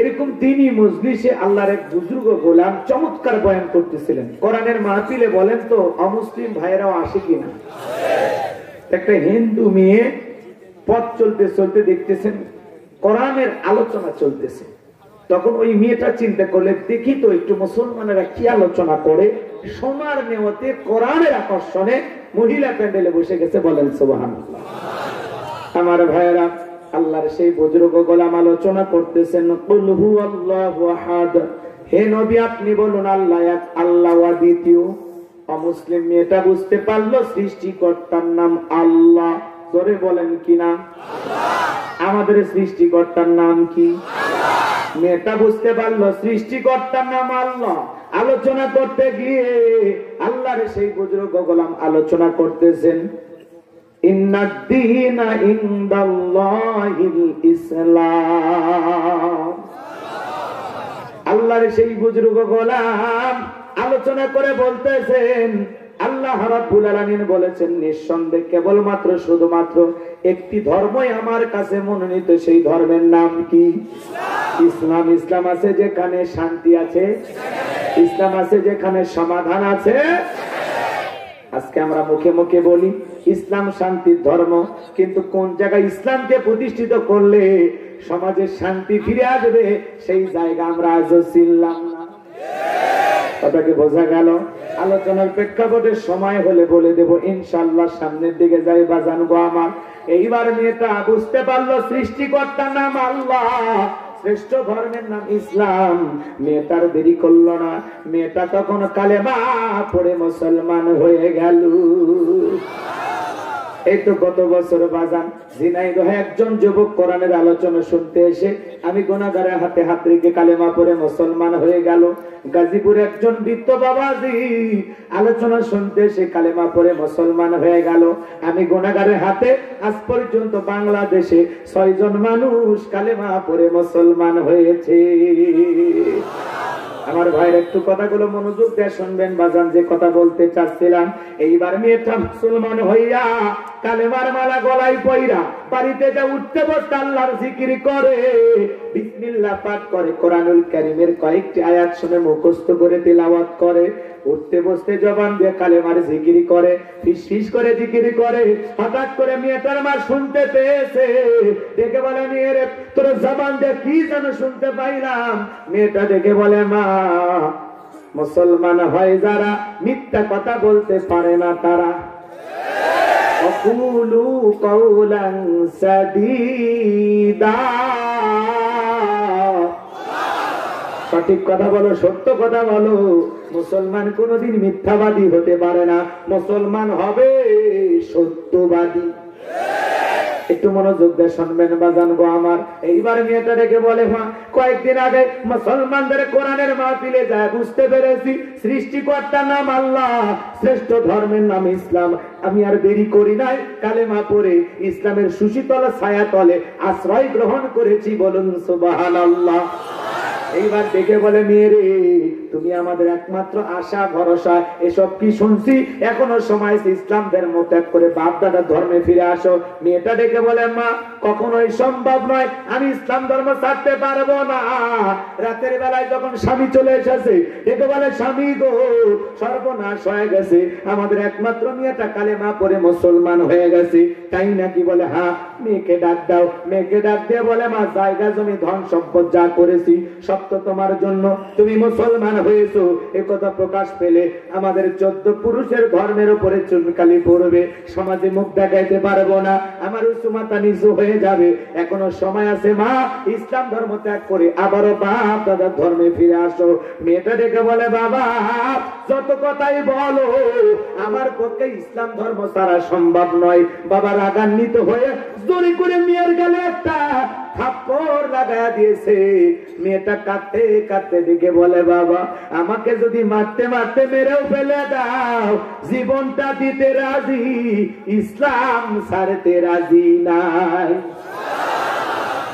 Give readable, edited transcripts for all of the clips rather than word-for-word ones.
এরকম তিনি মজলিসে আল্লাহর এক বুজুর্গ গোলাম চমৎকার বয়ান করতেছিলেন। কোরআনের মাহফিলে বলেন তো অমুসলিম ভাইয়েরাও আসে কিনা? একটা হিন্দু মেয়ে পথ চলতে চলতে দেখতেছেন কোরআনের আলোচনা চলতেছে, তখন ওই মেয়েটা চিন্তা করলে দেখি তো একটু মুসলমানেরা কি আলোচনা করে। সোনার নেওয়াতে কোরআনের আকর্ষণে মহিলা প্যান্ডেলে বসে গেছে, বলেন সুবহানাল্লাহ। আমার ভাইয়েরা, আল্লাহর সেই বুজুর্গ গোলাম আলোচনা করতেছেন কুল হুয়াল্লাহু আহাদ, হে নবী আপনি বলুন আল্লাহ এক, আল্লাহ দ্বিতীয়। অমুসলিম মেয়েটা বুঝতে পারলো সৃষ্টিকর্তার নাম আল্লাহ। জোরে বলেন কি নাম? আমাদের সৃষ্টিকর্তার নাম কি? মেয়েটা বুঝতে পারলো সৃষ্টিকর্তার নাম আল্লাহ। আলোচনা করতে গিয়ে আল্লাহর সেই বুজুর্গ গোলাম আলোচনা করতেছেন ইন্নাদ-দীনা ইনদাল্লাহিল ইসলাম। আল্লাহর সেই বুজুর্গ গোলাম আলোচনা করে বলতেছেন আল্লাহ রাব্বুল আলামিন বলেছেন নিঃসন্দেহে কেবলমাত্র শুধুমাত্র একটি ধর্মই আমার কাছে মনোনীত, সেই ধর্মের নাম কি? ইসলাম। ইসলাম আছে যেখানে শান্তি আছে, ইসলাম আছে যেখানে সমাধান আছে। আজকে আমরা মুখে মুখে বলি ইসলাম শান্তির ধর্ম, কিন্তু কোন জায়গায় ইসলামকে প্রতিষ্ঠিত করলে সমাজে শান্তি ফিরে আসবে সেই জায়গা আমরা আজও চিনলাম না। কথাকে বোঝা গেল? আলোচনার প্রেক্ষাপটে সময় হলে বলে দেব ইনশাআল্লাহ। সামনের দিকে যাই বাজানগো আমার। এইবার মেয়েটা বুঝতে পারলো সৃষ্টিকর্তার নাম আল্লাহ, শ্রেষ্ঠ ধর্মের নাম ইসলাম। মেয়েটার দেরি করলো না, মেয়েটা তখন কালেমা পড়ে মুসলমান হয়ে গেল। এই তো গত বছর বাজান ঝিনাইদহে একজন যুবক কোরআনের আলোচনা শুনতে এসে আমি গুনাহগারের হাতে হাত রেখে কালেমা পড়ে মুসলমান হয়ে গেল। গাজীপুরে একজন বৃদ্ধ বাবাজি আলোচনা শুনতে এসে কালেমা পড়ে মুসলমান হয়ে গেল। আমি গুনাহগারের হাতে আজ পর্যন্ত বাংলাদেশে 6 জন মানুষ কালেমা পড়ে মুসলমান হয়েছে। আমার ভাইয়ের একটু কথাগুলো মনোযোগ দিয়ে শুনবেন বাজান, যে কথা বলতে চাচ্ছিলাম। এইবার মেয়েটা মুসলমান হইয়া কালেমার মালা গলায় পয়রা বাড়িতে যা উঠতে বসতে আল্লাহর জিকির করে, বিসমিল্লাহ পাঠ করে, কোরআনুল কারীমের কয়েকটি আয়াত শুনে মুখস্থ করে তিলাওয়াত করে, উঠতে বসতে জবান দিয়ে কালেমার জিকির করে, ফিসফিস করে জিকির করে। হঠাৎ করে মেয়েটার মা শুনতে পেয়েছে, ডেকে বলে মেয়েরে তোর জবান দিয়ে কি যেন শুনতে পাইলাম। মেয়েটা ডেকে বলে মা, মুসলমান হয় যারা মিথ্যা কথা বলতে পারে না তারা। অকুলু কওলান সাদীদা, সঠিক কথা বলো, সত্য কথা বলো। মুসলমান কোনদিন মিথ্যাবাদী হতে পারে না, মুসলমান হবে সত্যবাদী। একটু মনোযোগ দিয়ে শুনবেন বাজানগো আমার। এইবার মেয়েটা ডেকে বলে মা, কয়েকদিন আগে মুসলমানদের কোরআনের মাহফিলে যায় বুঝতে পেরেছি সৃষ্টিকর্তার নাম আল্লাহ, শ্রেষ্ঠ ধর্মের নাম ইসলাম। আমি আর দেরি করি নাই, কালেমা পড়ে ইসলামের সুশীতল ছায়া তলে আশ্রয় গ্রহণ করেছি, বলুন সুবহানাল্লাহ। এইবার দেখে বলে মেয়েরে তুমি আমাদের একমাত্র আশা ভরসা, এসব কি শুনছি, এখনো সময় ইসলাম ধর্ম ত্যাগ করে বাপ দাদার ধর্মে ফিরে আসো। মেয়েটা ডেকে বলে মা, কখনোই সম্ভব নয়, আমি ইসলাম ধর্ম ছাড়তে পারবো না। রাতের বেলায় যখন স্বামী চলে এসেছে ডেকে বলে স্বামী গো সর্বনাশ হয়ে গেছে, আমাদের একমাত্র মেয়েটা কালেমা পড়ে মুসলমান হয়ে গেছে। তাই নাকি? বলে হ্যাঁ। মেয়েকে ডাক দাও। মেয়েকে ডাক দিয়ে বলে মা, জায়গা জমি ধন সম্পদ যা করেছি সব তো তোমার জন্য, তুমি মুসলমান হয়েছো এ কথা প্রকাশ পেলে আমাদের 14 পুরুষের ধর্মের উপরে চুনকালি পড়বে, সমাজে মুখ দেখাইতে পারবো না, আমার উচ্চমাতা নিচু হয়ে যাবে। এখনো সময় আছে মা, ইসলাম ধর্ম ত্যাগ করে আবারও বাপ দাদার ধর্মে ফিরে আসো। মেয়েটা ডেকে বলে বাবা যত কথাই বলো আমার পক্ষে ইসলাম ধর্ম ছাড়া সম্ভব নয়। বাবা রাগান্বিত হয়ে জোরে করে মেয়ের গালে একটা থাপ্পড় লাগায়া দিয়েছে। মেয়েটা কাঁদতে কাঁদতে দিকে বলে বাবা আমাকে যদি মারতে মারতে মেরেও ফেলে দাও, জীবনটা দিতে রাজি, ইসলাম ছাড়তে রাজি নাই।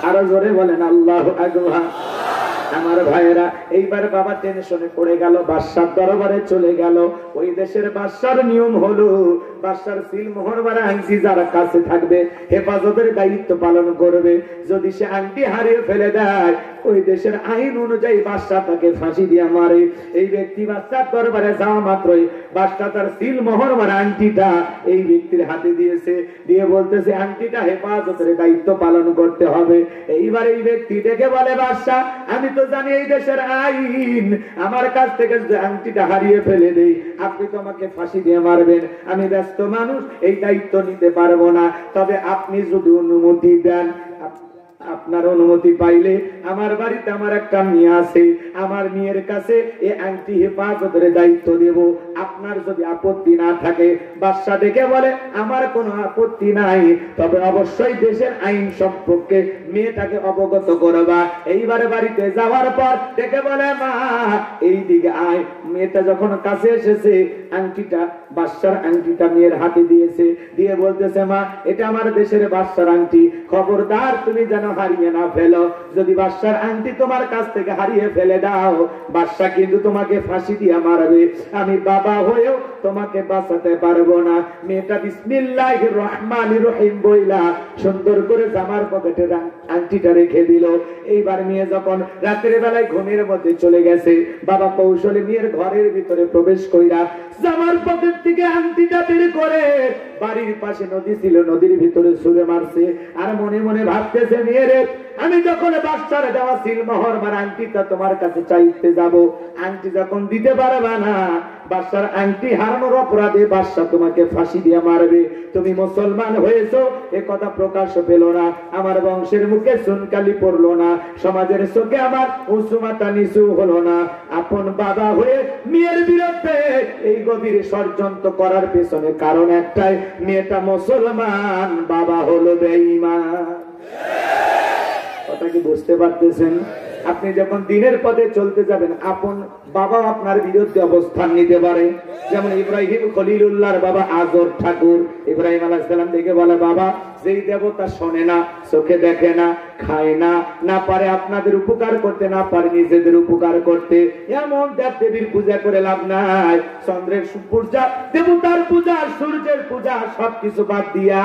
আরো জোরে বলেন আল্লাহু আকবার। আমার ভাইয়েরা, এইবার বাবা টেনশনে পড়ে গেল, বাদশার দরবারে চলে গেল। ওই দেশের বাদশার নিয়ম হলো, বাদশার সিল মোহর মারা আংটি যারা কাছে থাকবে হেফাজতের দায়িত্ব পালন করবে। যদি সে আংটি হারিয়ে ফেলে দেয়, ওই দেশের আইন অনুযায়ী বাদশা তাকে ফাঁসি দিয়ে মারে। এই ব্যক্তি বাদশার দরবারে যাওয়া মাত্রই বাদশা তার সিল মোহর মারা আংটিটা এই ব্যক্তির হাতে দিয়েছে, দিয়ে বলতেছে আংটিটা হেফাজতের দায়িত্ব পালন করতে হবে। এইবার এই ব্যক্তি ডেকে বলে, বাদশা আমি তো জানি এই দেশের আইন, আমার কাছ থেকে যদি আংটিটা হারিয়ে ফেলে দেই আপনি তো আমাকে ফাঁসি দিয়ে মারবেন। আমি ব্যস্ত মানুষ, এই দায়িত্ব নিতে পারবো না। তবে আপনি যদি অনুমতি দেন, আপনার অনুমতি পাইলে আমার বাড়িতে আমার একটা মেয়ে আছে, আমার মেয়ের কাছে এই আংটি হেফাজতের দায়িত্ব দেব। আপনার যদি আপত্তি না থাকে। বাদশা ডেকে বলে, আমার কোনো আপত্তি নাই, তবে অবশ্যই দেশের আইন সম্পর্কে মেয়েটাকে অবগত করবা। এইবারে বাড়িতে যাওয়ার পর ডেকে বলে, মা এই দিকে আয়। মেয়েটা যখন কাছে এসেছে, আংটিটা বাদশার আংটিটা মেয়ের হাতে দিয়েছে, দিয়ে বলতেছে, মা এটা আমার দেশের বাদশার আংটি, খবরদার তুমি যেন হারিয়ে না ফেলো। যদি বাদশার আংটি তোমার কাছ থেকে হারিয়ে ফেলে দাও, বাদশা কিন্তু তোমাকে ফাঁসি দিয়ে মারবে। আমি বাবা হয়েও তোমাকে বাঁচাতে পারবো না। মেয়েটা বিসমিল্লাহির রহমানির রহিম বইলা সুন্দর করে জামার পকেটে আংটিটা রেখে দিল। এইবার মেয়ে যখন রাতের বেলায় ঘুমের মধ্যে চলে গেছে, বাবা কৌশলে মেয়ের ঘরের ভিতরে প্রবেশ কইরা জামার পকেট থেকে আংটিটা বের করে বাড়ির পাশে নদী ছিল, নদীর ভিতরে ছুঁড়ে মারছে। আর মনে মনে ভাবতেছে, মেয়েরে আমি যখন বাদশার দেওয়া সিলমোহর মার আংটিটা তোমার কাছে চাইতে যাব, আংটি যখন দিতে পারবা না, বাদশার আংটি হারানোর অপরাধে বাদশা তোমাকে ফাঁসি দিয়ে মারবে। তুমি মুসলমান হয়েছো এ কথা প্রকাশ পেল না, আমার বংশের মুখে সুনকালি পড়লো না, সমাজের চোখে আমার উঁচু মাথা নিচু হলো না। আপন বাবা হয়ে মেয়ের বিরুদ্ধে এই গভীর ষড়যন্ত্র করার পেছনে কারণ একটাই, মেয়েটা মুসলমান, বাবা হলো বেঈমান। কথা কি বুঝতে পারতেছেন? আপনি যখন দিনের পথে চলতে যাবেন, আপন বাবা আপনার বিরুদ্ধে অবস্থান নিতে পারে। যেমন ইব্রাহিম খলিলুল্লাহর বাবা আজর ঠাকুর, ইব্রাহিম আলাইহিস সালাম দেখে বলে, বাবা যেই দেবতা শোনে না, চোখে দেখে না, খায় না, না পারে আপনাদের উপকার করতে, না পারে নিজেদের উপকার করতে, এমন দেব দেবীর পূজা করে লাভ নাই। চন্দ্রের পূজা, দেবতার পূজা, সূর্যের পূজা সবকিছু বাদ দিয়া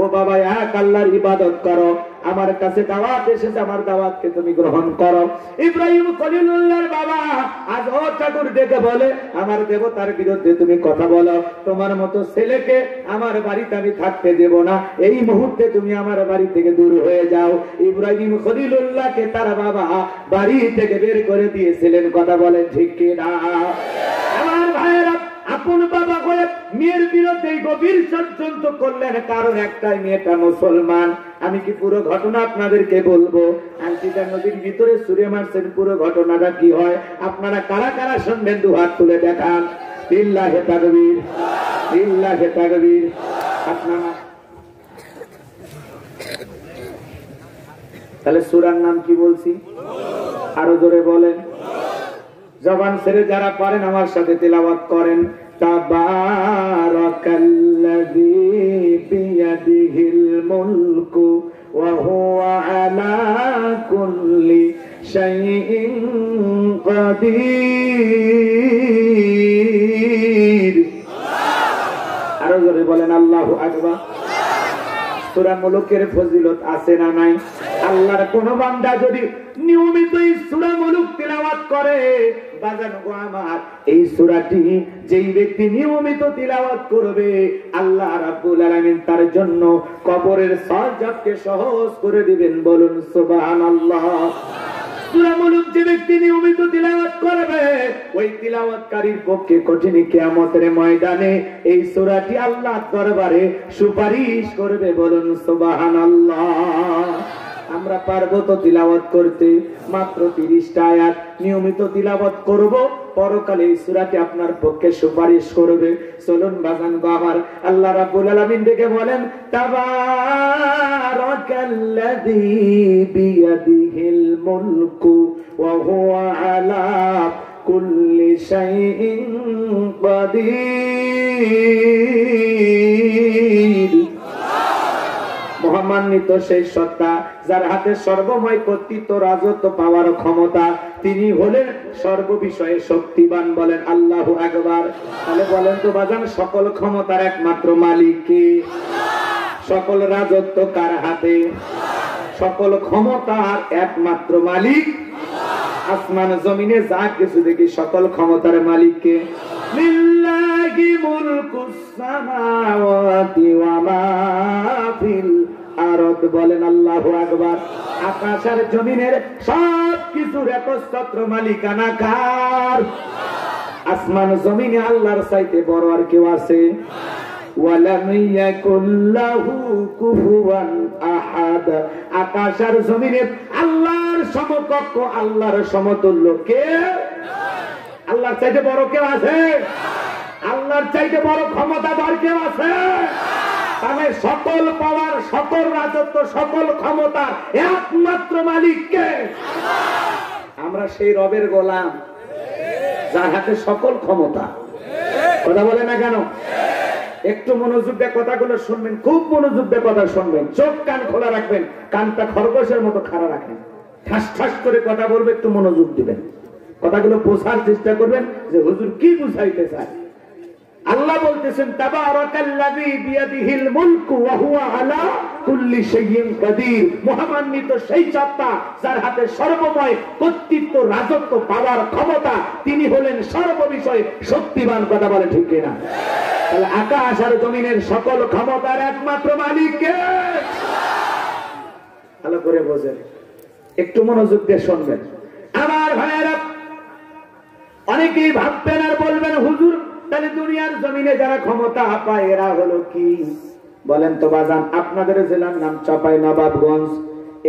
ও বাবা এক আল্লাহর ইবাদত করো। আমার কাছে দাওয়াত এসেছে, আমার দাওয়াতকে তুমি গ্রহণ করো। ইব্রাহিম খলিলুল্লাহর বাবা আজর ঠাকুর ডেকে বলে, আমার দেবতার বিরুদ্ধে তুমি কথা বলো, তোমার মতো ছেলেকে আমার বাড়িতে আমি থাকতে দেব না, এই মুহূর্তে তুমি আমার বাড়ি থেকে দূর হয়ে যাও। ইব্রাহিম খলিলুল্লাহকে তার বাবা বাড়ি থেকে বের করে দিয়েছিলেন। কথা বলেন ঠিক কি না? আমার ভাইয়েরা, আপন বাবা হয়ে মেয়ের বিরুদ্ধে গভীর ষড়যন্ত্র করলেন, কারণ একটাই, মেয়েটা মুসলমান। আমি কি পুরো ঘটনা আপনাদেরকে বলবো? আংটিটা নদীর ভিতরে ছুঁড়ে মারছেন, পুরো ঘটনাটা কি হয় আপনারা কারা কারা শুনবেন? দু হাত তুলে দেখান। লিল্লাহি তাকবীর, লিল্লাহি তাকবীর। আপনারা তাহলে সূরার নাম কি বলছি? আরো জোরে বলেন। জবান ছেড়ে যারা পারেন আমার সাথে তেলাওয়াত করেন। তাবারাকাল্লাযী বিয়াদিহিল মুলকু ওয়া হুয়া আলা কুল্লি শাইইন কাদির। আরো জোরে বলেন আল্লাহু আকবার। সূরা মুলুকের ফজিলত আছে না নাই? আল্লাহর কোন বান্দা যদি নিয়মিত এই সূরা মুলুক তিলাওয়াত করে, বাজানো গো আমার, এই সূরাটি যেই ব্যক্তি নিয়মিত তিলাওয়াত করবে, আল্লাহ রাব্বুল আলামিন তার জন্য কবরের সওয়াবকে সহজ করে দিবেন। বলুন সুবহানাল্লাহ। সূরা মুলুক যে ব্যক্তি নিয়মিত তিলাওয়াত করবে, ওই তিলাওয়াতকারীর পক্ষে কঠিন কিয়ামতের ময়দানে এই সূরাটি আল্লাহর দরবারে সুপারিশ করবে। বলুন সুবহানাল্লাহ। আমরা পারবো তো তিলাওয়াত করতে? মাত্র 30টা আয়াত নিয়মিত তিলাওয়াত করব, পরকালে এই সূরাটি আপনার পক্ষে সুপারিশ করবে। চলুন বাজান গো আমার, আল্লাহ রাব্বুল আলামিন দেখে বলেন, তাবারাকাল্লাযী বিয়াদিহিল মুলকু ওয়া হুয়া আলা কুল্লি শাইইন কাদির। মহামান্বিত সেই সত্তা যার হাতে সর্বময় কর্তৃত্ব রাজত্ব পাওয়ার ক্ষমতা, তিনি হলেন সর্ববিষয়ে শক্তিমান। বলেন আল্লাহু আকবার। তাহলে বলেন তো বাজান, সকল ক্ষমতার একমাত্র মালিক কে? সকল রাজত্ব কার হাতে? সকল ক্ষমতার একমাত্র মালিক। আসমান জমিনে যা কিছু দেখি সকল ক্ষমতার মালিক কে? লিল্লাহি মুলকুস সামাওয়াতি ওয়া মা ফিল আরদ। বলেন আল্লাহু আকবার। আকাশ আর জমিনের সব কিছুর একচ্ছত্র মালিকানা কার? আসমান জমিনে আল্লাহর চাইতে বড় আর কেউ আছে? ওয়ালাম ইয়াকুল লাহু কুফুয়ান আহাদ। আকাশ আর জমিনে আল্লাহর সমকক্ষ, আল্লাহর সমতুল্য কে? আল্লাহর চাইতে বড় কেউ আছে? আল্লাহর চাইতে বড় ক্ষমতাধর কেউ আছে? তাহলে সকল পাওয়ার, সকল রাজত্ব, সকল ক্ষমতার একমাত্র মালিক কে? আমরা সেই রবের গোলাম যার হাতে সকল ক্ষমতা। কথা বলে না কেন? একটু মনোযোগ দিয়ে কথাগুলো শুনবেন, খুব মনোযোগ দিয়ে কথা শুনবেন, চোখ কান খোলা রাখবেন, কানটা খরগোশের মতো খাড়া রাখেন, ঠাস ঠাস করে কথা বলবে, একটু মনোযোগ দিবেন, কথাগুলো বোঝার চেষ্টা করবেন যে হুজুর কি বুঝাইতে চায়। আল্লাহ বলতেছেন তাবারাকাল্লাযী বিয়াদিহিল মুলকু ওয়া হুয়া আলা কুল্লি শাইইন কাদির। মহামান্বিত সেই সত্তা যার হাতে সর্বময় কর্তৃত্ব, রাজত্ব পাওয়ার ক্ষমতা, তিনি হলেন সর্ববিষয়ে শক্তিমান। কথা বলে ঠিক কিনা? তাহলে আকাশ আর জমিনের সকল ক্ষমতার একমাত্র মালিক কে? ভালো করে বোঝেন, একটু মনোযোগ দিয়ে শুনবেন আমার ভাইয়েরা। অনেকেই ভাববেন আর বলবেন হুজুর তাহলে দুনিয়ার জমিনে যারা ক্ষমতা পায় এরা হলো কি? বলেন তো বাজান, আপনাদের জেলার নাম চাঁপাইনবাবগঞ্জ।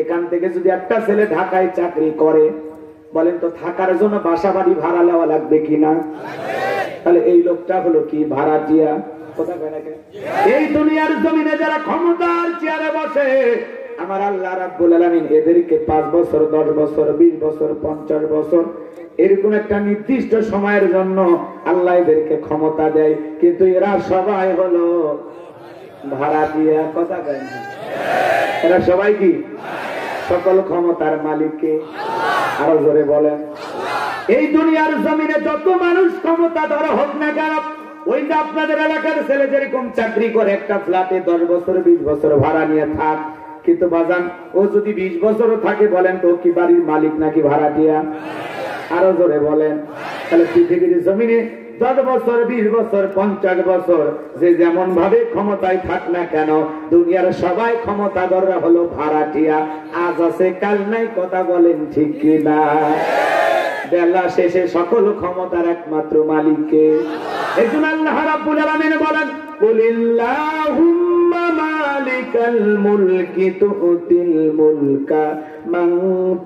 এখান থেকে যদি একটা ছেলে ঢাকায় চাকরি করে, বলেন তো থাকার জন্য বাসা বাড়ি ভাড়া নেওয়া লাগবে কিনা? তাহলে এই লোকটা হলো কি? ভাড়াটিয়া। কথা কয় না কেন? এই দুনিয়ার জমিনে যারা ক্ষমতার চেয়ারে বসে, আমার আল্লাহ রাব্বুল আলামিন এদেরকে 5 বছর, 10 বছর, 20 বছর, 50 বছর এরকম একটা নির্দিষ্ট সময়ের জন্য আল্লাহ এদেরকে ক্ষমতা দেয়, কিন্তু এরা সবাই হলো ভাড়াটিয়া। কথা কয় না? এরা সবাই কি? সকল ক্ষমতার মালিক কে? আরো জোরে বলেন। এই দুনিয়ার জমিনে যত মানুষ ক্ষমতাধর হোক না কেন, ওই যে আপনাদের এলাকার ছেলে যেরকম চাকরি করে একটা ফ্ল্যাটে 10 বছর 20 বছর ভাড়া নিয়ে থাক, কিন্তু বাজান ও যদি 20 বছরও থাকে, বলেন তো কি বাড়ির মালিক নাকি ভাড়াটিয়া? আরো জোরে বলেন। তাহলে পৃথিবীর জমিনে 10 বছর, 20 বছর, 50 বছর যে যেমন ভাবে ক্ষমতায় থাক না কেন, দুনিয়ার সবাই ক্ষমতাধররা হলো ভাড়াটিয়া। আজ আছে কাল নাই। কথা বলেন ঠিক কিনা? বেলা শেষে সকল ক্ষমতার একমাত্র মালিককে। এজন্য আল্লাহ রাব্বুল আলামিন বলেন কুলিল্লাহুম্মা মালিকাল মুলকি তুতিল মুলকা মান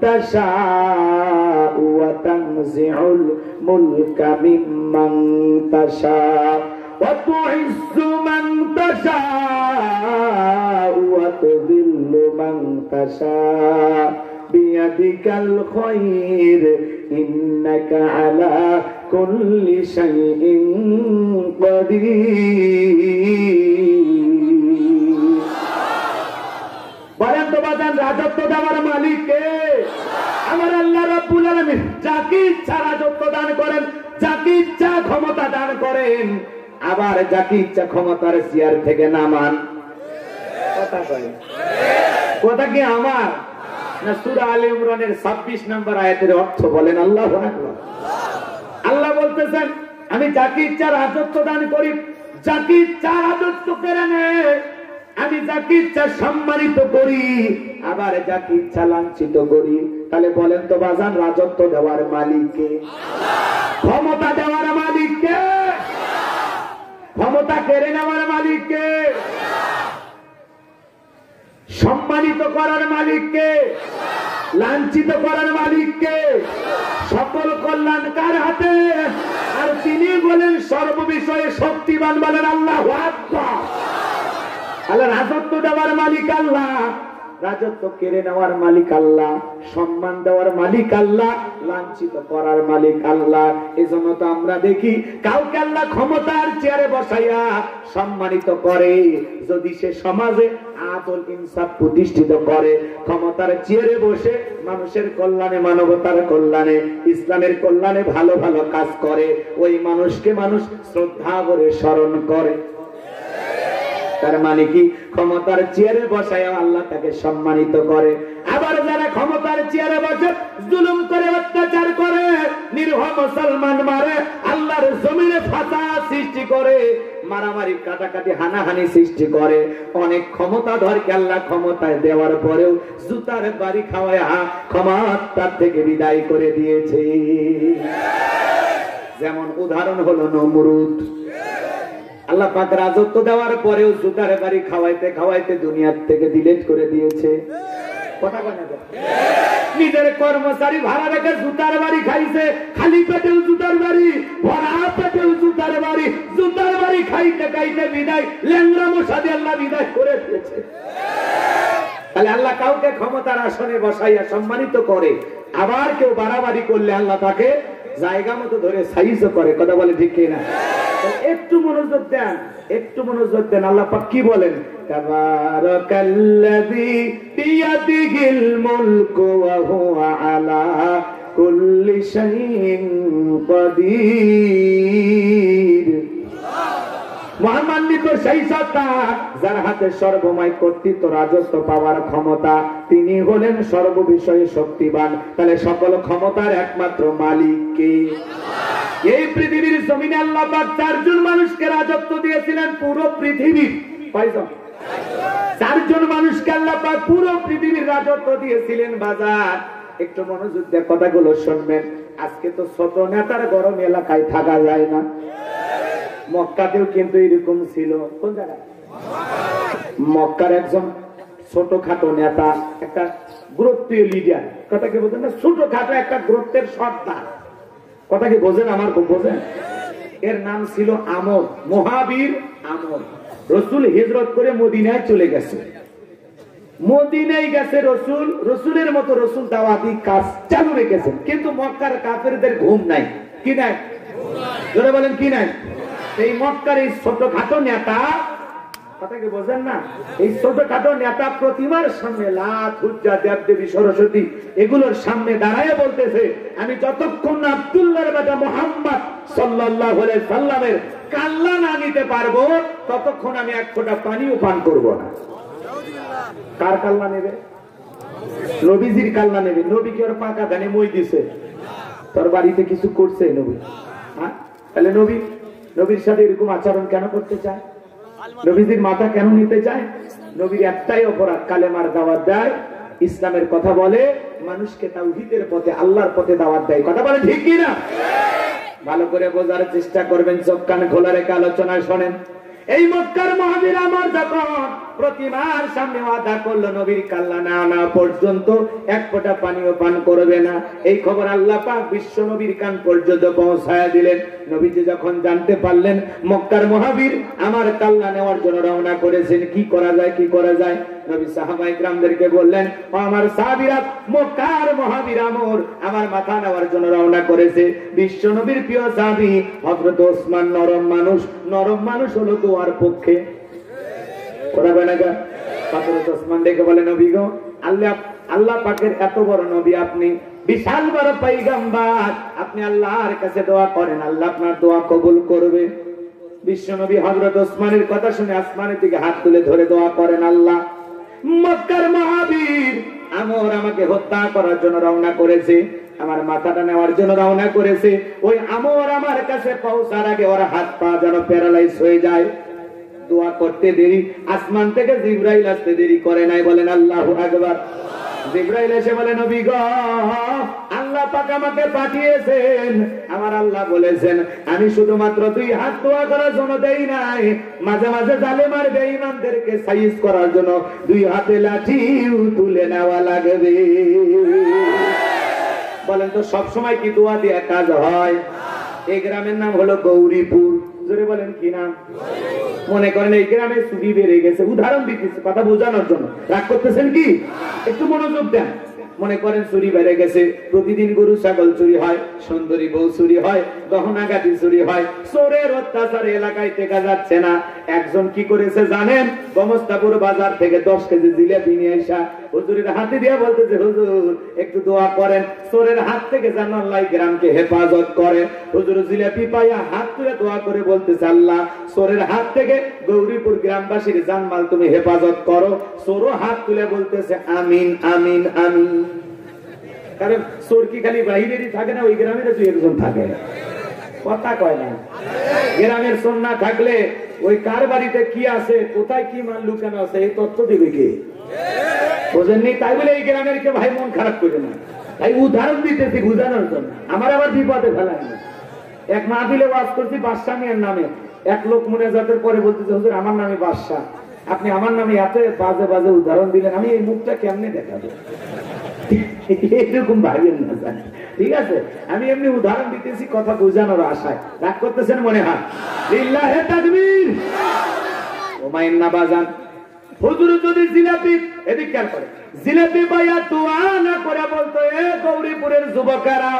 তাশাউ ওয়া তানজিউল মুলকা মিম্মান তাশাউ ওয়া তুইজ্জু মান তাশাউ ওয়া তুযিল্লু মান তাশাউ বিয়াদিকাল খায়র ইন্নাকা আলা কুল্লি শাইইন কাদির। বলেন তো বাজান, রাজত্ব দেওয়ার মালিক কে? আমার আল্লাহ রাব্বুল আলামিন যাকে ইচ্ছা রাজত্ব দান করেন, যাকে ইচ্ছা ক্ষমতা দান করেন, আবার যাকে ইচ্ছা ক্ষমতার চেয়ার থেকে নামান। কথা কয়? কথা কি আমার না সূরা আলে ইমরানের 26 নম্বর আয়াতের অর্থ? বলেন আল্লাহু আকবার। আল্লাহ বলতেছেন আমি যাকে ইচ্ছা রাজত্ব দান করি, যাকে ইচ্ছা রাজত্ব কেড়ে নেয়, আমি যাকে ইচ্ছা সম্মানিত করি, আবার যাকে ইচ্ছা লাঞ্ছিত করি। তাহলে বলেন তো বাজান, রাজত্ব দেওয়ার মালিক কে? ক্ষমতা দেওয়ার মালিক কে? ক্ষমতা কেড়ে নেওয়ার মালিক কে? সম্মানিত করার মালিক কে? লাঞ্ছিত করার মালিক কে? সকল কল্যাণ কার হাতে? আর তিনি বলেন সর্ববিষয়ে শক্তিমান। বলেন আল্লাহু আকবার। আল্লাহ রাজত্ব দেওয়ার মালিক আল্লাহ, রাজত্ব কেড়ে নেওয়ার মালিক আল্লাহ, সম্মান দেওয়ার মালিক আল্লাহ, লাঞ্ছিত করার মালিক আল্লাহ। এজন্য তো আমরা দেখি কাউকে আল্লাহ ক্ষমতার চেয়ারে বসাইয়া সম্মানিত করে যদি সে সমাজে আদল ইনসাফ প্রতিষ্ঠিত করে, ক্ষমতার চেয়ারে বসে মানুষের কল্যাণে, মানবতার কল্যাণে, ইসলামের কল্যাণে ভালো ভালো কাজ করে, ওই মানুষকে মানুষ শ্রদ্ধা করে স্মরণ করে। তার মানে কি, ক্ষমতার চেয়ারে বসায় আল্লাহ তাকে সম্মানিত করে। আবার যারা ক্ষমতার চেয়ারে বসে জুলুম করে, অত্যাচার করে, নিরীহ মুসলমান মারে, আল্লাহর জমিনে ফাসাদ সৃষ্টি করে, মারামারি কাটাকাটি হানাহানি সৃষ্টি করে, অনেক ক্ষমতাধরকে আল্লাহ ক্ষমতায় দেওয়ার পরেও জুতার বাড়ি খাওয়ায় ক্ষমতার থেকে বিদায় করে দিয়েছে। যেমন উদাহরণ হলো নমরুদ। আল্লাহ পাক রাজত্ব দেওয়ার পরেও জুতার বাড়ি খাওয়াইতে খাওয়াইতে দুনিয়ার থেকে ডিলিট করে দিয়েছে। কথা বলে না, নিজের কর্মচারী ভাড়া রেখে জুতার বাড়ি খাইছে, খালি পেটেও জুতার বাড়ি, ভরা পেটেও জুতার বাড়ি, জুতার বাড়ি খাইতে খাইতে বিদায়, ল্যাংড়া মশা দিয়ে আল্লাহ বিদায় করে দিয়েছে। তাহলে আল্লাহ কাউকে ক্ষমতার আসনে বসাইয়া সম্মানিত করে, আবার কেউ বাড়াবাড়ি করলে আল্লাহ তাকে জায়গা মতো ধরে সাইজ করে। কথা বলে ঠিক কিনা? একটু মনোযোগ দেন, একটু মনোযোগ দেন। আল্লাহ পাক কি বলেন? তাবারাকাল্লাযী বিয়াদিহিল মুলকু ওয়া হুয়া আলা কুল্লি শাইইন কাদির। মহামান্বিত সেই সত্তা যার হাতে সর্বময় কর্তৃত্ব, রাজত্ব পাওয়ার ক্ষমতা, তিনি হলেন সর্ববিষয়ে শক্তিবান। তাহলে সকল ক্ষমতার একমাত্র মালিক কে? এই পৃথিবীর জমিনে আল্লাহ পাক চারজন মানুষকে রাজত্ব দিয়েছিলেন পুরো পৃথিবীর। কয়জন? চারজন মানুষকে আল্লাহ পাক পুরো পৃথিবীর রাজত্ব দিয়েছিলেন। বাজার একটু মনোযোগ দিয়ে কথাগুলো শুনবেন। আজকে তো ছোট নেতার গরম এলাকায় থাকা যায় না। মক্কাতেও কিন্তু এরকম ছিল। কোন জায়গায়? মক্কার একজন ছোটখাটো নেতা, একটা গুরুত্বীয় লিডার। কথা কি বোঝেন না? ছোটখাটো একটা গুরুত্বের সর্দার। কথা কি বোঝেন? আমার খুব বোঝেন। এর নাম ছিল আমর, মহাবীর আমর। রসুল হিজরত করে মদিনায় চলে গেছে। মদিনায় গেছে রসুল, রসুলের মতো রসুল দাওয়াতি কাজ চালু রেখেছেন, কিন্তু মক্কার কাফেরদের ঘুম নাই। কি নাই? জোরে বলেন কি নাই? এই মক্কার এই ছোটখাটো নেতা, কথা কি বোঝেন না? এই ছোটখাটো নেতা প্রতিমার সামনে, লাত, হুজ্জা, দেবদেবী, সরস্বতী, এগুলোর সামনে দাঁড়ায় বলতেছে, আমি যতক্ষণ না আব্দুল্লাহর বেটা মুহাম্মদ সাল্লাল্লাহু আলাইহি সাল্লামের কাল্লা না নিতে পারবো, ততক্ষণ আমি এক ফোঁটা পানিও পান করব না। কার কাল্লা নেবে? নবীজির কাল্লা নেবে। নবী কি ওর পাকা ধানে মই দিছে? তোর বাড়িতে কিছু করছে নবী? হ্যাঁ, তাহলে নবীর সাথে এরকম আচরণ কেন করতে চায়? নবীজির মাথা কেন নিতে চায়? নবীর একটাই অপরাধ, কালেমার দাওয়াত দেয়, ইসলামের কথা বলে, মানুষকে তাওহীদের পথে, আল্লাহর পথে দাওয়াত দেয়। কথা বলে ঠিক কি না? ভালো করে বোঝার চেষ্টা করবেন, চোখ কান খোলা রেখে আলোচনা শোনেন। এই মক্কার মহাবীর আমার যখন প্রতিমার সামনে ওয়াদা করলো নবীর কাল্লা না আনা পর্যন্ত এক ফোঁটা পানিও পান করবে না, এই খবর আল্লাহ পাক বিশ্ব নবীর কান পর্যন্ত পৌঁছায়া দিলেন। নবীজি যখন জানতে পারলেন মক্কার মহাবীর আমার কাল্লা নেওয়ার জন্য রওনা করেছেন, কি করা যায়, কি করা যায়? নবী সাহাবায়ে কেরামদেরকে বললেন, ও আমার সাহাবীরা, মক্কার মহাবীর আমর আমার মাথা নেওয়ার জন্য রওনা করেছে। বিশ্ব নবীর প্রিয় সাহাবী হযরত ওসমান নরম মানুষ হলো দোয়ার পক্ষে। কথা বলে না? হযরত ওসমান ডেকে বলে, নবী গো, আল্লাহ পাকের এত বড় নবী আপনি, বিশাল বড় পয়গম্বর, আপনি আল্লাহর কাছে দোয়া করেন, আল্লাহ আপনার দোয়া কবুল করবে। বিশ্ব নবী হযরত ওসমানের কথা শুনে আসমানের দিকে হাত তুলে ধরে দোয়া করেন, আল্লাহ, মক্কার মহাবীর আমর আমাকে হত্যা করার জন্য রওনা করেছে, আমার মাথাটা নেওয়ার জন্য রওনা করেছে। ওই আমর আমার কাছে পৌঁছার আগে ওর হাত পা যেন প্যারালাইজ হয়ে যায়। দোয়া করতে দেরি, আসমান থেকে জিবরাইল আসতে দেরি করে নাই। বলেন আল্লাহু আকবার। জিবরাইল এসে বলে, নবী গো, আল্লাহ পাক আমাকে পাঠিয়েছেন। আমার আল্লাহ বলেছেন আমি শুধুমাত্র দুই হাত দোয়া করার জন্য দেই নাই, মাঝে মাঝে জালেম আর বেঈমানদেরকে সাইজ করার জন্য দুই হাতে লাঠিও তুলে নেওয়া লাগবে। বলেন তো সব সময় কি দোয়া দিয়ে কাজ হয়? এই গ্রামের নাম হলো গৌরীপুর। জোরে বলেন কি নাম? মনে করেন এই গ্রামে চুরি বেড়ে গেছে, উদাহরণ দিতেছি কথা বোঝানোর জন্য, রাগ করতেছেন কি? একটু মনোযোগ দেন। মনে করেন চুরি বেড়ে গেছে, প্রতিদিন গরু ছাগল চুরি হয়, সুন্দরী বউ চুরি হয়, গহনাগাটি চুরি হয়, চোরের অত্যাচারে এলাকায় টেকা যাচ্ছে না। একজন কি করেছে জানেন? গমস্তাপুর বাজার থেকে 10 কেজি জিলাপি নিয়ে আসা হুজুরের হাতে দিয়ে বলতেছে, হুজুর একটু দোয়া করেন, চোরের হাত থেকে যেন আল্লাহ গ্রামকে হেফাজত করে। হুজুর জিলাপি পাইয়া হাত তুলে দোয়া করে বলতেছে, আল্লাহ চোরের হাত থেকে গৌরীপুর গ্রামবাসীর জানমাল তুমি হেফাজত করো। চোরও হাত তুলে বলতেছে আমিন আমিন আমিন। কারণ চোর কি খালি বাইরেরই থাকে না, ওই গ্রামের 2-1 থাকে, কথা কয় না। গ্রামের চোর না থাকলে ওই কার বাড়িতে কি আছে, কোথায় কি মাল লুকানো আছে, এই তথ্য দিবে কে? বোঝেননি? তাই বলে এই গ্রামের কে ভাই মন খারাপ করে না, তাই উদাহরণ দিতেছি বুঝানোর জন্য, আমার আবার বিপদে ফেলায় না। এক মাহফিলে ওয়াজ করছি বাদশা মিয়ার নামে, এক লোক মুনাজাতের পরে বলতেছে, হুজুর আমার নামে বাদশা, আপনি আমার নামে এত বাজে বাজে উদাহরণ দিলেন, আমি এই মুখটা কেমনে দেখাবো? এরকম ভাবেন না, জানি ঠিক আছে, আমি এমনি উদাহরণ দিতেছি কথা বোঝানোর আশায়। রাগ করতেছেন মনে হয়? লিল্লাহে তাকবীর। ওমাইন না বাজান, হুজুর যদি জিলাপি এদিক খেয়াল করে, জিলাপি পাইয়া দোয়া না করে বলতো, এ গৌরীপুরের যুবকেরা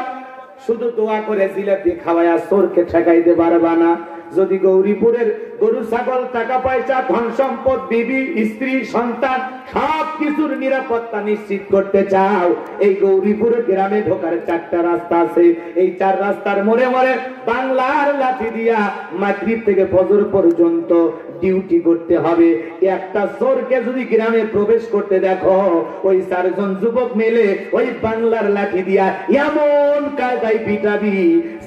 শুধু দোয়া করে জিলাপি খাওয়ায়া চোরকে ঠেকাইতে পারবা না। যদি গৌরীপুরের গরু ছাগল টাকা পয়সা ধন সম্পদ বিবি স্ত্রী সন্তান সব কিছুর নিরাপত্তা নিশ্চিত করতে চাও, এই গৌরীপুরের গ্রামে ঢোকার 4টা রাস্তা আছে। এই 4 রাস্তার মোড়ে মোড়ে বাংলার লাঠি দিয়া মাগরিব থেকে ফজর পর্যন্ত ডিউটি করতে হবে। একটা চোরকে যদি গ্রামে প্রবেশ করতে দেখো, ওই 4 জন যুবক মিলে ওই বাংলার লাঠি দিয়া এমন কায়দায় পিটাবি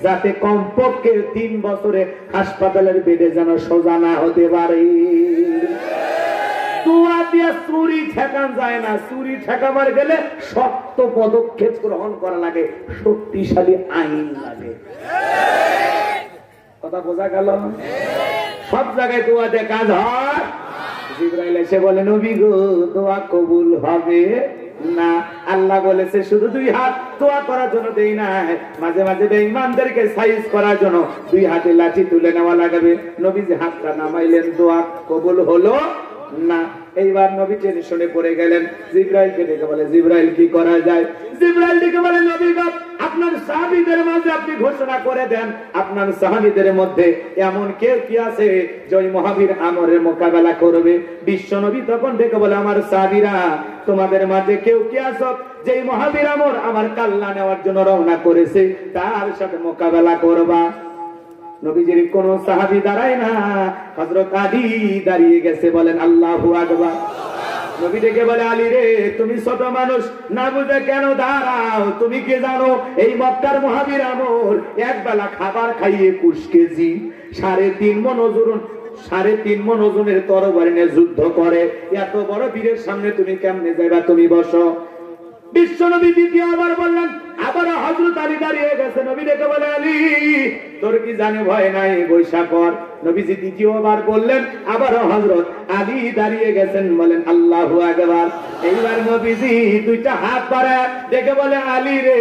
যাতে কমপক্ষে 3 বছরে হাসপাতালের বেডে যেন সোজা না হতে পারে। দোয়া দিয়ে চুরি ঠেকান যায় না, চুরি ঠেকাবার গেলে শক্ত পদক্ষেপ গ্রহণ করা লাগে, শক্তিশালী আইন লাগে। কথা বোঝা গেল? সব জায়গায় দোয়া দিয়ে কাজ হয়। জিবরাইল এসে বলে, নবী গো দোয়া কবুল হবে না, আল্লাহ বলেছে শুধু 2 হাত দোয়া করার জন্য দেই না, মাঝে মাঝে বেঈমানদেরকে সাইজ করার জন্য 2 হাতে লাঠি তুলে নেওয়া লাগবে। নবীজি হাতটা নামাইলেন, দোয়া কবুল হলো না। এইবার নবী টেনশনে পড়ে গেলেন, জিবরাইলকে ডেকে বলে, জিবরাইল কি করা যায়? জিবরাইল ডেকে বলে, নবী গো আপনার সাহাবীদের মাঝে আপনি ঘোষণা করে দেন, আপনার সাহাবীদের মধ্যে এমন কেউ কি আছে যে ওই মহাবীর আমরের মোকাবেলা করবে? বিশ্ব নবী তখন ডেকে বলে, আমার সাহাবীরা তোমাদের মাঝে কেউ কি আছে যে মহাবীর আমর আমার কাল্লা নেওয়ার জন্য রওনা করেছে, তার সাথে মোকাবেলা করবা? নবীজির কোন সাহাবী দাঁড়ায় না, হযরত আলী দাঁড়িয়ে গেছে। বলেন আল্লাহু আকবার। নবী ডেকে বলে, আলী রে তুমি ছোট মানুষ, না বুঝে কেন দাঁড়াও? তুমি কি জানো এই মক্কার মহাবীর আমর এক বেলা খাবার খাইয়ে 21 কেজি 3.5 মণ ওজন 3.5 মণ ওজনের তরবারি নিয়ে যুদ্ধ করে, এত বড় বীরের সামনে তুমি কেমনে যাইবা? তুমি বসো। বিশ্ব নবী দ্বিতীয়বার বললেন, আবার হযরত আলী দাঁড়িয়ে গেছে। নবী ডেকে বলে, আলী তোর কি জানে ভয় নাই, বৈশা কর। নবীজি দ্বিতীয়বার বললেন, আবার হযরত আলী দাঁড়িয়ে গেছেন। বলেন আল্লাহু আকবার। এইবার নবীজি 2টা হাত বাড়ায় ডেকে বলে, আলী রে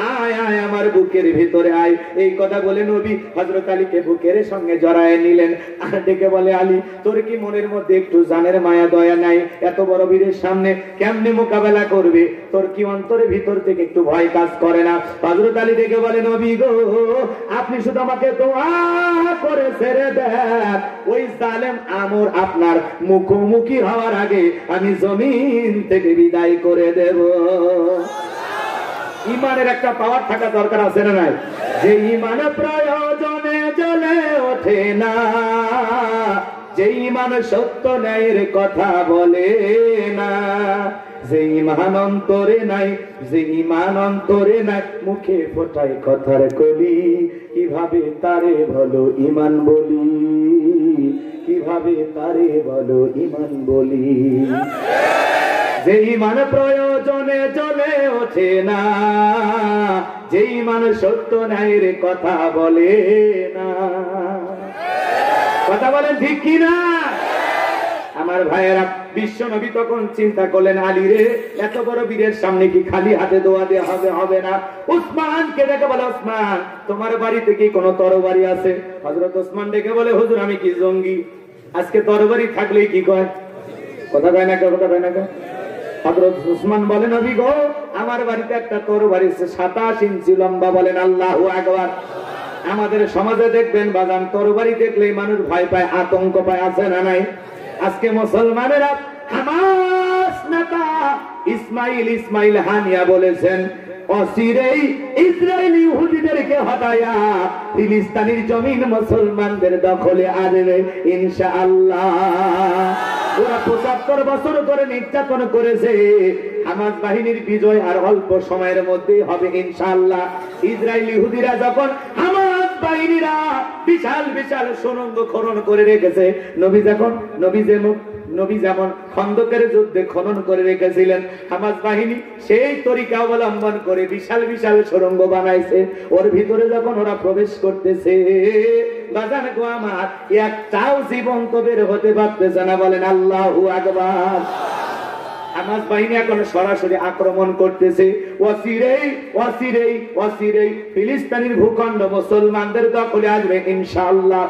আয় আয় আমার বুকের ভিতরে আয়। এই কথা বলে নবী হযরত আলীকে বুকের সঙ্গে জড়ায় নিলেন। আর ডেকে বলে, আলী তোর কি মনের মধ্যে একটু জানের মায়া দয়া নাই? এত বড় বীরের সামনে কেমনে মোকাবেলা করবে? তোর কি অন্তরের ভিতর থেকে একটু ভয় কাজ করে না? হযরত আলী ডেকে বলে, নবী গো আপনি শুধু আমাকে দোয়া করে ছেড়ে দেন, ওই জালেম আমর আপনার মুখোমুখি হওয়ার আগে আমি জমিন থেকে বিদায় করে দেব। ইমানের একটা পাওয়ার থাকা দরকার আছে না নাই? যে ইমান প্রয়োজনে জ্বলে ওঠে না, যে ইমান সত্য ন্যায়ের কথা বলে না, যে ইমান অন্তরে নাই, যে ইমান অন্তরে নাই, মুখে ফোটায় কথার কলি, কিভাবে তারে বলো ইমান বলি, কিভাবে তারে বলো ইমান বলি। যে ইমান প্রয়োজনে জ্বলে ওঠে না, যে ইমান সত্য ন্যায়ের কথা বলে না। কথা বলেন ঠিক কিনা আমার ভাইয়েরা? বিশ্ব নবী তখন চিন্তা করলেন, আলী রে, এত বড় বীরের সামনে কি খালি হাতে দোয়া দেওয়া হবে? হবে না। উসমানকে ডেকে বলে, উসমান, তোমার বাড়িতে কি কোনো তরবারি আছে? হযরত উসমান ডেকে বলে, হুজুর, আমি কি জঙ্গি? আজকে তরবারি থাকলেই কি কয়? কথা কয় না, কথা কয় না। হযরত উসমান বলে, নবী গো, আমার বাড়িতে একটা তরবারি আছে, 27 ইঞ্চি লম্বা। বলেন আল্লাহু আকবার। আমাদের সমাজে দেখবেন বাগান, তরবারি দেখলেই মানুষ ভয় পায়, আতঙ্ক পায়, আছে না নাই? আজকে মুসলমানেরা, হামাস নেতা ইসমাইল হানিয়া বলেছেন, অচিরেই ইসরায়েলি ইহুদিদেরকে হটায়া ফিলিস্তিনের জমিন মুসলমানদের দখলে আসবে ইনশাআল্লাহ। ওরা 75 বছর ধরে নির্যাতন করেছে, হামাস বাহিনীর বিজয় আর অল্প সময়ের মধ্যেই হবে ইনশাআল্লাহ। ইসরায়েলি ইহুদিরা যখন হামাস বাহিনীরা বিশাল বিশাল সুড়ঙ্গ খনন করে রেখেছে, নবী যেমন খন্দকের যুদ্ধে খনন করে রেখেছিলেন, হামাস বাহিনী সেই তরিকা অবলম্বন করে বিশাল বিশাল সুড়ঙ্গ বানাইছে। ওর ভিতরে যখন ওরা প্রবেশ করতেছে, বাজান গো আমার, একটাও জীবন্ত বের হতে পারতেছে না। বলেন আল্লাহু আকবার। হামাস বাহিনী এখন সরাসরি আক্রমণ করতেছে। অচিরেই ফিলিস্তিনের ভূখণ্ড মুসলমানদের দখলে আসবে ইনশাআল্লাহ।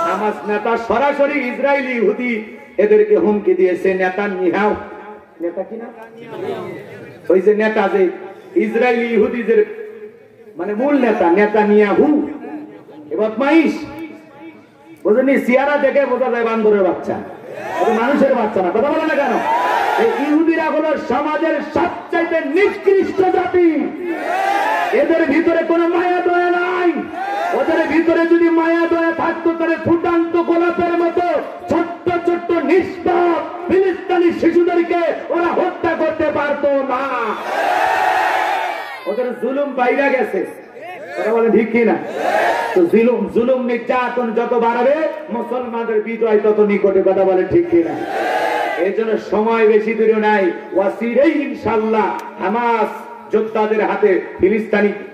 হামাস নেতা সরাসরি ইসরায়েলি ইহুদি এদেরকে হুমকি দিয়েছে। নেতানিয়াহু, নেতা কি না, ওই যে নেতা, যে ইসরায়েলি ইহুদিদের মানে মূল নেতা, নেতানিয়াহু বদমাইশ, বুঝলেন? চেহারা দেখে বোঝা যায় বান্দরের বাচ্চা, মানুষের বাচ্চা না। কথা বলে না কেন? এই ইহুদিরা হলো সমাজের সবচাইতে নিকৃষ্ট জাতি। এদের ভিতরে কোনো মায়া দয়া নাই। ওদের ভিতরে যদি মায়া দয়া থাকতো, তাহলে ফুটান্ত গোলাপের মতো ছোট্ট ছোট্ট নিষ্পাপ ফিলিস্তিনি শিশুদেরকে ওরা হত্যা করতে পারতো না। ওদের জুলুম বাইরে গেছে। তারা বলে ঠিক কিনা? তো জুলুম নির্যাতন যত বাড়াবে, মুসলমানদের বিজয় তত নিকটে। কথা বলে ঠিক কিনা? এই জন্য সময় বেশি দূরে নাই। ওয়াসিরেই ইনশাআল্লাহ হামাস যোদ্ধাদের হাতে,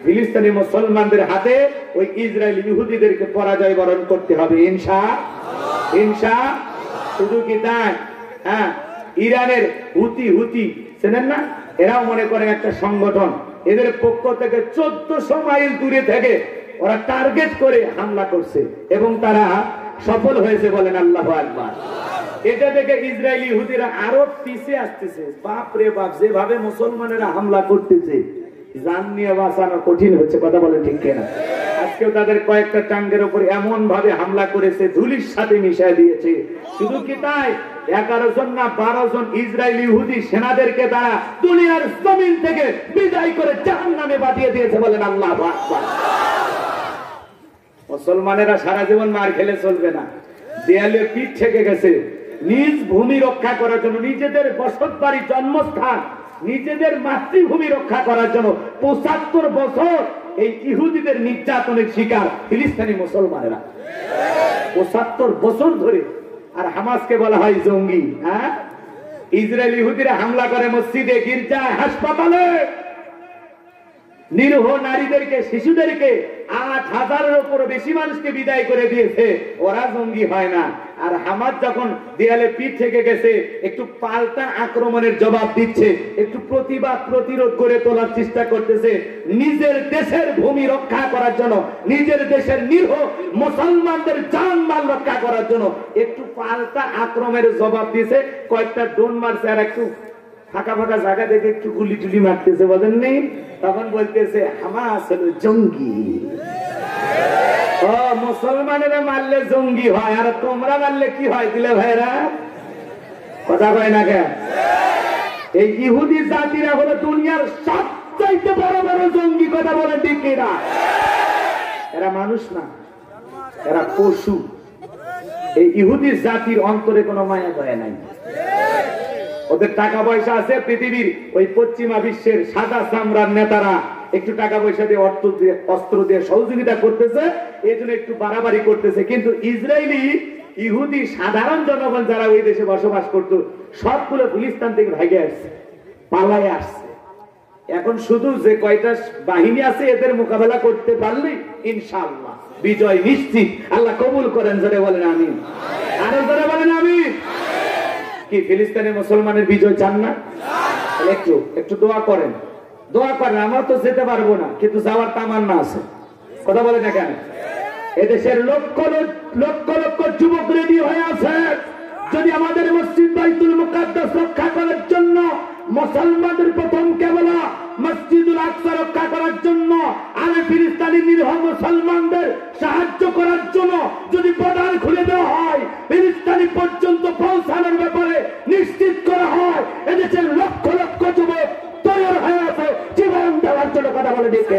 ফিলিস্তিনি মুসলমানদের হাতে ওই ইসরায়েলি ইহুদিদেরকে পরাজয় বরণ করতে হবে ইনশাআল্লাহ। শুধু কি তাই? হ্যাঁ, ইরানের হুতি চেনেন না? এরাও মনে করেন একটা সংগঠন। এদের পক্ষ থেকে 1400 মাইল দূরে থেকে ওরা টার্গেট করে হামলা করছে এবং তারা সফল হয়েছে। বলেন আল্লাহু আকবার। এটা দেখে ইসরায়েলি ইহুদিরা আরো পিছিয়ে আসতেছে। বাপ রে বাপ, যেভাবে মুসলমানেরা হামলা করতেছে, জান নিয়ে বাঁচানো কঠিন হচ্ছে। কথা বলেন ঠিক কিনা? আজকেও তাদের কয়েকটা টাঙ্গের উপর এমন ভাবে হামলা করেছে, ধুলির সাথে মিশিয়ে দিয়েছে। শুধু কি তাই, 11 জন না 12 জন ইসরায়েলি ইহুদি সেনাদেরকে তারা দুনিয়ার জমিন থেকে বিদায় করে জাহান্নামে পাঠিয়ে দিয়েছে। বলেন আল্লাহু আকবার। মুসলমানেরা সারা জীবন মার খেলে চলবে না। দেয়ালে পিঠ থেকে গেছে। নিজ ভূমি রক্ষা করার জন্য, নিজেদের বসত বাড়ি, জন্মস্থান, নিজেদের মাতৃভূমি রক্ষা করার জন্য 75 বছর এই ইহুদিদের নির্যাতনের শিকার ফিলিস্তিনি মুসলমানেরা। 75 বছর ধরে। আর হামাসকে বলা হয় জঙ্গি। হ্যাঁ, ইসরায়েলি ইহুদিরা হামলা করে মসজিদে, গির্জায়, হাসপাতালে, নিরীহ নারীদেরকে, শিশুদেরকে, 8000-এর উপর বেশি মানুষকে বিদায় করে দিয়েছে। ওরা জঙ্গি হয় না। আর হামাস যখন দেয়ালে পিঠ থেকে গেছে, একটু পাল্টা আক্রমণের জবাব দিচ্ছে, একটু প্রতিরোধ করে তোলার চেষ্টা করতেছে। নিজের দেশের ভূমি রক্ষা করার জন্য, নিজের দেশের নিরীহ মুসলমানদের জানমাল রক্ষা করার জন্য একটু পাল্টা আক্রমণের জবাব দিয়েছে। কয়েকটা ড্রোন মারছে, আর একটু ফাঁকা জায়গা দেখে একটু গুলি টুলি মারতেছে, বলেন নেই? তখন বলতেছে হামাস হলো জঙ্গি। ও, মুসলমানেরা মারলে জঙ্গি হয়, আর তোমরা মারলে কি হয়? দিলে ভাইরা কথা কয় না কেন? এই ইহুদি জাতিরা হলো দুনিয়ার সবচাইতে বড় বড় জঙ্গি। কথা বলে ঠিক কিনা? এরা মানুষ না, এরা পশু। এই ইহুদি জাতির অন্তরে কোনো মায়া দয়া নাই। ওদের টাকা পয়সা আছে। পৃথিবীর ওই পশ্চিমা বিশ্বের সাদা চামড়ার নেতারা একটু টাকা পয়সা দিয়ে, অস্ত্র দিয়ে সহযোগিতা করতেছে, এই জন্য একটু বাড়াবাড়ি করতেছে। কিন্তু ইসরায়েলি ইহুদি সাধারণ জনগণ যারা ওই দেশে বসবাস করতো, সবগুলো ফিলিস্তিন থেকে ভাগে আসছে, পালায় আসছে। এখন শুধু যে কয়টা বাহিনী আছে, এদের মোকাবেলা করতে পারলে ইনশাআল্লাহ বিজয় নিশ্চিত। আল্লাহ কবুল করেন। জোরে বলেন আমিন। আরো জোরে বলেন আমিন। কি ফিলিস্তিনের মুসলমানের বিজয় চান না? একটু একটু দোয়া করেন, দোয়া করেন। আমরা তো যেতে পারবো না, কিন্তু যাওয়ার তামান্না আছে। কথা বলে না কেন? এদেশের লক্ষ লক্ষ লক্ষ যুবক রেডি হয়ে আছে। যদি আমাদের মসজিদ বাইতুল মুকাদ্দাস রক্ষা করার জন্য, মুসলমানদের প্রথম কেবলা মসজিদুল আকসা রক্ষা করার জন্য, আর ফিলিস্তিনি নিরীহ মুসলমানদের সাহায্য করার জন্য যদি বর্ডার খুলে দেওয়া হয়, ফিলিস্তিনি পর্যন্ত পৌঁছানোর ব্যাপারে নিশ্চিত করা হয়, এদেশের লক্ষ লক্ষ যুবক তৈরি হয়ে আছে জীবন দেওয়ার জন্য। কথা বলে দিতে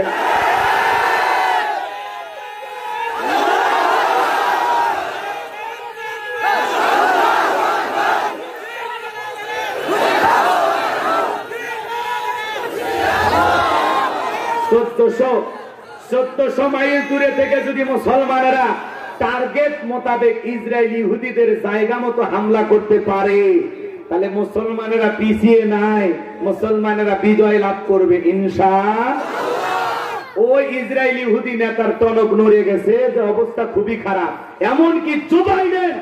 চোদ্দশো মাইল দূরে থেকে যদি মুসলমানেরা টার্গেট মোতাবেক ইসরায়েল ইহুদিদের জায়গা মতো হামলা করতে পারে, তাহলে মুসলমানেরা পিছিয়ে নাই, মুসলমানেরা বিজয় লাভ করবে ইনশাআল্লাহ। ওই ইসরায়েল ইহুদি নেতার টনক নড়ে গেছে, যে অবস্থা খুবই খারাপ। এমনকি জো বাইডেন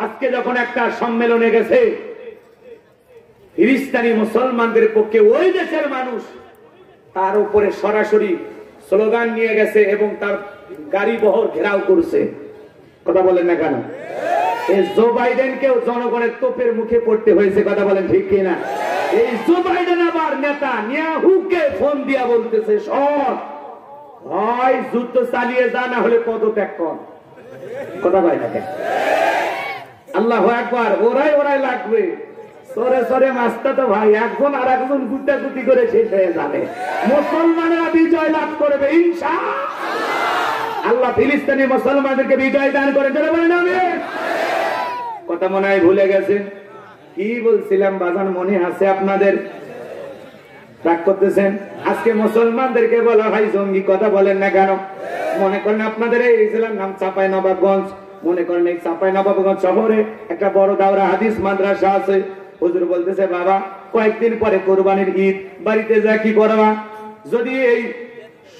আজকে যখন একটা সম্মেলনে গেছে, ফিলিস্তিনি মুসলমানদের পক্ষে ওই দেশের মানুষ তার উপরে সরাসরি স্লোগান নিয়ে গেছে এবং তার গাড়ি বহর ঘেরাও করছে। কথা বলেন না কেন? এই জো বাইডেনকেও জনগণের তোপের মুখে পড়তে হয়েছে। কথা বলেন ঠিক কিনা? এই জো বাইডেন আবার নেতানিয়াহুকে ফোন দিয়া বলতেছে, সব হয় যুদ্ধ চালিয়ে যা, না হলে পদত্যাগ কর। কথা বলে না কেন? আল্লাহু আকবার। ওরাই লাগবে। সরে সরে মাস্তা তো ভাই, একজন আর একজন গুটাগুটি করে শেষ হয়ে যাবে। মুসলমানেরা বিজয় লাভ করবে ইনশাআল্লাহ। আল্লাহ ফিলিস্তিনি মুসলমানদেরকে বিজয় দান করেন। যারা বলেন আমিন। কথা মনে হয় ভুলে গেছেন? কি বলছিলাম বাজান, মনে আছে আপনাদের? রাগ করতেছেন? আজকে মুসলমানদেরকে বলা হয় জঙ্গি। কথা বলেন না কেন? মনে করেন আপনাদের এই জেলার নাম চাঁপাইনবাবগঞ্জ। মনে করেন এই চাঁপাইনবাবগঞ্জ শহরে একটা বড় দাওরা হাদিস মাদ্রাসা আছে। হুজুর বলতেছে, বাবা কয়েকদিন পরে কোরবানির ঈদ, বাড়িতে যা কি করবা? যদি এই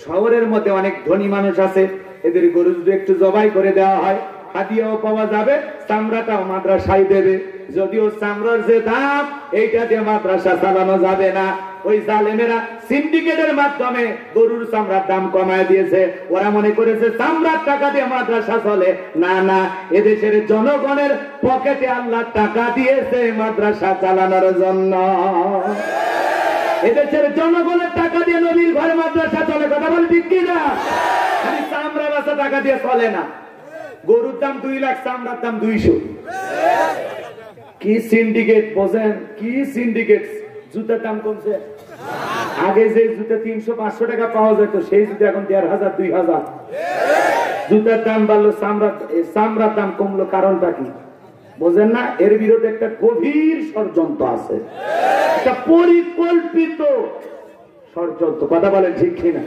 শহরের মধ্যে অনেক ধনী মানুষ আছে, এদের গরু যদি একটু জবাই করে দেওয়া হয়, হাদিয়াও পাওয়া যাবে, চামড়াটাও মাদ্রাসায় দেবে। যদিও চামড়ার যে দাম, এইটা দিয়ে মাদ্রাসা চালানো যাবে না। ওই জালেমেরা সিন্ডিকেটের মাধ্যমে গরুর চামড়ার দাম কমায় দিয়েছে। ওরা মনে করেছে চামড়ার টাকা দিয়ে মাদ্রাসা চলে। না না, এদেশের জনগণের পকেটে আল্লাহ টাকা দিয়েছে মাদ্রাসা চালানোর জন্য। এদেশের জনগণের টাকা দিয়ে নবীর ঘরে মাদ্রাসা চলে। কথা বলে ঠিক কিনা? খালি চামড়া বাসা টাকা দিয়ে চলে না। গরুর দাম 2 লাখ, চামড়ার দাম 200। কি সিন্ডিকেট বোঝেন? কি সিন্ডিকেট? জুতার দাম কমছে। আগে যে জুতা 300-500 টাকা পাওয়া যেত, সেই জুতা এখন 1500, 2000। জুতার দাম বাড়লো, চামড়ার দাম কমলো। কারণটা কি বোঝেন না? এর বিরুদ্ধে একটা গভীর ষড়যন্ত্র আছে, একটা পরিকল্পিত ষড়যন্ত্র। কথা বলেন ঠিক কিনা?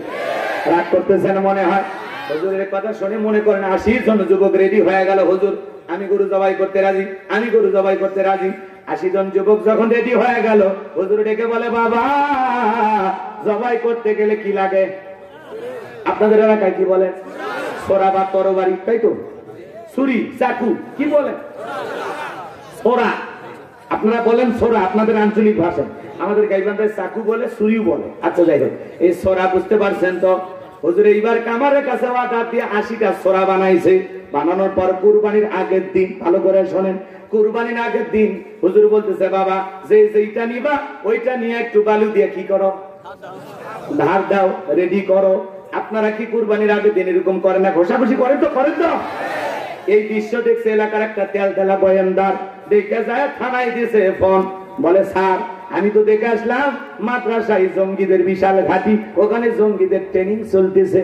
রাগ করতেছেন মনে হয়? হুজুরের কথা শুনে মনে করেন 80 জন যুবক রেডি হয়ে গেল, হুজুর আমি গরু জবাই করতে রাজি, আমি গরু জবাই করতে রাজি। 80 জন যুবক যখন রেডি হয়ে গেল, হুজুর ডেকে বলে, বাবা জবাই করতে গেলে কি লাগে? আপনাদের এলাকায় কি বলে? সোরা বা তরবারি, তাই তো? ছুরি, চাকু, কি বলে? সোরা। আপনারা বলেন সোরা আপনাদের আঞ্চলিক ভাষায়। আমাদের গাইবান্ধায় চাকু বলে, ছুরিও বলে। আচ্ছা যাই হোক, এই সোরা বুঝতে পারছেন তো? হুজুর এইবার কামারের কাছে অর্ডার দিয়ে 80টা সোরা বানাইছে। বানানোর পর কুরবানির আগের দিন, ভালো করে শোনেন, কুরবানির আগের দিন হুজুর বলতেছে, বাবা যেইটা নিবা ওইটা নিয়ে একটু বালু দিয়ে কি করো, ধার দাও, রেডি করো। আপনারা কি কুরবানির আগের দিন এরকম করেন না? ঘষাঘষি করেন তো? করেন তো? এই দৃশ্য দেখছে এলাকার একটা তেল তেলা বয়ানদার, দেখে যায় থানায় দিয়েছে ফোন। বলে, স্যার আমি তো দেখে আসলাম মাদ্রাসায় জঙ্গিদের বিশাল ঘাঁটি, ওখানে জঙ্গিদের ট্রেনিং চলতেছে।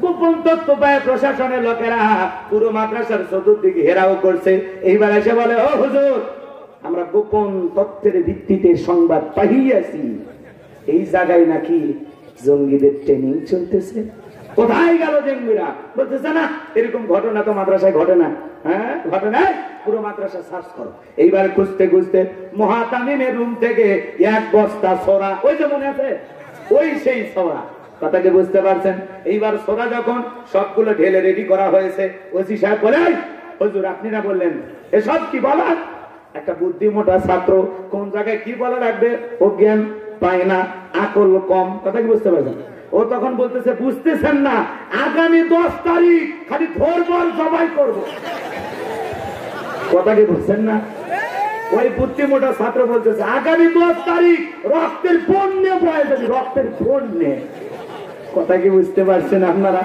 গোপন তথ্য পায় প্রশাসনের লোকেরা পুরো মাদ্রাসার চতুর্দিকে ঘেরাও করছে। এইবার এসে বলে, ও হুজুর আমরা গোপন তথ্যের ভিত্তিতে সংবাদ পাইয়াছি, এই জায়গায় নাকি জঙ্গিদের ট্রেনিং চলতেছে। কোথায় গেল জঙ্গিরা? বলতেছে না এরকম ঘটনা তো মাদ্রাসায় ঘটে না। হ্যাঁ ঘটে না, পুরো মাদ্রাসা সার্চ করো। এইবার খুঁজতে খুঁজতে মহাতামিমের রুম থেকে 1 বস্তা সোরা, ওই যে মনে আছে, ওই সেই সোরা। কথাকে বুঝতে পারছেন? এইবার সোরা যখন সবগুলো ঢেলে রেডি করা হয়েছে, ওসি সাহেব বলে, হুজুর আপনি না বললেন এসব কি বলার? একটা বুদ্ধিমোটা ছাত্র কোন জায়গায় কি বলা লাগবে ও জ্ঞান পায় না, আকল কম, কথা কি বুঝতে পারছেন? ও তখন বলতেছে বুঝতেছেন না, আগামী 10 তারিখ খালি ধরবো আর জবাই করবো। কথা কি বুঝছেন না? ওই বুদ্ধিমোটা ছাত্র বলতেছে আগামী 10 তারিখ রক্তের বন্যে বয়ে যাবে, রক্তের বন্যে। কথা কি বুঝতে পারছেন আপনারা?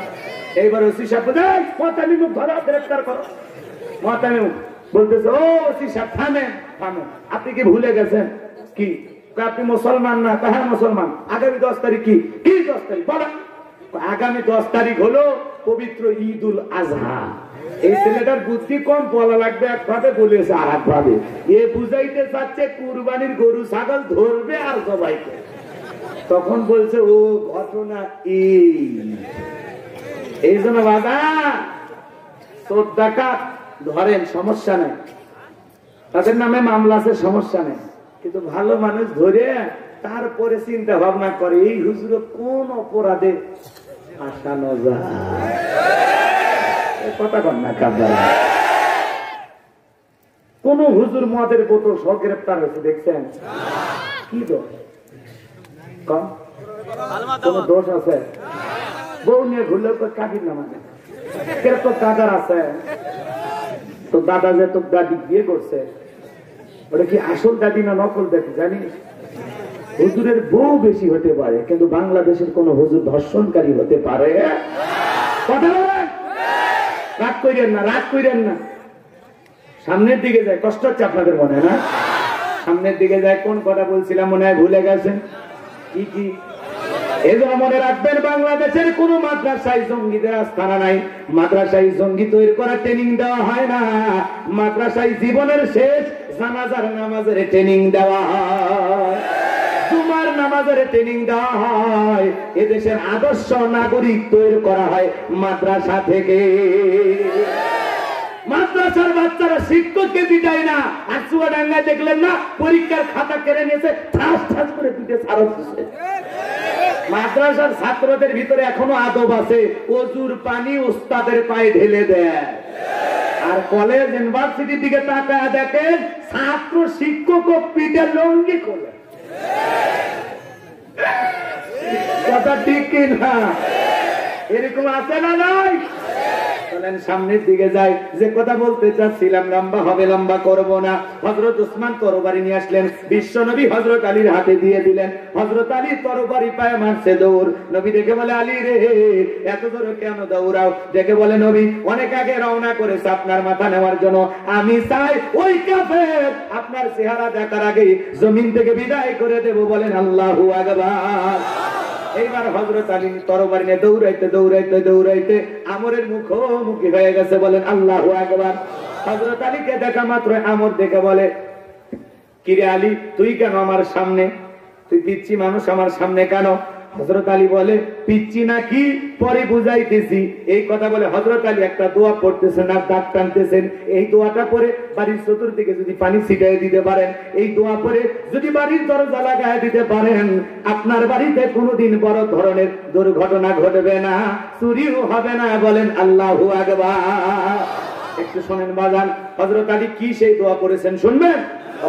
এইবার ওসি সাহেব মতামি মুখ ধরো, গ্রেফতার করো। মতামি মুখ বলতেছে ও ওসি সাহেব থামেন থামেন, আপনি কি ভুলে গেছেন? কি আপনি মুসলমান না? হ্যাঁ মুসলমান। আগামী 10 তারিখ কি? কি 10 তারিখ বলেন? আগামী 10 তারিখ হলো পবিত্র ঈদুল আজহা। এই ছেলেটার বুদ্ধি কম, বলা লাগবে একভাবে, বলেছে আর একভাবে। এ বুঝাইতে চাচ্ছে কুরবানির গরু ছাগল ধরবে আর জবাই করবে। তখন বলছে ও ঘটনা এই জন্য বাবা 14 ডাকাত ধরেন সমস্যা নেই, তাদের নামে মামলা আছে সমস্যা নেই, কিন্তু ভালো মানুষ ধরে তারপরে চিন্তা ভাবনা করে এই হুজুর কোন অপরাধে আসানো যায়। কথা কন না কাজা, কোন হুজুর মদের বোতল সহ গ্রেপ্তার হয়েছে দেখছেন? কি দোষ? কোন দোষ আছে? বউ নিয়ে ঘুরলে কাকির নাম আছে, তো দাদার আছে, তো দাদা যে তোর দাদি বিয়ে করছে ওটা কি আসল দাদি না নকল দাদি জানিস? হুজুরের বউ বেশি হতে পারে, কিন্তু বাংলাদেশের কোন হুজুর ধর্ষণকারী হতে পারে? কথা বলেন, রাগ করেন না, রাগ করেন না। সামনের দিকে যায়, কষ্ট হচ্ছে আপনাদের মনে হয় না? সামনের দিকে যায়, কোন কথা বলছিলাম মনে হয় ভুলে গেছেন? কি কি এজন্য মনে রাখবেন, বাংলাদেশের কোন মাদ্রাসায় জঙ্গিদের আস্থানা নাই। মাদ্রাসায় জঙ্গি তৈরি করার ট্রেনিং দেওয়া হয় না, মাদ্রাসায় জীবনের শেষ জানাজার নামাজের ট্রেনিং দেওয়া হয়, জুমার নামাজের ট্রেনিং দেওয়া হয়। এদেশের আদর্শ নাগরিক তৈরি করা হয় মাদ্রাসা থেকে। মাদ্রাসার বাচ্চারা শিক্ষককে বিদায় না, আর চুয়াডাঙ্গায় দেখলেন না পরীক্ষার খাতা কেড়ে নিয়েছে, ঠাস ঠাস করে পিঠে ছাড় দিচ্ছে। মাদ্রাসার ছাত্রদের ভিতরে এখনো আদব আছে, অজুর পানি উস্তাদের পায়ে ঢেলে দেয়। আর কলেজ ইউনিভার্সিটির দিকে তাকায় দেখেন ছাত্র শিক্ষক ও পিঠে লঙ্গি করে। কথা ঠিক কিনা? এরকম আছে না নাই? চলেন সামনের দিকে যাই। যে কথা বলতে চাচ্ছিলাম লম্বা হবে, লম্বা করব না। হযরত উসমান তরবারি নিয়ে আসলেন, বিশ্ব নবী হযরত আলীর হাতে দিয়ে দিলেন। হযরত আলী তরবারি পায়ে মারছে দৌড়। নবী দেখে বলে আলী রে এত জোরে কেন দৌড়াও? দেখে বলে নবী অনেক আগে রওনা করেছে আপনার মাথা নেওয়ার জন্য, আমি চাই ওই কাফের আপনার চেহারা দেখার আগে জমিন থেকে বিদায় করে দেব। বলেন আল্লাহু আকবার। এইবার হযরত আলী তরবারি নিয়ে দৌড়াইতে দৌড়াইতে দৌড়াইতে আমরের মুখোমুখি হয়ে গেছে। বলেন আল্লাহু আকবার। হযরত আলীকে দেখা মাত্র আমর দেখে বলে কিরে আলী তুই কেন আমার সামনে? তুই পিচ্ছি মানুষ আমার সামনে কেন? হযরত আলী বলে পিচ্ছি নাকি পরে বুঝাইতেছি। এই কথা বলে হযরত আলী একটা দোয়া পড়তেছেন আর দাঁত টানতেছেন। এই দোয়াটা পরে বাড়ির চতুর্দিকে যদি পানি ছিটিয়ে দিতে পারেন, এই দোয়া পরে যদি বাড়ির দরজা লাগায় দিতে পারেন, আপনার বাড়িতে কোনোদিন বড় ধরনের দুর্ঘটনা ঘটবে না, চুরিও হবে না। বলেন আল্লাহু আকবার। একটু শোনেন বাজান, হযরত আলী কি সেই দোয়া পড়েছেন শুনবেন?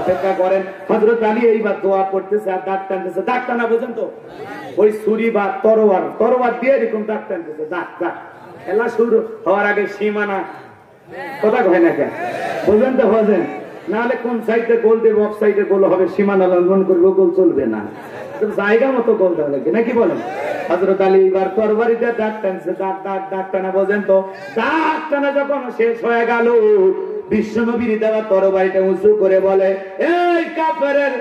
অপেক্ষা করেন। হযরত আলী এইবার দোয়া করতেছে আর দাঁত টানতেছে। দাঁত টানা বোঝেন তো? ওই ছুরি বা তরোয়ার দিয়ে এরকম দাঁত টানতেছে। দাঁত খেলা শুরু হওয়ার আগে সীমানা কথা কয় না কেন বোঝেন তো? বোঝেন নাহলে কোন সাইডে গোল দেবে, অফ সাইডে গোল হবে, সীমানা লঙ্ঘন করবে, গোল চলবে না। জায়গা মতো গোল দেওয়া লাগবে নাকি বলেন? হযরত আলী এবার তরবারিতে দাঁত টানছে। দাঁত টানা বোঝেন তো? দাঁত টানা যখন শেষ হয়ে গেল, বিশ্বনবীর দেওয়া তরবারিটা উঁচু করে বলে এই কাফেরের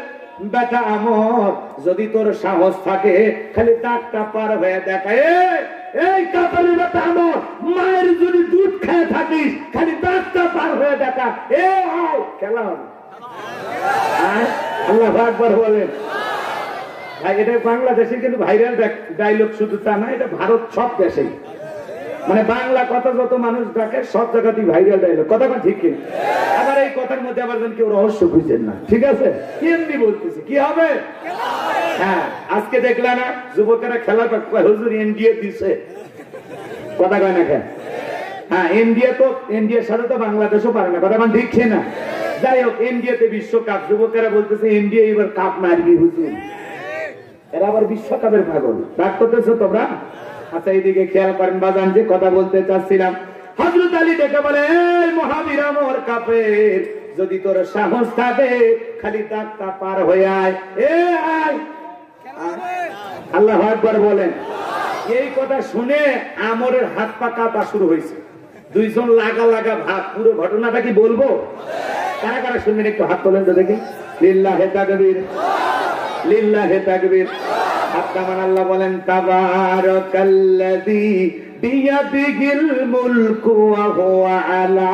বেটা আমর, যদি তোর সাহস থাকে খালি দাঁতটা পার হয়ে দেখায়। এই কাফেরের বেটা আমর, মায়ের যদি দুধ খেয়ে থাকিস খালি দাঁতটা পার হয়ে দেখা। এ আয় খেলা হবে। আল্লাহু আকবার বলেন। ভাই এটা বাংলাদেশের কিন্তু ভাইরাল ডায়লগ, শুধু তা না, এটা ভারত সব দেশেই, মানে বাংলা কথা যত মানুষ ডাকে সব জায়গাতেই ভাইরাল ডায়লগ। কথা ঠিক কি? আবার এই কথার মধ্যে আবার যেন কেউ রহস্য খুঁজছেন না, ঠিক আছে? এমনি বলতেছি কি হবে। হ্যাঁ আজকে দেখলাম না যুবকেরা খেলা হুজুর এনডিএ দিছে, কথা কয় না কেন? হ্যাঁ ইন্ডিয়ার সাথে তো বাংলাদেশও পারে না, কথা ঠিক না? যাই হোক, ইন্ডিয়াতে বিশ্বকাপ, যুবকেরা বলতেছে ইন্ডিয়া এবার কাপ মারবি হুজুর। এরা আবার বিশ্বকাপের পাগল। রাগ করতেছো তোমরা? আচ্ছা, এইদিকে খেয়াল করেন বাজান, যে কথা বলতে চাচ্ছিলাম, হযরত আলী ডেকে বলে, এই মহাবীর আমার কাফের, যদি তোর সাহস থাকে খালি দাগটা পার হয়ে আয়, এ আয়। আল্লাহু আকবার বলেন। এই কথা শুনে আমরের হাত পা কাঁপা শুরু হয়েছে। দুইজন লাগা লাগা ভাব। পুরো ঘটনাটা কি বলবো? কারা কারা শুনবেন একটু হাত তোলেন তো দেখি। লিল্লাহে তাকবীর, লিল্লাহে তাকবীর। আত্মান আল্লাহ বলেন, তাবারাকাল্লাযী বিয়াদিহিল মুলকু ওয়া হুয়া আলা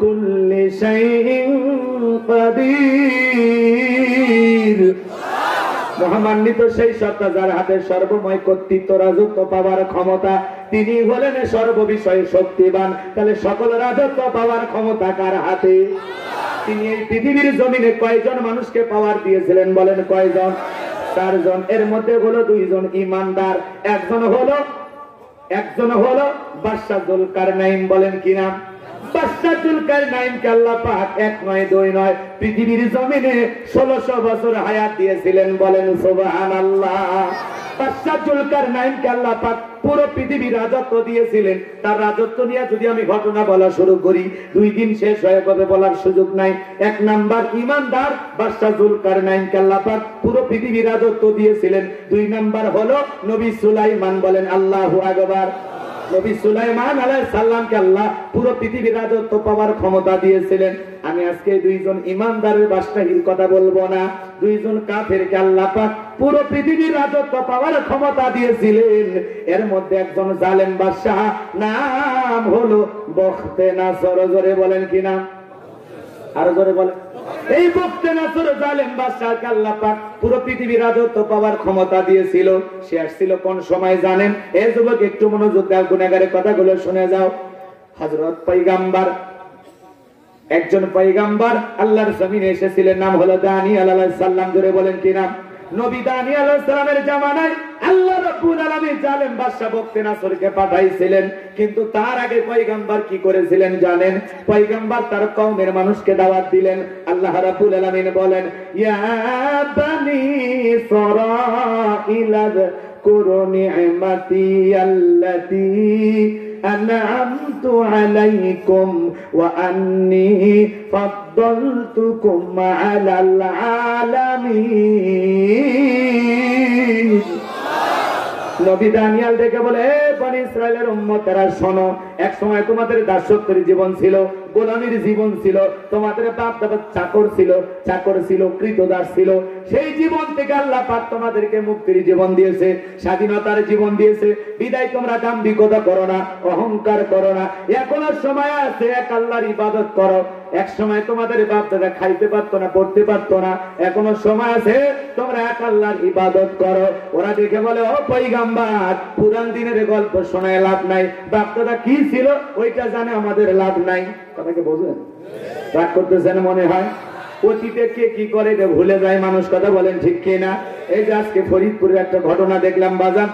কুল্লি শাইইন কাদির। মহামান্বিত সেই সত্তা যার হাতে সর্বময় কর্তৃত্ব, রাজত্ব পাওয়ার ক্ষমতা, তিনি হলেন সর্ববিষয়ে শক্তিবান। তাহলে সকল রাজত্ব পাওয়ার ক্ষমতা কার হাতে? তিনি এই পৃথিবীর জমিনে কয়জন মানুষকে পাওয়ার দিয়েছিলেন বলেন? কয়জন? 4 জন। এর মধ্যে হলো 2 জন ইমানদার, একজন হলো বাদশা যুলকারনাইন। বলেন কি নাম? বাদশা যুলকারনাইনকে আল্লাহ পাক 1 নয় 2 নয় পৃথিবীর জমিনে 1600 বছর হায়াত দিয়েছিলেন। বলেন সুবহানাল্লাহ। বাদশা যুলকারনাইনকে আল্লাহ পাক পুরো পৃথিবীর রাজত্ব দিয়েছিলেন। তার রাজত্ব নিয়ে যদি আমি ঘটনা বলা শুরু করি, 2 দিন শেষ হয়ে যাবে, বলার সুযোগ নাই। 1 নাম্বার ইমানদার বাদশা যুলকারনাইনকে আল্লাহ পাক পুরো পৃথিবীর রাজত্ব দিয়েছিলেন। 2 নাম্বার হলো নবী সুলাইমান। বলেন আল্লাহু আকবার। নবী সুলাইমান আলাইহিস সালামকে আল্লাহ পুরো পৃথিবীর রাজত্ব পাওয়ার ক্ষমতা দিয়েছিলেন। আমি আজকে 2 জন ইমানদারের বাদশাহীর কথা বলবো না, 2 জন কাফেরকে আল্লাহ পাক পুরো পৃথিবীর রাজত্ব পাওয়ার ক্ষমতা দিয়েছিলেন। এর মধ্যে একজন জালেম বাদশা, নাম হলো বখতে নাসর। জোরে বলেন কি নাম? আরো জোরে বলেন। এই বখতে নাসর জালেম বাদশাকে আল্লাহ পাক পুরো পৃথিবীর রাজত্ব পাওয়ার ক্ষমতা দিয়েছিল। সে আসছিল কোন সময় জানেন? এই যুবক একটু মনোযোগ দাও, গুনাহগারের কথাগুলো শুনে যাও। হযরত পয়গম্বর, একজন পয়গম্বর আল্লাহর জমিনে এসেছিলেন, নাম হলো দানিয়েল আলাইহিস সালাম। জোরে বলেন কি নাম? নবী দানিয়েল আলাইহিস সালামের জামানায় আল্লাহ রাব্বুল আলামিন জালেম বাদশা বখতে নাসরকে পাঠাইছিলেন। কিন্তু তার আগে পয়গম্বর কি করেছিলেন জানেন? পয়গম্বর তার কওমের মানুষকে দাওয়াত দিলেন। আল্লাহ রাব্বুল আলামিন বলেন, ইয়া বানি ইসরাঈল আযকুরু নি'মাতি আল্লাতী أنعمت عليكم وأني فضلتكم على العالمين। নবী দানিয়েল দেখে বলে, হে বনি ইসরাইলের উম্মতেরা শোনো, এক সময় তোমাদের দাসত্বের জীবন ছিল, গোলামীর জীবন ছিল, তোমাদের বাপ দাদা চাকর ছিল, কৃতদাস ছিল। সেই জীবন থেকে আল্লাহ পাক তোমাদেরকে মুক্তির জীবন দিয়েছে, স্বাধীনতার জীবন দিয়েছে। বিদায় তোমরা দাম্ভিকতা করো না, অহংকার করো না। এখনো সময় আছে, এক আল্লাহর ইবাদত করো। এক সময় তোমাদের বাপ দাদা খাইতে পারতো না, পড়তে পারতো না, এখনো সময় আছে, তোমরা এক আল্লাহর ইবাদত করো। ওরা দেখে বলে, ও পয়গম্বর, পুরান দিনের গল্প শোনায় লাভ নাই, বাপ দাদা কি ছিল ওইটা জানে আমাদের লাভ নাই। কথাকে বোঝেন? রাগ করতেছেন মনে হয়? অতীতে কে কি করে ভুলে যায় মানুষ। কথা বলেন ঠিক কিনা? এই যে আজকে ফরিদপুরের একটা ঘটনা দেখলাম বাজার,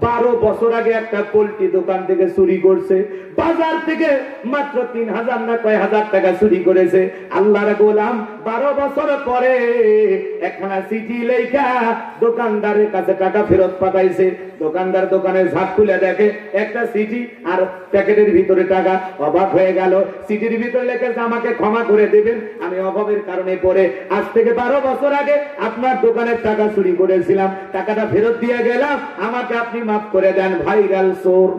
12 বছর আগে একটা পোল্ট্রি দোকান থেকে চুরি করছে, বাজার থেকে মাত্র 3000 না কয় হাজার টাকা চুরি করেছে। আল্লাহর গোলাম 12 বছর পরে একখানা চিঠি লেখা দোকানদারের কাছে টাকা ফেরত পাঠাইছে। দোকানদার দোকানে ঝাঁপ খুলে দেখে একটা চিঠি আর প্যাকেটের ভিতরে টাকা। অবাক হয়ে গেল। চিঠির ভিতরে লেখেছে, আমাকে ক্ষমা করে দেবেন, আমি অভাবের কারণে পরে আজ থেকে 12 বছর আগে আপনার দোকানের টাকা চুরি করেছিলাম, টাকাটা ফেরত দিয়ে গেলাম, আমাকে আপনি মাফ করে দেন। ভাইরাল চোর।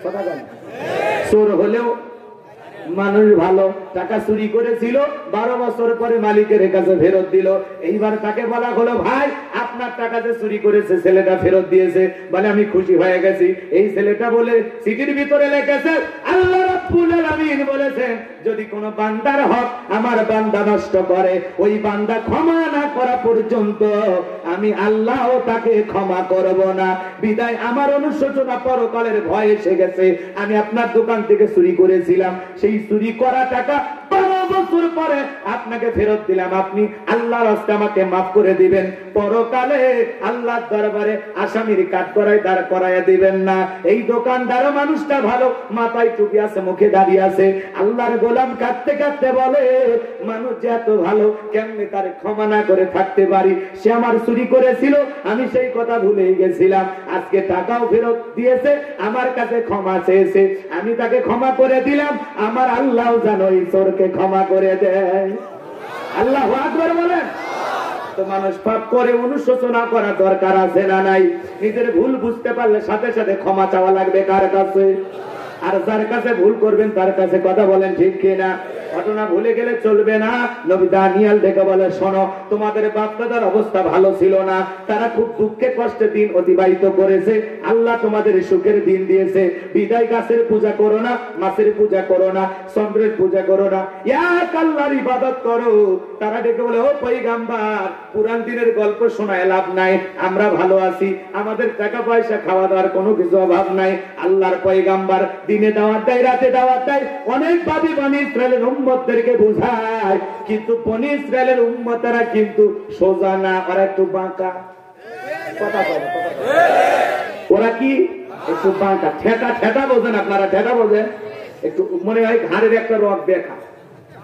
কথা বলেন। চোর হলেও মানুষ ভালো, টাকা চুরি করেছিল, 12 বছর পরে মালিকের কাছে ফেরত দিল। এইবার তাকে বলা হলো, ভাই আপনার টাকা যে চুরি করেছে ছেলেটা ফেরত দিয়েছে। বলে, আমি খুশি হয়ে গেছি। এই ছেলেটা বলে চিঠির ভিতরে লিখেছে, আল্লাহ রাব্বুল আলামিন বলেছেন, যদি কোন বান্দার হক আমার বান্দা নষ্ট করে, ওই বান্দা ক্ষমা না করা পর্যন্ত আমি আল্লাহ তাকে ক্ষমা করব না। বিদায় আমার অনুশোচনা পরকালের ভয় এসে গেছে। আমি আপনার দোকান থেকে চুরি করেছিলাম, সেই চুরি করা টাকা 12 বছর পরে আপনাকে ফেরত দিলাম, আপনি আল্লাহর রাস্তায় আমাকে মাফ করে দিবেন। পরকালে আল্লাহর দরবারে আসামির কাঠগড়ায় দাঁড় করাইয়া দিবেন না। এই দোকানদার মানুষটা ভালো, মাথায় টুপি আছে, মুখে দাঁড়িয়ে আছে। আল্লাহর গোলাম কাঁদতে কাঁদতে বলে, মানুষ যে এত ভালো, কেমনে তার ক্ষমা না করে থাকতে পারি? সে আমার চুরি করেছিল, আমি সেই কথা ভুলে গেছিলাম। আজকে টাকাও ফেরত দিয়েছে, আমার কাছে ক্ষমা চেয়েছে, আমি তাকে ক্ষমা করে দিলাম। আমার আল্লাহ যেন এই চোরকে ক্ষমা করে দেয়। আল্লাহু আকবার বলেন। তো মানুষ পাপ করে অনুশোচনা করা দরকার আছে না নাই? নিজের ভুল বুঝতে পারলে সাথে সাথে ক্ষমা চাওয়া লাগবে কার কাছে? আর যার কাছে ভুল করবেন তার কাছে কথা বলেন, ঠিক কিনা? ঘটনা ভুলে গেলে চলবে না। নবী দানিয়েল দেখে বলে, শোনো, তোমাদের বাপ দাদার অবস্থা ভালো ছিল না, তারা খুব দুঃখে কষ্টে দিন অতিবাহিত করেছে, আল্লাহ তোমাদের সুখের দিন দিয়েছে। বিদায় গাছের পূজা করো না, মাছের পূজা করো না, চন্দ্রের পূজা করো না, এক আল্লাহর ইবাদত করো। তারা ডেকে বলে, ও পয়গম্বর, পুরান দিনের গল্প শোনায় লাভ নাই, আমরা ভালো আছি, আমাদের টাকা পয়সা খাওয়া দাওয়ার কোনো কিছু অভাব নাই। আল্লাহর পয়গম্বর দিনে দাওয়াত দেয়, রাতে দাওয়াত দেয়, অনেক ভাবে বনি ইসরায়েলের উম্মতদেরকে বুঝায়, কিন্তু বনি ইসরায়েলের উম্মতেরা কিন্তু সোজা না, ওরা একটু বাঁকা। কথা বলে, ওরা কি একটু বাঁকা, ঠেটা ঠেটা বোঝেন আপনারা? ঠেটা বোঝেন? একটু মনে হয় ঘাড়ের একটা রক দেখা।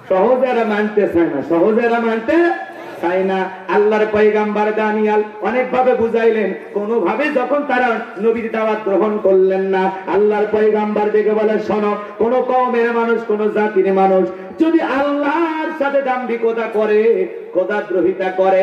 সহজে এরা মানতে চায় না, সহজে এরা মানতে চাই না। আল্লাহর পয়গম্বর দানিয়েল অনেক ভাবে বুঝাইলেন, কোনোভাবে যখন তারা নবীর দাওয়াত গ্রহণ করলেন না, আল্লাহর পয়গম্বর দেখে বলে, শোনো, কোন কওমের মানুষ, কোন জাতির মানুষ যদি আল্লাহর সাথে দাম্ভিকতা করে, খোদাদ্রোহিতা করে,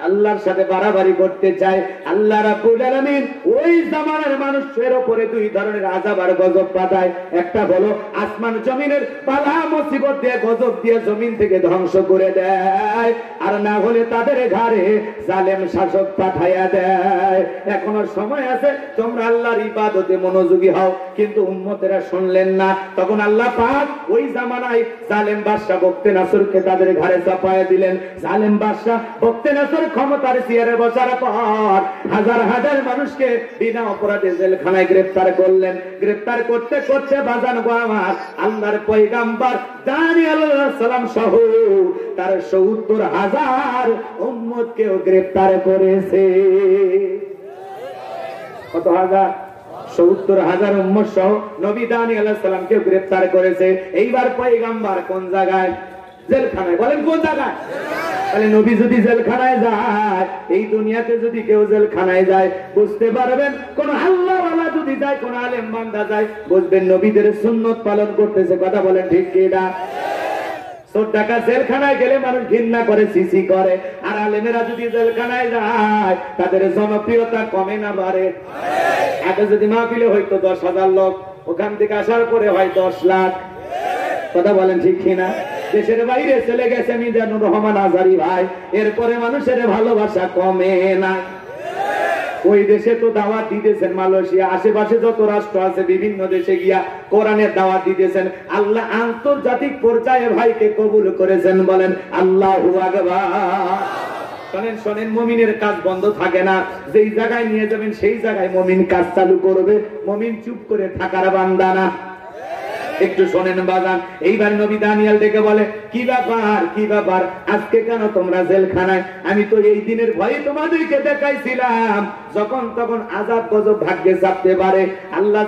আল্লাহর সাথে বাড়াবাড়ি করতে চায়, আল্লাহ রাব্বুল আলামিন ওই জামানার মানুষের উপরে দুই ধরনের আযাব আর গজব পাঠায়। একটা হলো আসমান জমিনের বালা মুসিবত দিয়ে, গজব দিয়ে জমিন থেকে ধ্বংস করে দেয়, আর না হলে তাদের ঘাড়ে জালেম শাসক পাঠাইয়া দেয়। এখনো সময় আছে, তোমরা আল্লাহর ইবাদতে মনোযোগী হও। কিন্তু উম্মতেরা শুনলেন না। তখন আল্লাহ পাক ওই জামানায় জালেম বাদশা বখতে নাসরকে তাদের ঘাড়ে চাপায়া দিলেন। জালেম বাদশা বখতে নাসর ক্ষমতার চেয়ারে বসার পর হাজার হাজার মানুষকে বিনা অপরাধে জেলখানায় গ্রেফতার করলেন। গ্রেফতার করতে করতে বাজান গো আমার, আল্লাহর পয়গম্বর দানিয়েল আলাইহিস সালাম সহ তার ৭০,০০০ উম্মতকেও গ্রেফতার করেছে। কত হাজার? ৭০,০০০ উম্মত সহ নবী দানিয়েল আলাইহিস সালামকে গ্রেফতার করেছে। এইবার পয়গম্বর কোন জায়গায়? জেলখানায়। বলেন কোন জায়গায়? তাহলে নবী যদি জেলখানায় যায়, এই দুনিয়াতে যদি কেউ জেলখানায় যায়, বুঝতে পারবেন কোন আল্লাহওয়ালা যদি যায়, কোন আলেম বান্দা যায়, বুঝবেন নবীদের সুন্নত পালন করতেছে। কথা বলেন, ঠিক কি না? চোর ডাকাত জেলখানায় গেলে মানুষ ঘৃণা করে, সিসি করে। আর আলেমেরা যদি জেলখানায় যায়, তাদের জনপ্রিয়তা কমে না বাড়ে? আগে যদি মাহফিলে হয়তো ১০,০০০ লোক, ওখান থেকে আসার পরে হয় ১০ লাখ। কথা বলেন, ঠিক কিনা? দেশের বাইরে চলে গেছে মিজানুর রহমান আজারি ভাই, এরপরে মানুষের ভালোবাসা কমে না। ওই দেশে তো দাওয়াত দিতেছেন, মালয়েশিয়া, আশেপাশে যত রাষ্ট্র আছে বিভিন্ন দেশে গিয়া কোরআনের দাওয়াত দিতেছেন। আল্লাহ আন্তর্জাতিক পর্যায়ে ভাইকে কবুল করেছেন। বলেন আল্লাহু আকবার। শোনেন শোনেন, মুমিনের কাজ বন্ধ থাকে না। যেই জায়গায় নিয়ে যাবেন সেই জায়গায় মুমিন কাজ চালু করবে। মুমিন চুপ করে থাকার বান্দা না। একটু শোনেন বাজান। এইবার নবী দানিয়েল ডেকে বলে, কি ব্যাপার, কি ব্যাপার, আজকে কেন তোমরা জেলখানায়? আমি তো এই দিনের ভয়ে তোমাদেরকে দেখাইছিলাম, যখন তখন আযাব গজব ভাগ্যে চাপতে পারে। আল্লাহ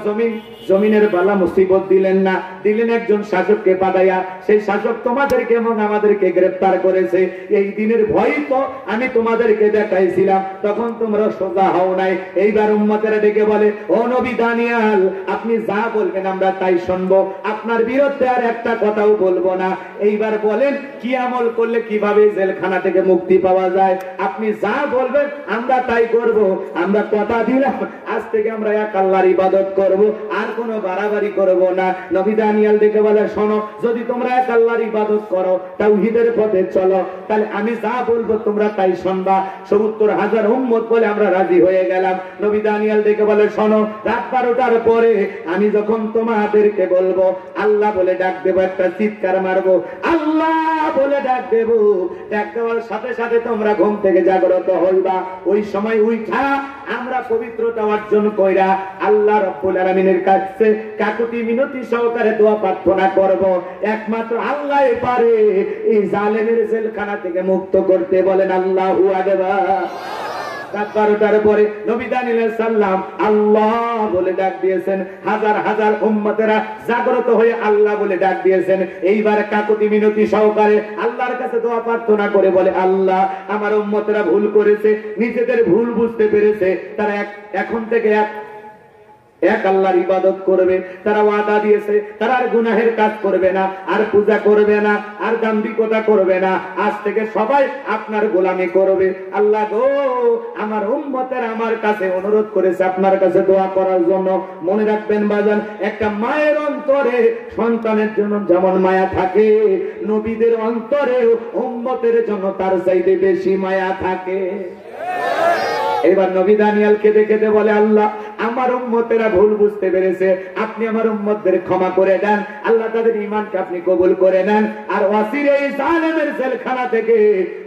জমিনের বালা মুসিবত দিলেন না, দিলেন একজন শাসককে পাঠাইয়া। সেই শাসক তোমাদেরকে এবং আমাদেরকে গ্রেফতার করেছে। এই দিনের ভয় তো আমি তোমাদেরকে দেখাইছিলাম, তখন তোমরা সোজা হও নাই। এইবার উম্মতেরা ডেকে বলে, ও নবী দানিয়েল, আপনি যা বলবেন আমরা তাই শুনবো, আপনার বিরুদ্ধে আর একটা কথাও বলবো না। এইবার বলেন, কি আমল করলে কিভাবে জেলখানা থেকে মুক্তি পাওয়া যায়? আপনি যা বলবেন আমরা তাই করব। আমরা কথা দিলাম, আজ থেকে আমরা এক আল্লাহর ইবাদত করব, আর কোনো বাড়াবাড়ি করব না। নবী দানিয়েল দেখে বলে, শোনো, যদি তোমরা এক আল্লাহর ইবাদত করো, তাওহীদের পথে চলো, তাহলে আমি যা বলবো তোমরা তাই শুনবা। ৭০,০০০ উম্মত বলে আমরা রাজি হয়ে গেলাম। নবী দানিয়েল দেখে বলে, শোনো, রাত ১২টার পরে আমি যখন তোমাদেরকে বলবো, আল্লাহ বলে ডাক দেবো, একটা চিৎকার মারবো, আল্লাহ বলে ডাক দেবো, ডাক দেওয়ার সাথে সাথে তোমরা ঘুম থেকে জাগ্রত হইবা। ওই সময় উঠা আমরা পবিত্রতা অর্জন কইরা আল্লাহ রাব্বুল আলামিনের কাছে ডাকছে, কাকুতি মিনতি সহকারে দোয়া প্রার্থনা করব, একমাত্র আল্লাহ পারে এই জালেমের জেলখানা থেকে মুক্ত করতে। বলেন আল্লাহু আকবার। রাত 12টার পরে নবী দানিয়েল আলাইহিস সালাম আল্লাহ বলে ডাক দিয়েছেন। হাজার হাজার উম্মতেরা জাগ্রত হয়ে আল্লাহ বলে ডাক দিয়েছেন। এইবার কাকুতি মিনতি সহকারে আল্লাহর কাছে দোয়া প্রার্থনা করে বলে, আল্লাহ আমার উম্মতেরা ভুল করেছে, নিজেদের ভুল বুঝতে পেরেছে, তারা এখন থেকে এক আল্লাহর ইবাদত করবে। তারা ওয়াদা দিয়েছে তারা আর গুনাহের কাজ করবে না, আর পূজা করবে না, আর দাম্ভিকতা করবে না, আজ থেকে সবাই আপনার গোলামি করবে। আল্লাহ গো, আমার উম্মতের আমার কাছে অনুরোধ করেছে আপনার কাছে দোয়া করার জন্য। মনে রাখবেন বাজান, একটা মায়ের অন্তরে সন্তানের জন্য যেমন মায়া থাকে, নবীদের অন্তরে উম্মতের জন্য তার চাইতে বেশি মায়া থাকে। এবার নবী দানিয়েল কেঁদে কেঁদে বলে, আল্লাহ আমার উম্মতেরা ভুল বুঝতে পেরেছে, আপনি আমার উম্মতদের ক্ষমা করে দেন। আল্লাহ তাদের ঈমানকে আপনি কবুল করে নেন, আর ওয়াসিরে এই জালেমের জেলখানা থেকে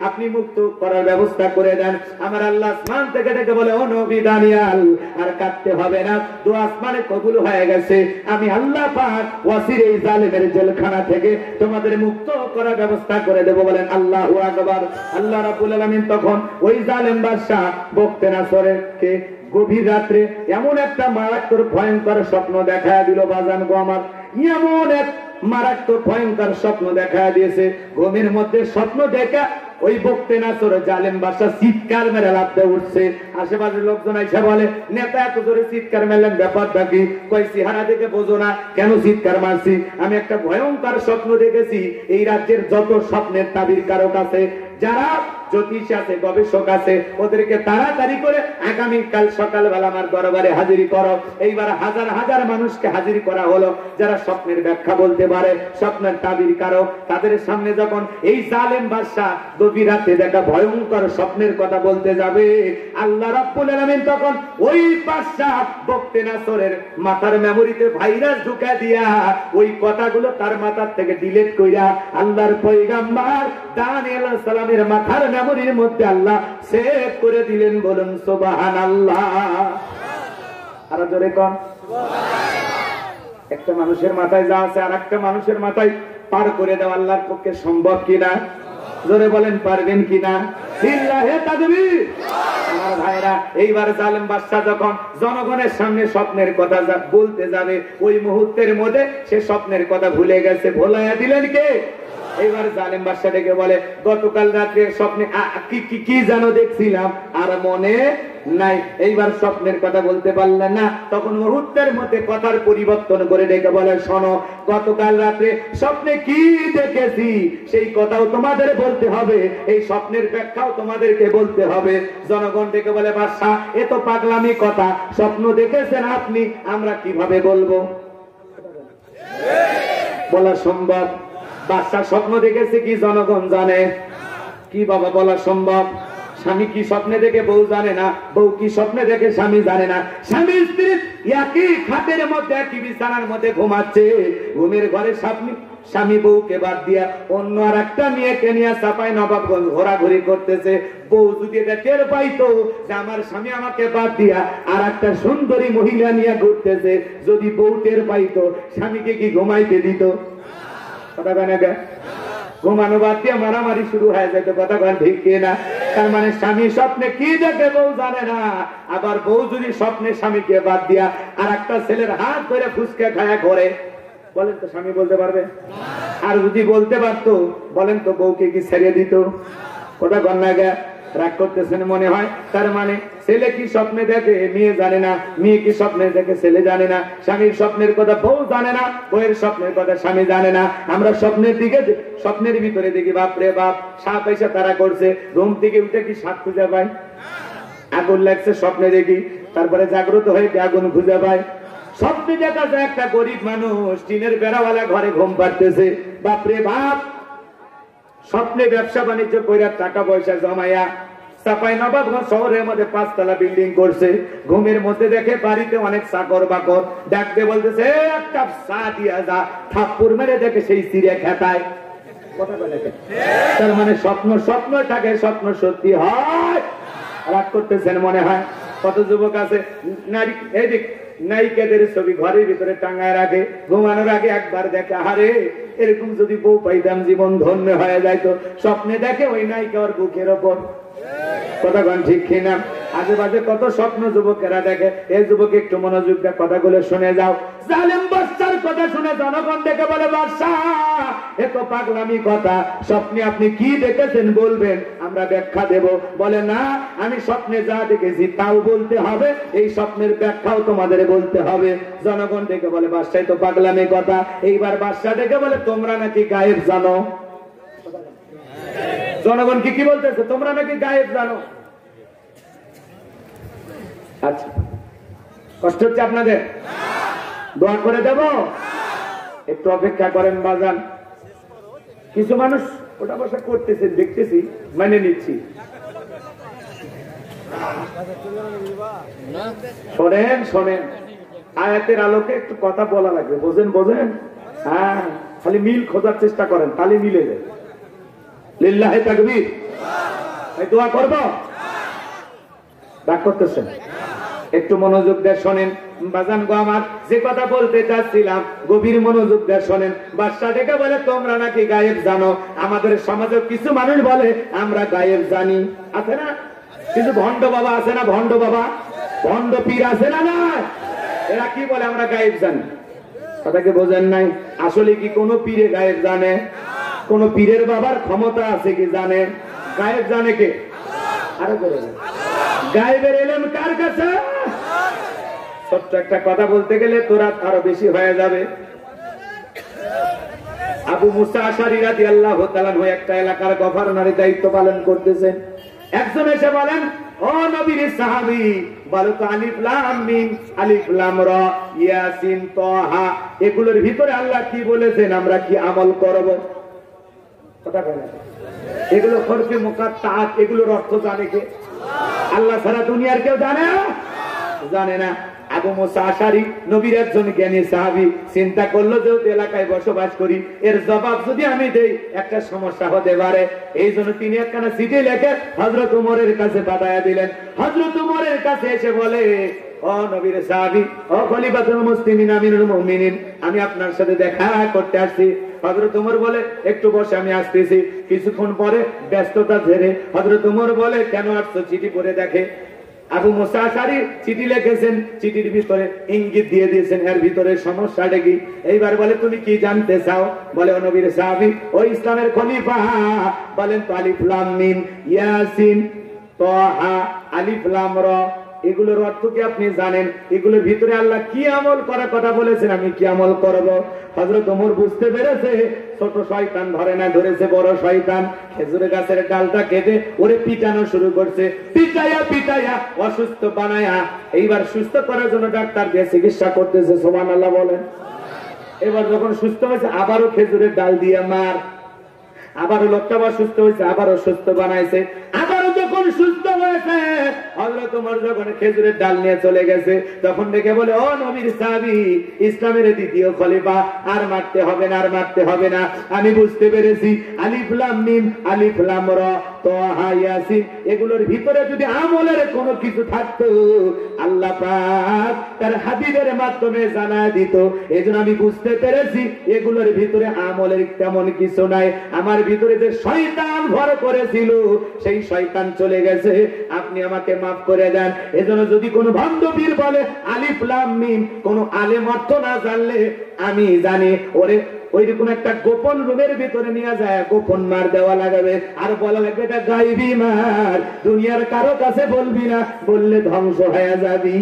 আপনি মুক্ত করার ব্যবস্থা করে দেন। আমার আল্লাহ আসমান থেকে ডেকে বলে, ও নবী দানিয়েল আর কাঁদতে হবে না, দোয়া আসমানে কবুল হয়ে গেছে। আমি আল্লাহ পাক ওয়াসিরে এই জালেমের জেলখানা থেকে তোমাদের মুক্ত করার ব্যবস্থা করে দেব। বলেন আল্লাহু আকবার। আল্লাহ রাব্বুল আলামিন তখন ওই জালেম বাদশা বখতেনাসরকে গভীর রাত্রে এমন একটা মারাত্মক ভয়ঙ্কর স্বপ্ন দেখা দিল। বাজান গো আমার, এমন এক মারাত্মক ভয়ঙ্কর স্বপ্ন দেখা দিয়েছে। ঘুমের মধ্যে স্বপ্ন দেখা ওই বখতেনাসর জালেম বাদশা চিৎকার মেরে লাফতে উঠছে। আশেপাশের লোকজন এসে বলে, নেতা এত জোরে চিৎকার মারলেন, ব্যাপারটা কি? কই চেহারা দেখে বোঝো না কেন চিৎকার মারছি? আমি একটা ভয়ঙ্কর স্বপ্ন দেখেছি। এই রাজ্যের যত স্বপ্নের তাবির কারক আছে, যারা জ্যোতিষ আছে, গবেষক আছে, ওদেরকে তাড়াতাড়ি করে আগামীকাল সকালবেলা আমার দরবারে হাজিরি করো। এইবার হাজার হাজার মানুষকে হাজির করা হলো, যারা স্বপ্নের ব্যাখ্যা বলতে পারে, স্বপ্নের তাবির কারক। তাদের সামনে যখন এই জালেম বাদশা গভীর রাতে দেখা ভয়ঙ্কর স্বপ্নের কথা বলতে যাবে, আল্লাহ রাব্বুল আলামিন তখন ওই বাদশা বখতেনাসরের মাথার মেমোরিতে ভাইরাস ঢুকা দিয়া ওই কথাগুলো তার মাথার থেকে ডিলিট কইরা আল্লাহর পয়গম্বর দানিয়েল আলাইহিস সালামের মাথার মেমোরির মধ্যে আল্লাহ সেভ করে দিলেন। বলুন সুবহানাল্লাহ। আর জোরে কোন সুবহানাল্লাহ। একটা মানুষের মাথায় যা আছে আর একটা মানুষের মাথায় পার করে দেওয়া আল্লাহর পক্ষে সম্ভব কিনা? জোরে বলেন, পারবেন কিনা? লিল্লাহি তাকবীর। আমার ভাইরা, এইবার জালেম বাদশা যখন জনগণের সামনে স্বপ্নের কথা বলতে যাবে, ওই মুহূর্তের মধ্যে সে স্বপ্নের কথা ভুলে গেছে। ভোলাইয়া দিলেন কে? এইবার জালেম বাদশা ডেকে বলে, গতকাল রাতে স্বপ্নে কি জানো দেখছিলাম, আর মনে নাই। এইবার স্বপ্নের কথা বলতে পারলেন না, তখন মুহূর্তের মধ্যে কথার পরিবর্তন করে ডেকে বলে, শোনো, গতকাল রাতে স্বপ্নে কি দেখেছি সেই কথাও তোমাদের বলতে হবে, এই স্বপ্নের ব্যাখ্যাও তোমাদেরকে বলতে হবে। জনগণ ডেকে বলে, বাদশা এ তো পাগলামি কথা, স্বপ্ন দেখেছেন আপনি, আমরা কিভাবে বলবো? বলা সম্ভব? বাদশা স্বপ্ন দেখেছে কি জনগণ জানে? কি বাবা বলা সম্ভব? স্বামী কি স্বপ্নে দেখে বউ জানে না? বউ কি স্বপ্নে দেখে স্বামী জানে না? স্বামী স্ত্রী একই খাটের মধ্যে একই বিছানার মধ্যে ঘুমাচ্ছে, ঘুমের ঘরে স্বামী বউকে বাদ দিয়া অন্য আর একটা মেয়েকে নিয়ে চাপাই নবাবগঞ্জ ঘোরাঘুরি করতেছে। বউ যদি এটা টের পাইতো যে আমার স্বামী আমাকে বাদ দিয়া আর একটা সুন্দরী মহিলা নিয়ে ঘুরতেছে, যদি বউ টের পাইতো স্বামীকে কি ঘুমাইতে দিত? কথা বলে গে, ঘুমানো বাদ দিয়ে মারামারি শুরু হয়ে যেত। কথা বলেন ঠিক কিনা? তার মানে স্বামী স্বপ্নে কি দেখে বউ জানে না, আবার বউ যদি স্বপ্নে স্বামীকে বাদ দিয়া আর একটা ছেলের হাত ধরে ফুসকে খায়া করে, বলেন তো স্বামী বলতে পারবে? আর যদি বলতে পারতো বলেন তো বউকে কি ছেড়ে দিত? কথা বল না গে, রাগ করতেছেন মনে হয়। তার মানে ছেলে কি স্বপ্নে দেখে মেয়ে জানে না, মেয়ে কি স্বপ্নে দেখে ছেলে জানে না, স্বামীর স্বপ্নের কথা বউ জানে না, বউয়ের স্বপ্নের কথা স্বামী জানে না। আমরা স্বপ্নের দিকে, স্বপ্নের ভিতরে দেখি বাপরে বাপ সাপ এসে তারা করছে, ঘুম থেকে উঠে কি সাপ খুঁজে পায়? আগুন লাগছে স্বপ্নে দেখি, তারপরে জাগ্রত হয়ে আগুন খুঁজে পায়। স্বপ্নে দেখা যায় একটা গরিব মানুষ টিনের বেড়াওয়ালা ঘরে ঘুম পাড়তেছে, বাপরে বাপ স্বপ্নে ব্যবসা বাণিজ্য কইরা টাকা পয়সা জমাইয়া চাপাই নবাবগঞ্জ শহরের মধ্যে 5 তলা বিল্ডিং করছে। ঘুমের মধ্যে দেখে বাড়িতে অনেক চাকর বাকর, ডাকতে বলতেছে এক কাপ চা দিয়া যা, থাপ্পড় মেরে দেখে সেই চিড়ে খেতায়। তার মানে স্বপ্ন থাকে, স্বপ্ন সত্যি হয়। রাগ করতেছেন মনে হয়। কত যুবক আছে নারী, এই দিক নায়িকাদের ছবি ঘরের ভিতরে টাঙায় রাখে, ঘুমানোর আগে একবার দেখে, আরে এরকম যদি বউ পাইতাম জীবন ধন্য হয়ে যাইতো। স্বপ্নে দেখে ওই নায়িকা ওর বুকের ওপর। কথা কন ঠিক কিনা? আশেপাশে কত স্বপ্ন যুবকেরা দেখে। এই যুবক একটু মনোযোগ দিয়ে কথাগুলো শুনে যাও। জালেম বাদশার কথা শুনে জনগণ দেখে বলে, বাদশাহ এ তো পাগলামি কথা, স্বপ্নে আপনি কি দেখেছেন বলবেন, আমরা ব্যাখ্যা দেব। বলে না, আমি স্বপ্নে যা দেখেছি তাও বলতে হবে, এই স্বপ্নের ব্যাখ্যাও তোমাদের বলতে হবে। জনগণ দেখে বলে, বাদশাহ তো পাগলামি কথা। এইবার বাদশাহ দেখে বলে, তোমরা নাকি গায়েব জানো। জনগণ কি বলতেছে? তোমরা নাকি গায়েব জানো। আচ্ছা, কষ্ট হচ্ছে আপনাদের? দোয়া করে দেব, একটু অপেক্ষা করেন বাজান। কিছু মানুষ ওটা বসা করতেছে, দেখতেছি, মানে নিচ্ছি। শোনেন শোনেন, আয়াতের আলোকে একটু কথা বলা লাগবে, বোঝেন বোঝেন? হ্যাঁ, খালি মিল খোঁজার চেষ্টা করেন, তাহলে মিলে যায়। লিল্লাহি তাকবীর। এই দোয়া করব, রাগ করতেছেন? একটু মনোযোগ দিয়ে শোনেন বাজান গো আমার, যে কথা বলতে চাচ্ছিলাম গভীর মনোযোগ দিয়ে শোনেন। বাদশা ডেকে বলে, তোমরা নাকি গায়েব জানো। আমাদের সমাজে কিছু মানুষ বলে আমরা গায়েব জানি। আছে না কিছু ভণ্ড বাবা? আছে না ভণ্ড বাবা? ভণ্ড পীর আছে না? না, এরা কি বলে? আমরা গায়েব জানি। কথাকে বোঝেন নাই? আসলে কি কোন পীরে গায়েব জানে? কোন পীরের বাবার ক্ষমতা আছে কি জানে? গায়েব জানে কে? আরো করে গায়েবের এলেম কার কাছে? ছোট্ট একটা কথা বলতে গেলে তোরা আরো বেশি হয়ে যাবে। আবু মুসা আশারী রাদিয়াল্লাহু তাআলা একটা এলাকার গভর্নরের দায়িত্ব পালন করতেছেন। একজন এসে বলেন, ও নবীর সাহাবী, বলো তো আলিফ লাম মিম, আলিফ লাম রা, ইয়াসিন, তাহা, এগুলোর ভিতরে আল্লাহ কি বলেছেন, আমরা কি আমল করব? কথা বলেন, এগুলো হরফে মুকাত্তাআত, এগুলোর অর্থ জানে কে? আল্লাহ ছাড়া দুনিয়ার কেউ জানে? জানে না। আবু মুসা আশারী নবীর একজন জ্ঞানী সাহাবী, চিন্তা করলো যে এলাকায় বসবাস করি, এর জবাব যদি আমি দেই একটা সমস্যা হতে পারে। এই জন্য তিনি একখানা চিঠি লিখে হযরত ওমরের কাছে পাঠায়া দিলেন। হযরত ওমরের কাছে এসে বলে, ও নবীর সাহাবী, ও খলিফাতুল মুসলিমিন, আমিরুল মুমিনিন, আমি আপনার সাথে দেখা করতে আসছি। হযরত ওমর বলে, একটু বসে, আমি আসতেছি। কিছুক্ষণ পরে ব্যস্ততা ঝেড়ে হযরত ওমর বলে, কেন আসছো? চিঠি পড়ে দেখে আবু মুসা আশারী চিঠি লিখেছেন, চিঠির ভিতরে ইঙ্গিত দিয়ে দিয়েছেন এর ভিতরে সমস্যাটা কি। এইবার বলে, তুমি কি জানতে চাও? বলে, ও নবীর সাহাবী, ও ইসলামের খলিফা, বলেন তো আলিফ লাম মিম, ইয়াসিন, তাহা, আলিফ লাম রা, এগুলোর অর্থ কি আপনি জানেন? এগুলোর ভিতরে আল্লাহ কি আমল করার কথা বলেছেন, আমি কি আমল করব? হযরত ওমর বুঝতে পেরেছে ছোট শয়তান ধরে না, ধরেছে বড় শয়তান। খেজুরের গাছের ডালটা কেটে ওরে পিটানো শুরু করছে, পিটাইয়া পিটাইয়া অসুস্থ বানায়া এইবার সুস্থ করার জন্য ডাক্তার দিয়ে চিকিৎসা করতেছে। সুবহানাল্লাহ বলেন। এবার যখন সুস্থ হয়েছে, আবারও খেজুরের ডাল দিয়ে মার, আবারও লোকটা সুস্থ হয়েছে, আবারও সুস্থ বানাইছে। আবারও যখন সুস্থ হয়েছে, হযরত ওমর যখন খেজুরের ডাল নিয়ে চলে গেছে, তখন দেখে বলে, ও নবীর সাহাবী, ইসলামের দ্বিতীয় খলিফা, আর মারতে হবে না, আর মারতে হবে না, আমি বুঝতে পেরেছি। আলিফ লাম মিম, আলিফ লাম রা, তাহা, ইয়াসিন, এগুলোর ভিতরে যদি আমলের কোনো কিছু থাকতো, আল্লাহ পাক তার হাবিবের মাধ্যমে জানায় দিত। এজন্য আমি বুঝতে পেরেছি এগুলোর ভিতরে আমলের তেমন কিছু নাই। আমার ভিতরে যে শয়তান ভর করেছিল, সেই শয়তান চলে গেছে, আপনি আমাকে মাফ করে দেন। এজন্য যদি কোনো ভণ্ড পীর বলে আলিফ লাম মিম, কোন আলেম অর্থ না জানলে আমি জানি, ওরে ওইরকম একটা গোপন রুমের ভিতরে নিয়ে যায় গোপন মার দেওয়া লাগাবে, আর বলা লাগবে এটা গায়েবী মার, দুনিয়ার কারো কাছে বলবি না, বললে ধ্বংস হয়ে যাবি।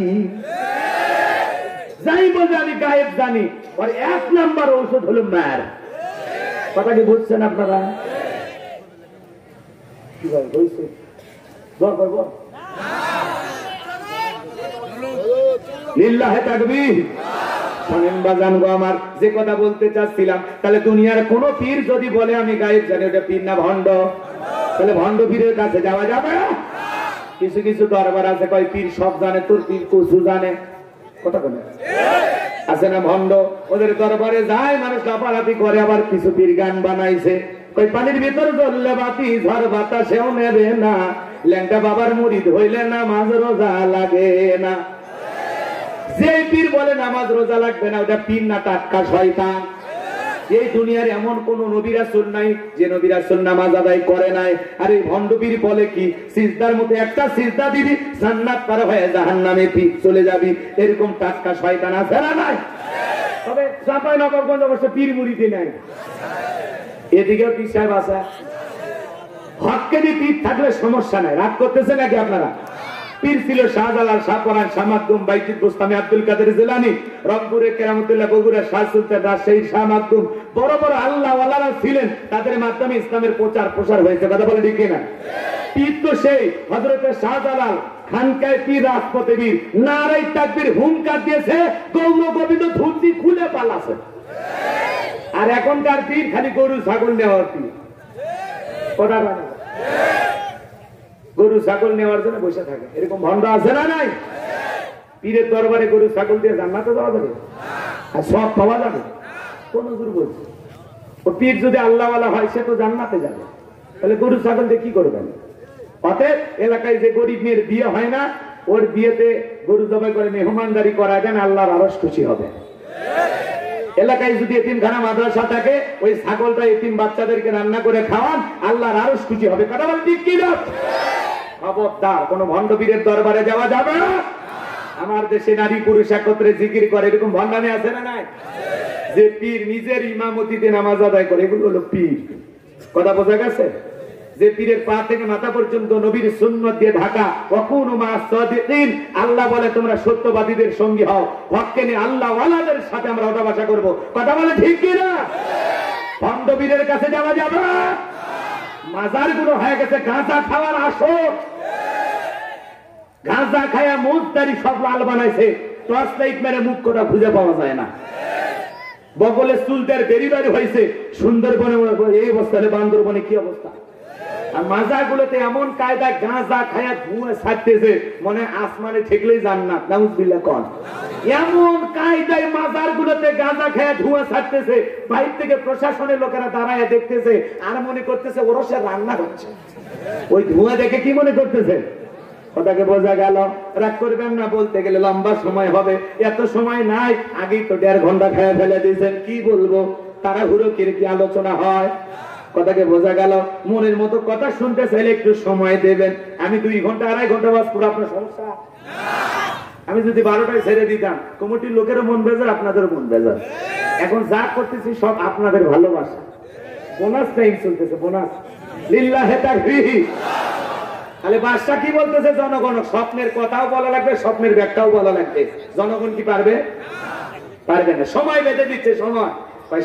যাই বলবে আমি গায়েব জানি, আর 1 নাম্বার ঔষধ হলো মার। কথা কি বুঝছেন আপনারা? কি ভাই বলছে? দোয়া করব? লিল্লাহি তাকবীর। শোনেন বাজান গো আমার, যে কথা বলতে চাচ্ছিলাম, তাহলে দুনিয়ার কোন পীর যদি বলে আমি গায়েব জানি, ওটা পীর না ভণ্ড? তাহলে ভণ্ড পীরের কাছে যাওয়া যাবে? কিছু কিছু দরবার আছে কয় পীর সব জানে, তোর পীর কিছু জানে। কথা বলে আছে না ভণ্ড, ওদের দরবারে যায় মানুষ লাফালাফি করে। আবার কিছু পীর গান বানাইছে, কই পানির ভিতর জ্বললে বাতি, ঝড় বাতাসেও নেবে না, ল্যাংটা বাবার মুরিদ হইলে নামাজ রোজা লাগে না। যে পীর বলে নামাজ রোজা লাগবে না, ওটা পীর না, টাটকা শয়তান। এই দুনিয়ার এমন কোন নবী রাসূল নাই যে নবী রাসূল নামাজ আদায় করে নাই। আর এই ভণ্ড পীর বলে কি, সিজদার মতো একটা সিজদা দিবি, জান্নাত পার হয়ে জাহান্নামে চলে যাবি। এরকম টাটকা শয়তান আছে না নাই? তবে চাঁপাই নবাবগঞ্জ অবশ্য পীর মুরিদি নাই, এদিকেও পীর সাহেব আছে। হককে দিয়ে পীর থাকলে সমস্যা নাই। রাগ করতেছে নাকি আপনারা? পীর ছিল শাহজালাল, শাহপরান, শাহ মাকদুম, বাইজিদ বুস্তামি, আব্দুল কাদের জিলানী, রংপুরে কেরামতুল্লাহ, বগুড়া শাহ সুলতান, রাজশাহী শাহ মাকদুম, বড় বড় আল্লাহ ওয়ালারা ছিলেন, তাদের মাধ্যমে ইসলামের প্রচার হয়েছে। কথা বলে ঠিক না? পীর তো সেই হযরতে শাহজালাল, খানকায় পীর, রাজপথে বীর, নারাই তাকবীর হুঙ্কার দিয়েছে, গৌর গোবিন্দ ধুতি খুলে পালাছে। আর এখনকার পীর খালি গরু ছাগল নেওয়ার পীর। কথা বলে গরু ছাগল নেওয়ার জন্য বসে থাকে, এরকম ভণ্ড আছে না নাই? পীরের দরবারে গরু ছাগল দিয়ে জান্নাতে যাওয়া যাবে আর সব পাওয়া যাবে? কোন গুরু বলছে? ও পীর যদি আল্লাহওয়ালা হয় সে তো জান্নাতে যাবে, তাহলে গরু ছাগল দিয়ে কি করবেন? অতএব এলাকায় যে গরিব মেয়ের বিয়ে হয় না, ওর বিয়েতে গরু জবাই করে মেহমানদারি করা যায় না, আল্লাহর আরশ খুশি হবে। এলাকায় যদি এতিমখানা মাদ্রাসা থাকে, ওই ছাগলটা এতিম বাচ্চাদেরকে রান্না করে খাওয়ান, আল্লাহর আরশ খুশি হবে। কথা বল ঠিক কি না? খবরদার, কোন ভণ্ড পীরের দরবারে যাওয়া যাবে না। আমার দেশে নারী পুরুষ একত্রে জিকির করে, এরকম ভণ্ডামি আছে না নাই? যে পীর নিজের ইমামতিতে নামাজ আদায় করে, এগুলো হলো পীর। কথা বোঝা গেছে? যে পীরের পা থেকে মাথা পর্যন্ত নবীর সুন্নাত দিয়ে ঢাকা, ওয়াকুনু মা'আস সাদিকিন, আল্লাহ বলে তোমরা সত্যবাদীদের সঙ্গী হও। হককে নিয়ে আল্লাহ ওয়ালাদের সাথে আমরা ওঠা বসা করব। কথা বলে ঠিক কি না? ভণ্ড পীরের কাছে যাওয়া যাবে না। মাজারগুলো হয়ে গেছে গাঁজা খাওয়ার আসর। গাঁজা খায়া মুখদারি সব লাল বানাইছে, টর্চ লাইট মেরে মুখ কোটা খুঁজে পাওয়া যায় না। বগলে চুলটার বেরি বাড়ি হয়েছে, সুন্দরবনে এই অবস্থা, বান্দরবনে কি অবস্থা? আর মাজারগুলোতে এমন কায়দা গাঁজা খায়া ধুঁয়া ছাড়তেছে, মনে আসমানে ঠেকলেই জান্নাত। নাউজুবিল্লাহ কোন এমন কায়দায় মাজারগুলোতে গাঁজা খায়া ধুঁয়া ছাড়তেছে, বাইরে থেকে প্রশাসনের লোকেরা দাঁড়ায় দেখতেছে, আর মনে করতেছে ওরসে রান্না হচ্ছে। ওই ধোঁয়া দেখে কি মনে করতেছে? কথাকে বোঝা গেল? রাগ করবেন না, বলতে গেলে লম্বা সময় হবে, এত সময় নাই। আগেই তো 1.5 ঘন্টা খেয়ে ফেলে দিয়েছেন। কি বলবো, তাড়াহুড়ো কি আলোচনা হয়? কথাকে বোঝা গেল? মনের মতো কথা শুনতে চাইলে একটু সময় দেবেন। আমি 2 ঘন্টা 2.5 ঘন্টা বাস পুরো, আপনার সমস্যা? আমি যদি 12টায় ছেড়ে দিতাম, কমিটির লোকেরও মন বেজার, আপনাদেরও মন বেজার। এখন যা করতেছি সব আপনাদের ভালোবাসা। বোনাস টাইম চলতেছে, বোনাস লিল্লাহি তাকবীর। তাহলে বাদশা কি বলতেছে? জনগণ স্বপ্নের কথাও বলা লাগবে, স্বপ্নের ব্যাখ্যাও বলা লাগবে। জনগণ কি পারবে? পারবে না। সময় বেঁধে দিচ্ছে, সময়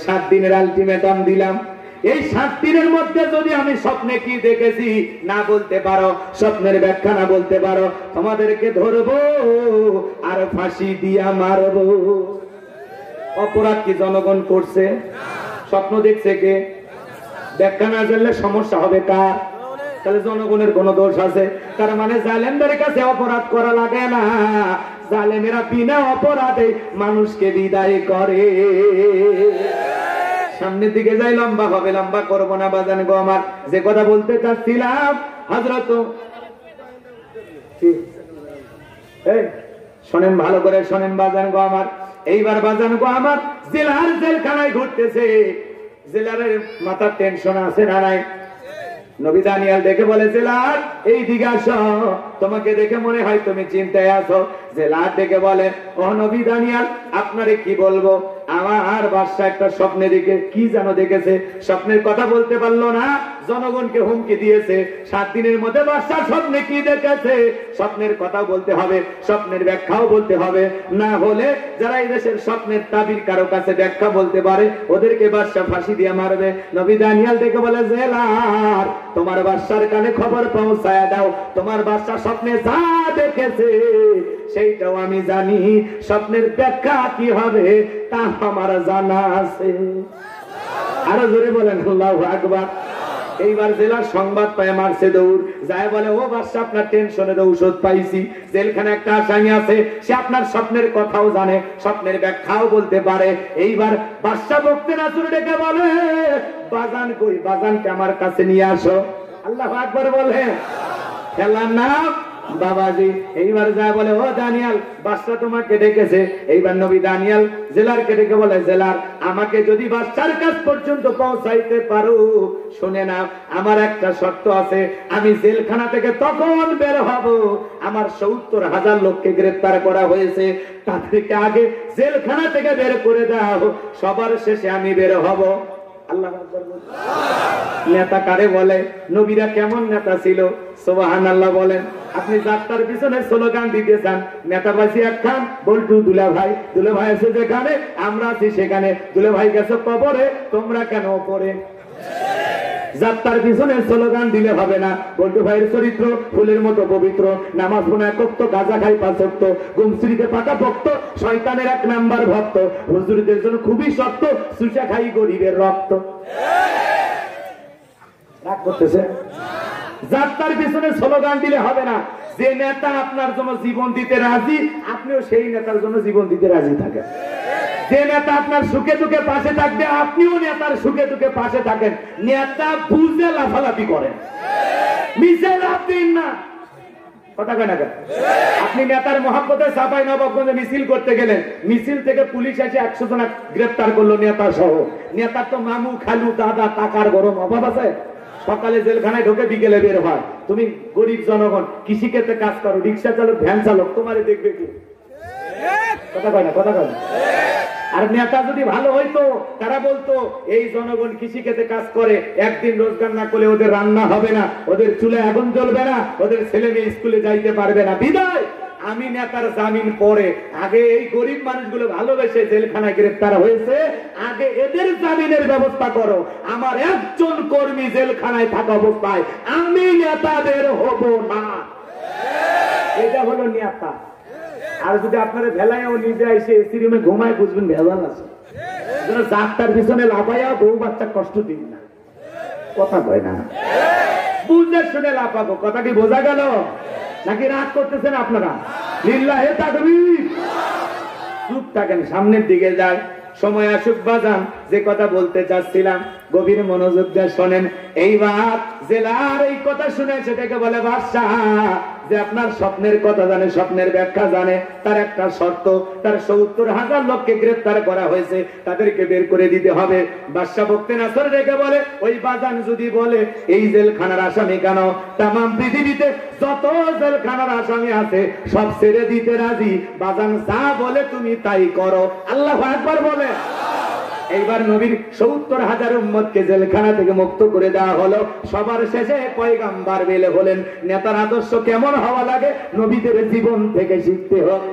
7 দিনের আলটিমেটাম দিলাম। এই 7 দিনের মধ্যে যদি আমি স্বপ্নে কি দেখেছি না বলতে পারো, স্বপ্নের ব্যাখ্যা না বলতে পারো, তোমাদেরকে ধরবো আর ফাঁসি দিয়া মারবো। অপরাধ কি জনগণ করছে? স্বপ্ন দেখছে কে? ব্যাখ্যা না জানলে সমস্যা হবে কার? তাহলে জনগণের কোন দোষ আছে? তার মানে জালেমদের কাছে অপরাধ করা লাগে না, জালেমেরা বিনা অপরাধে মানুষকে বিদায় করে। সামনের দিকে যাই, লম্বা হবে, লম্বা করবো না বাজান গো আমার। যে কথা বলতে চাচ্ছিলাম, হযরত শোনেন, ভালো করে শোনেন বাজান গো আমার। এইবার বাজান গো আমার, জেলার জেলখানায় ঘুরতেছে। জেলারের মাথার টেনশন আছে না নাই? নবী দানিয়েল দেখে বলে, জেলার এই দিকে আসো, তোমাকে দেখে মনে হয় তুমি চিন্তায় আছো। জেলার দেখে বলে, ও নবী দানিয়েল, আপনারে কি বলবো, আমার বাদশা একটা স্বপ্নে দেখে কি যেন দেখেছে, স্বপ্নের কথা বলতে পারলো না, জনগণকে হুমকি দিয়েছে। 7 দিনের মধ্যে বাদশা স্বপ্নে কি দেখেছে, স্বপ্নের কথা বলতে হবে, স্বপ্নের ব্যাখ্যাও বলতে হবে। না হলে যারা এই দেশের স্বপ্নের তাবির কারো কাছে ব্যাখ্যা বলতে পারে, ওদেরকে বাদশা ফাঁসি দিয়ে মারবে। নবী দানিয়েল দেখে বলে, জেলার তোমার বাদশার কানে খবর পৌঁছায় দাও, তোমার বাদশা স্বপ্নে যা দেখেছে সেইটাও আমি জানি, স্বপ্নের ব্যাখ্যা কি হবে তা আমার জানা আছে। আরো জোরে বলেন আল্লাহু আকবার। এইবার জেলার সংবাদ পায় মারছে দৌড়, যায় বলে, ও বাদশা আপনার টেনশনের ঔষধ পাইছি, জেলখানে একটা আসামি আছে, সে আপনার স্বপ্নের কথাও জানে, স্বপ্নের ব্যাখ্যাও বলতে পারে। এইবার বাদশা বকতে না শুরু ডেকে বলে, বাজান কই, বাজানকে আমার কাছে নিয়ে আসো। আল্লাহু আকবার বলে। খেলার নাম বাবাজি এইবার যা বলে, ও দানিয়াল, বাদশা তোমাকে ডেকেছে। এইবার নবী দানিয়াল জেলারকে ডেকে বলে, জেলার, আমাকে যদি বাদশার কাছ পর্যন্ত পৌঁছাইতে পারো, শুনে নাও, আমার একটা শর্ত আছে। আমি জেলখানা থেকে তখন বের হব, আমার ৭০,০০০ লোককে গ্রেফতার করা হয়েছে, তাদেরকে আগে জেলখানা থেকে বের করে দাও, সবার শেষে আমি বের হব। আল্লাহ নেতা কারে বলে? নবীরা কেমন নেতা ছিল? সুবহানাল্লাহ বলেন। আপনি যাত্রার পিছনে স্লোগান দিতে চান, নেতাবাজি একখান, বল্টু দুলাভাই, দুলাভাই আছে যেখানে, আমরা আছি সেখানে, দুলাভাই গেছে কবরে, তোমরা কেন ওপরে? যাত্রার পিছনে স্লোগান দিলে হবে না। বল্টু ভাইয়ের চরিত্র ফুলের মতো পবিত্র, নামাজ পড়ে একক্ত, গাঁজা খাই ৫ ওয়াক্ত, গুমসুরিতে পাকা ভক্ত, শয়তানের ১ নাম্বার ভক্ত, হুজুরদের জন্য খুবই শক্ত, সুচা খাই গরিবের রক্ত। রাগ করতেছে? যাত্রার পিছনে স্লোগান দিলে হবে না। যে নেতা আপনার জন্য জীবন দিতে রাজি, আপনিও সেই নেতার জন্য জীবন দিতে রাজি থাকেন। যে নেতা আপনার সুখে দুঃখে পাশে থাকবে, আপনিও নেতার সুখে দুঃখে পাশে থাকেন। নেতা বুঝে লাফালাফি করেন, মিশে লাফ দিন না। কথা কয় না কেন? আপনি নেতার মহব্বতে চাপাই নবাবগঞ্জে মিছিল করতে গেলেন, মিছিল থেকে পুলিশ এসে ১০০ জন গ্রেফতার করলো নেতা সহ। নেতার তো মামু খালু দাদা টাকার গরম অভাব আছে, সকালে জেলখানায় ঢোকে, বিকেলে বের হয়। তুমি গরিব জনগণ, কৃষিক্ষেত্রে কাজ করো, রিক্সা চালক, ভ্যান চালক, তোমারে দেখবে কি? কথা কয় না? কথা কয় না? আর নেতা যদি ভালো হইতো, তারা বলতো এই জনগণ কৃষিক্ষেত্রে কাজ করে, একদিন রোজগার না করলে ওদের রান্না হবে না, ওদের চুলে আগুন জ্বলবে না, ওদের ছেলে মেয়ে স্কুলে যাইতে পারবে না। বিদায় আমি নেতার জামিন পরে, আগে এই গরিব মানুষগুলো ভালোবেসে জেলখানায় গ্রেফতার হয়েছে, আগে এদের জামিনের ব্যবস্থা করো। আমার একজন কর্মী জেলখানায় থাকা অবস্থায় আমি নেতাদের হব না। এটা হলো নেতা। আর যদি আপনারা ভেলায়ও নিজে এসে এসি রুমে ঘুমায়, বুঝবেন ভেজাল আছে। যাত্রার পিছনে লাফাইয়া বউ বাচ্চা কষ্ট দিন না। কথা কয় না? বুঝে শুনে লাফাবো। কথা কি বোঝা গেল? নাকি রাগ করতেছেন আপনারা? লিল্লাহে তাকবীর। চুপ থাকেন, সামনের দিকে যায়। সময় আসুক বাজান, যে কথা বলতে চাচ্ছিলাম গভীর মনোযোগ দিয়ে শোনেন। এইবার জেলার এই কথা শুনে সেটাকে বলে বাদশাহ, যে আপনার স্বপ্নের কথা জানে, স্বপ্নের ব্যাখ্যা জানে, তার একটা শর্ত, তার ৭০,০০০ লোককে গ্রেফতার করা হয়েছে, তাদেরকে বের করে দিতে হবে। বাদশাহ বক্তে নাসর রেখে বলে, ওই বাজান যদি বলে এই জেলখানার আসামি কেন, তামাম পৃথিবীতে যত জেলখানার আসামি আছে সব ছেড়ে দিতে রাজি, বাজান যা বলে তুমি তাই করো। আল্লাহু আকবার বলে। এইবার নবীর ৭০,০০০ উম্মতকে জেলখানা থেকে মুক্ত করে দেওয়া হলো। সবার শেষে পয়গাম্বার বেলে হলেন। নেতার আদর্শ কেমন হওয়া লাগে নবীদের জীবন থেকে শিখতে হবে।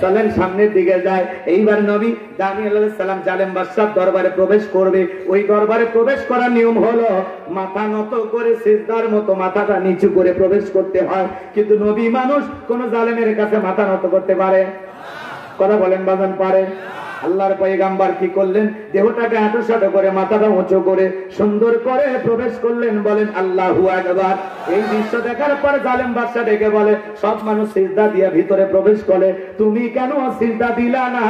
চলেন সামনের দিকে যায়। এইবার নবী দানিয়েল আলাইহিস সালাম জালেম বাদশার দরবারে প্রবেশ করবে। ওই দরবারে প্রবেশ করার নিয়ম হলো মাথা নত করে, সিজদার মতো মাথাটা নিচু করে প্রবেশ করতে হয়। কিন্তু নবী মানুষ, কোন জালেমের কাছে মাথা নত করতে পারে? কথা বলেন বাজান, পারে? আল্লাহর পয়গাম্বার কি করলেন? দেহটাকে আঁটো করে, মাথাটা উঁচু করে, সুন্দর করে প্রবেশ করলেন। বলেন আল্লাহু আকবার। এই দৃশ্য দেখার পর জালেম বাদশা ডেকে বলে, সব মানুষ সিজদা দিয়ে ভিতরে প্রবেশ করে, তুমি কেন সিজদা দিলা না?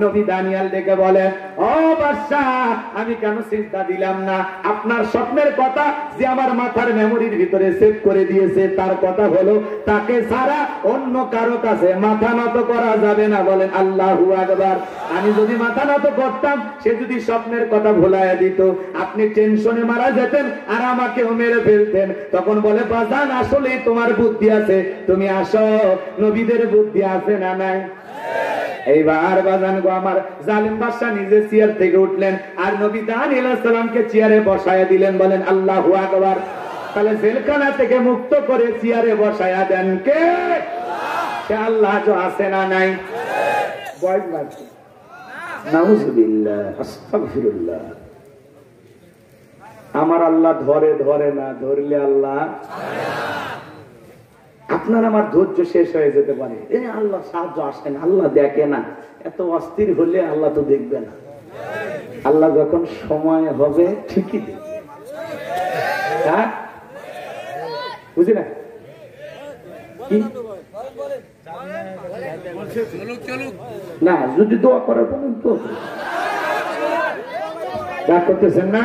নবী দানিয়েল ডেকে বলে, ও বাদশা, আমি কেন সিজদা দিলাম না? আপনার স্বপ্নের কথা যে আমার মাথার মেমোরির ভিতরে সেভ করে দিয়েছে, তার কথা হলো তাকে ছাড়া অন্য কারো কাছে মাথা নত করা যাবে না। বলেন আল্লাহু আকবার। আমি যদি মাথা নত করতাম, সে যদি স্বপ্নের কথা ভুলাইয়া দিত, আপনি টেনশনে মারা যেতেন আর আমাকেও মেরে ফেলতেন। তখন বলে, বাজান আসলেই তোমার বুদ্ধি আছে, তুমি আসো। নবীদের বুদ্ধি আছে না নাই? এইবার বাজান গো আমার, জালিম বাদশা নিজে চেয়ার থেকে উঠলেন আর নবী দানিয়েল আলাইহিস সালামকে চেয়ারে বসায়া দিলেন। বলেন আল্লাহু আকবার। তাহলে জেলখানা থেকে মুক্ত করে চেয়ারে বসায়া দেন কে? সে আল্লাহ তো আছে না নাই? বয়স বাড়ছে। নাউযুবিল্লাহ, আস্তাগফিরুল্লাহ। আমার আল্লাহ ধরে ধরে না, ধরলে আল্লাহ। আপনার আমার ধৈর্য শেষ হয়ে যেতে পারে, আল্লাহ সাহায্য আসে না, আল্লাহ দেখে না। এত অস্থির হলে আল্লাহ তো দেখবে না। আল্লাহ যখন সময় হবে ঠিকই দেখবে। হ্যাঁ, বুঝি না? কি না, যদি দোয়া করার পর্যন্ত রাগ করতেছেন না?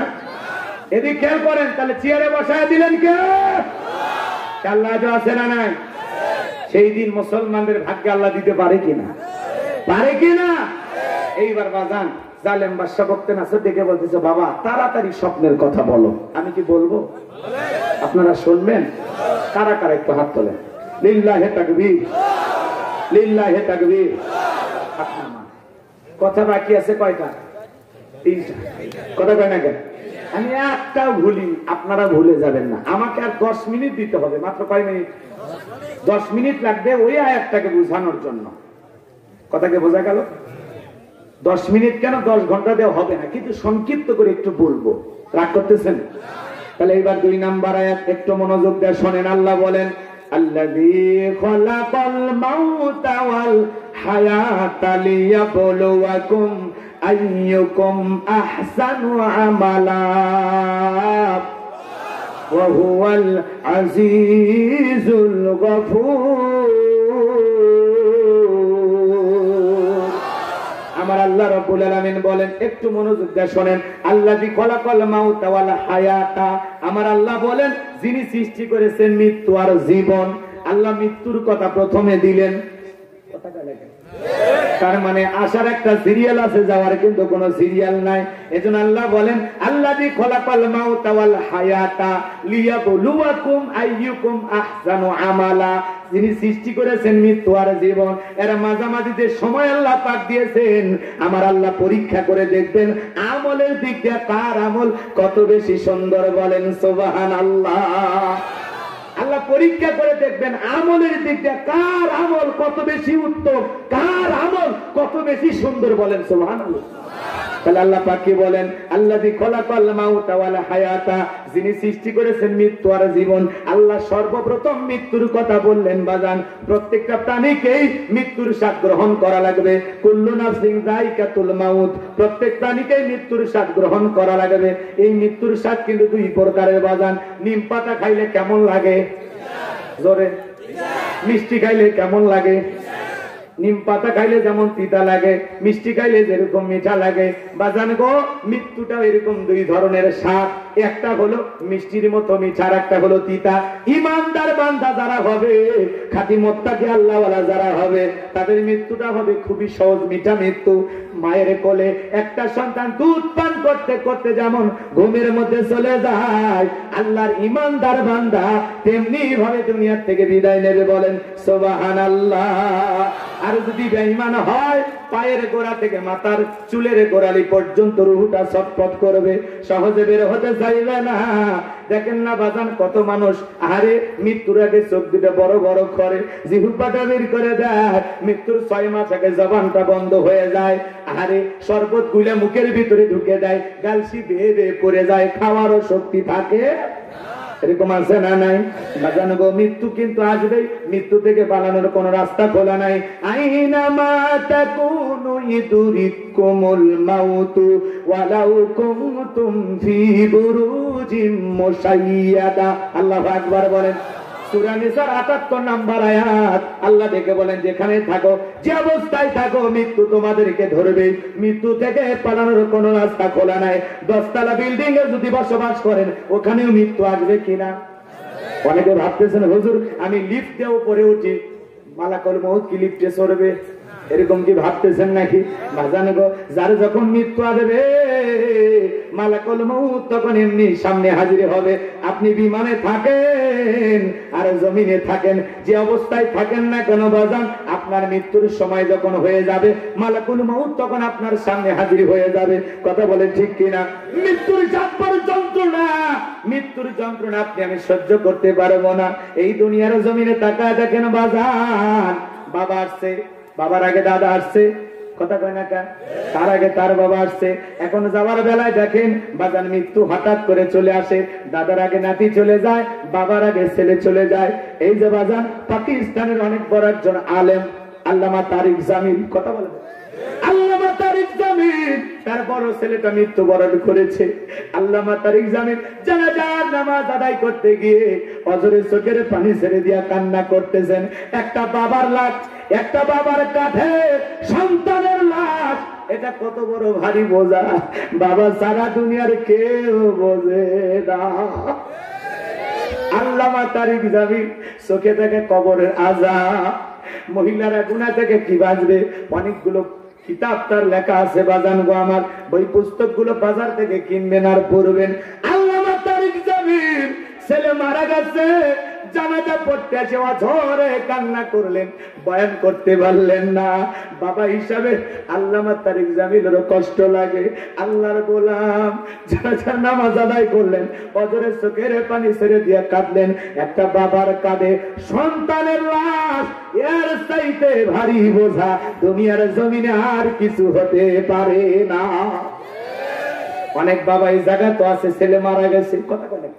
এদিকে খেয়াল করেন। তাহলে চেয়ারে বসায় দিলেন কে? আল্লাহ আজও আছে না নাই? সেই দিন মুসলমানদের ভাগ্যে আল্লাহ দিতে পারে কিনা? পারে কিনা? এইবার বাজান জালেম বাদশা বক্তে নাসে দেখে বলতেছে, বাবা তাড়াতাড়ি স্বপ্নের কথা বলো। আমি কি বলবো? আপনারা শুনবেন? কারা কারা একটু হাত তোলেন। লিল্লাহে তাকবীর, লিল্লাহে তাকবীর। কথা বাকি আছে কয়টা? 3টা। কথা কয় না কেন? আমি একটাও ভুলি, আপনারা ভুলে যাবেন না। আমাকে আর 10 মিনিট দিতে হবে। মাত্র কয় মিনিট? 10 মিনিট লাগবে ওই আয়াতটাকে বোঝানোর জন্য। কথাকে বোঝা গেল? 10 মিনিট কেন, 10 ঘন্টা দেওয়া হবে না, কিন্তু সংক্ষিপ্ত করে একটু বলবো। রাগ করতেছেন? তাহলে এবার 2 নাম্বার আয়াত একটু মনোযোগ দিয়ে শোনেন। আল্লাহ বলেন, আল্লাযী খালাকাল মাউতা ওয়াল হায়াতা লিয়াবলুয়াকুম আইয়ুকুম আহসানু আমালা ওয়া হুয়াল আজিজুল গফুর। আমার আল্লাহ রাব্বুল আলামিন বলেন, একটু মনোযোগ দিয়ে শুনেন। আল্লাযী খালাকাল মাউতা ওয়াল হায়াতা, আমার আল্লাহ বলেন যিনি সৃষ্টি করেছেন মৃত্যু আর জীবন। আল্লাহ মৃত্যুর কথা প্রথমে দিলেন। তার মানে আসার একটা সিরিয়াল আছে, যাওয়ার কিন্তু কোনো সিরিয়াল নাই। এজন্য আল্লাহ বলেন, আল্লাযী খালাকাল মাউতা ওয়াল হায়াতা লিয়াবলুয়াকুম আইয়ুকুম আহসানু আমালা, যিনি সৃষ্টি করেছেন মৃত্যু আর জীবন। এর মাঝামাঝি যে সময় আল্লাহ পাক দিয়েছেন, আমার আল্লাহ পরীক্ষা করে দেখবেন আমলের দিক দিয়ে কার আমল কত বেশি সুন্দর। বলেন সুবহানাল্লাহ। আল্লাহ পরীক্ষা করে দেখবেন আমলের দিক দিয়ে কার আমল কত বেশি উত্তম, কার আমল কত বেশি সুন্দর। বলেন সুবহানাল্লাহ। তাহলে আল্লাহ পাক কি বলেন, আল্লাযী খালাকাল মাউতা ওয়াল হায়াতা, যিনি সৃষ্টি করেছেন মৃত্যু আর জীবন। আল্লাহ সর্বপ্রথম মৃত্যুর কথা বললেন। বাজান প্রত্যেকটা প্রাণীকেই মৃত্যুর স্বাদ গ্রহণ করা লাগবে। কুল্লু নাফসিন যায়িকাতুল মাউত, প্রত্যেক প্রাণীকেই মৃত্যুর স্বাদ গ্রহণ করা লাগবে। এই মৃত্যুর স্বাদ কিন্তু 2 প্রকারের। বাজান নিম পাতা খাইলে কেমন লাগে? জোরে। মিষ্টি খাইলে কেমন লাগে? নিম পাতা খাইলে যেমন তিতা লাগে, মিষ্টি খাইলে যেরকম মিঠা লাগে। বাজান গো, মৃত্যুটা এরকম 2 ধরনের স্বাদ। একটা হলো মিষ্টির মতো মিঠা, আর একটা হলো তিতা। ইমানদার বান্দা যারা হবে, খাঁটি মুত্তাকি আল্লাহওয়ালা যারা হবে, তাদের মৃত্যুটা হবে খুবই সহজ, মিঠা মৃত্যু। মায়ের কোলে একটা সন্তান দুধ পান করতে করতে যেমন ঘুমের মধ্যে চলে যায়, আল্লাহর ইমানদার বান্দা তেমনি ভাবে দুনিয়ার থেকে বিদায় নেবে। বলেন সুবহানাল্লাহ। আর যদি বেঈমান হয়, পায়ের গোড়া থেকে মাথার চুলের গোড়ালি পর্যন্ত রূহটা ছটফট করবে, সহজে বের হতে চাইবে না। দেখেন না বাজান, কত মানুষ আরে মৃত্যুর আগে চোখ দুটো বড় বড় করে, জিহ্বাটা বের করে দেয়। মৃত্যুর 6 মাস আগে জবানটা বন্ধ হয়ে যায়। আরে শরবত গুলে মুখের ভিতরে ঢুকে দেয়, গালসি বেয়ে বেয়ে পড়ে যায়, খাওয়ারও শক্তি থাকে। এরকম আছে না নাই? বাজান গো, মৃত্যু কিন্তু আসবেই, মৃত্যু থেকে পালানোর কোন রাস্তা খোলা নাই। আইনামা তাকুনু ইদরিকুমুল মাউতু ওয়ালাউ কুনতুম ফি বুরুজিম মুশাইয়াদা। আল্লাহু আকবার বলেন। সূরা নিসার 78 নম্বর আয়াত। আল্লাহ দেখে বলেন, যেখানে থাকো, যে অবস্থায় থাকো, মৃত্যু তোমাদেরকে ধরবে। মৃত্যু থেকে পালানোর কোন রাস্তা খোলা নাই। 10 তলা বিল্ডিং এ যদি বসবাস করেন, ওখানেও মৃত্যু আসবে কিনা? অনেকে ভাবতেছেন, হুজুর আমি লিফটে উপরে উঠি, মালাকুল মউত কি লিফটে চড়বে? এরকম কি ভাবতেছেন নাকি? বাজান গো, যার যখন মৃত্যু আসবে, মালাকুল মউত তখন এমনি সামনে হাজির হবে। আপনি বিমানে থাকেন আর জমিনে থাকেন, যে অবস্থায় থাকেন না কেন বাজান, আপনার মৃত্যুর সময় যখন হয়ে যাবে, মালাকুল মউত তখন আপনার সামনে হাজির হয়ে যাবে। কথা বলেন ঠিক কিনা? মৃত্যুর যন্ত্রণা, মৃত্যুর যন্ত্রণা আপনি আমি সহ্য করতে পারবো না। এই দুনিয়ার জমিনে তাকায় দেখেন বাজান, বাবা আসছে, বাবার আগে দাদা আসছে, কথা কয় না কা? তার আগে তার বাবা আসছে। এখন যাওয়ার বেলায় দেখেন বাজান, মৃত্যু হঠাৎ করে চলে আসে। দাদার আগে নাতি চলে যায়, বাবার আগে ছেলে চলে যায়। এই যে বাজান, পাকিস্তানের অনেক বড় একজন আলেম আল্লামা তারিক জামিল, কথা বলে আল্লামা তারিক জামিল, তার বড় ছেলেটা মৃত্যুবরণ করেছে। আল্লামা তারিক জামিল জানাজার নামাজ আদায় করতে গিয়ে অজরে চোখের পানি ছেড়ে দিয়া কান্না করতেছেন। একটা বাবার লাশ, একটা বাবার কাঁধে সন্তানের লাশ, এটা কত বড় ভারী বোঝা। বাবা সারা দুনিয়ার কেউ বোঝে না। আল্লামা তারিক জামিল চোখে থেকে কবরের আযাব, মহিলারা গুনাহ থেকে কি বাঁচবে, অনেকগুলো কিতাব তার লেখা আছে বাজান গো আমার, বই পুস্তক গুলো বাজার থেকে কিনবেন আর পড়বেন। আল্লামা তারিক জামিল ছেলে মারা গেছে, জানাজা পড়তে আসে অঝরে কান্না করলেন, বয়ান করতে পারলেন না। বাবা হিসাবে আল্লামা তারিক জামিলেরও কষ্ট লাগে। আল্লাহর গোলাম জানাজার নামাজ আদায় করলেন, অঝরে চোখের পানি ছেড়ে দিয়ে কাঁদলেন। একটা বাবার কাঁধে সন্তানের লাশ, এর চাইতে ভারী বোঝা দুনিয়ার জমিনে আর কিছু হতে পারে না। অনেক বাবা এই জায়গা তো আছে, ছেলে মারা গেছে, কথা বলে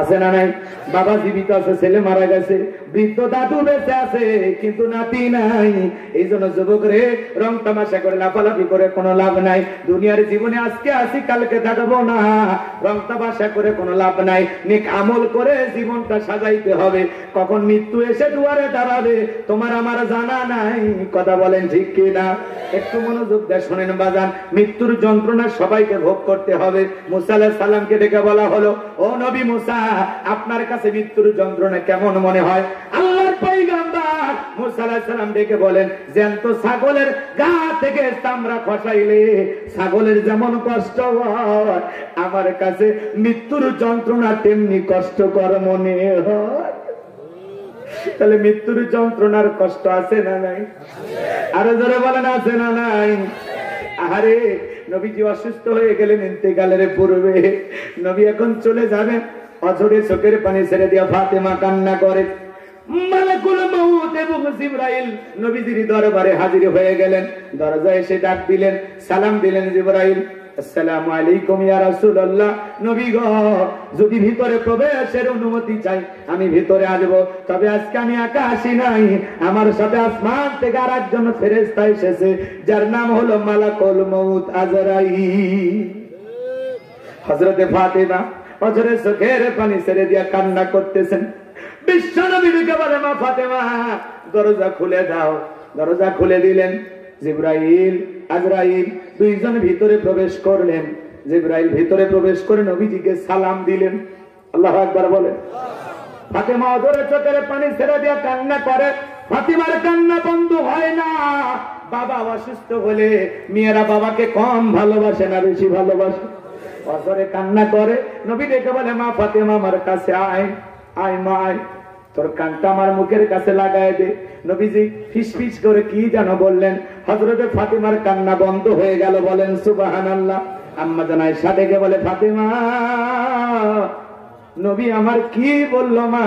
আছে না নাই? বাবা জীবিত আছে, ছেলে মারা গেছে, বৃদ্ধ দাদু বেঁচে আছে কিন্তু নাতি নাই। এই জন্য যুবক রে, রং তামাশা করে লাফালাফি করে কোনো লাভ নাই। দুনিয়ার জীবনে আজকে আসি কালকে থাকবো না, রং তামাশা করে কোনো লাভ নাই। নেক আমল করে জীবনটা সাজাইতে হবে। কখন মৃত্যু এসে দুয়ারে দাঁড়াবে তোমার আমার জানা নাই, কথা বলেন ঠিক কি না? একটু মনোযোগ দিয়ে শোনেন বাজান, মৃত্যুর যন্ত্রণা সবাইকে ভোগ করতে হবে। মুসা আলাইহিস সালামকে ডেকে বলা হলো, ও নবী মুসা, আপনার কাছে মৃত্যুর যন্ত্রণা কেমন মনে হয়? আল্লাহর পয়গম্বর মুসা আলাইহিস সালাম ডেকে বলেন, জ্যান্ত ছাগলের গা থেকে চামড়া খসাইলে ছাগলের যেমন কষ্ট হয়, আমার কাছে মৃত্যুর যন্ত্রণা তেমনি কষ্টকর মনে হয়। তাহলে মৃত্যুর যন্ত্রণার কষ্ট আছে না নাই? আরো জোরে বলেন আছে না নাই? আরে নবীজি অসুস্থ হয়ে গেলেন ইন্তেকালের পূর্বে, নবী এখন চলে যাবেন, অঝরে চোখের পানি ছেড়ে দিয়া ফাতেমা কান্না করে। মালাকুল মউত এবং জিবরাইল নবীজির দরবারে হাজির হয়ে গেলেন। দরজায় এসে ডাক দিলেন, সালাম দিলেন জিবরাইল, আসসালামু আলাইকুম ইয়া রাসূলুল্লাহ। নবী গো, যদি ভিতরে প্রবেশের অনুমতি চাই আমি ভিতরে আসব, তবে আজকে আমি একা আসি নাই, আমার সাথে আসমান থেকে আরেকজন ফেরেশতা এসেছে, যার নাম হলো মালাকুল মউত আজরাইল। হযরতে ফাতেমা অঝরে চোখের পানি ছেড়ে দিয়া কান্না করতেছেন। বিশ্বনবী ডেকে বলে, মা ফাতেমা দরজা খুলে দাও। দরজা খুলে দিলেন। জিবরাইল আজরাইল দুইজন ভিতরে প্রবেশ করলেন। জিবরাইল ভিতরে প্রবেশ করে নবীজিকে সালাম দিলেন। আল্লাহু আকবার বলে। ফাতেমা অঝরে চোখের পানি ছেড়ে দিয়া কান্না করে। ফাতেমার কান্না বন্ধ হয় না। বাবা অসুস্থ হলে মেয়েরা বাবাকে কম ভালোবাসে না বেশি ভালোবাসে? অঝরে কান্না করে। নবী ডেকে বলে, মা ফাতেমা আমার কাছে আয়, আয় মা আয়, তোর কানটা আমার মুখের কাছে লাগায় দে। নবীজি ফিস ফিস করে কি যেন বললেন, হযরতে ফাতেমার কান্না বন্ধ হয়ে গেল। বলেন সুবহানাল্লাহ। আম্মা জান আয়েশা ডেকে বলে, ফাতেমা নবী আমার কি বললো মা,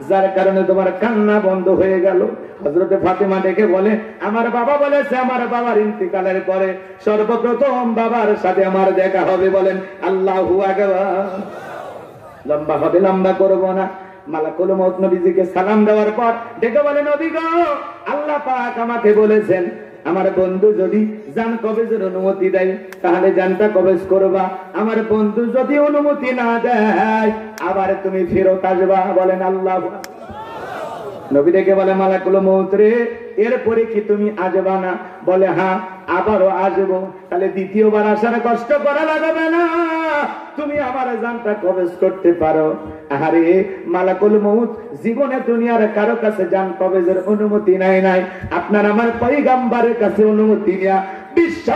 যার কারণে তোমার কান্না বন্ধ হয়ে গেল? হযরতে ফাতেমা ডেকে বলে, আমার বাবা বলেছে আমার বাবার ইন্তিকালের পরে সর্বপ্রথম বাবার সাথে আমার দেখা হবে। বলেন আল্লাহু আকবার। লম্বা হবে, লম্বা করব না। মালাকুল মউত নবীজিকে সালাম দেওয়ার পর ডেকে বলে, নবী গো, আল্লাহ পাক আমাকে বলেছেন আমার বন্ধু যদি জান কবজের অনুমতি দেয় তাহলে জানটা কবজ করবা, আমার বন্ধু যদি অনুমতি না দেয় আবার তুমি ফেরত আসবা। বলেন আল্লাহ। নবী ডেকে বলে, মালাকুল মউত রে, এরপরে কি তুমি আসবা না? বলে হ্যাঁ, আবারও আসবো। তাহলে দ্বিতীয়বার আসার কষ্ট করা লাগবে না, তুমি আমার জানটা কবজ করতে পারো। আরে মালাকুল মউত জীবনে দুনিয়ার কারো কাছে জান কবজের অনুমতি নাই নাই, আপনার আমার পয়গম্বরের কাছে অনুমতি নেয়া বিশ্ব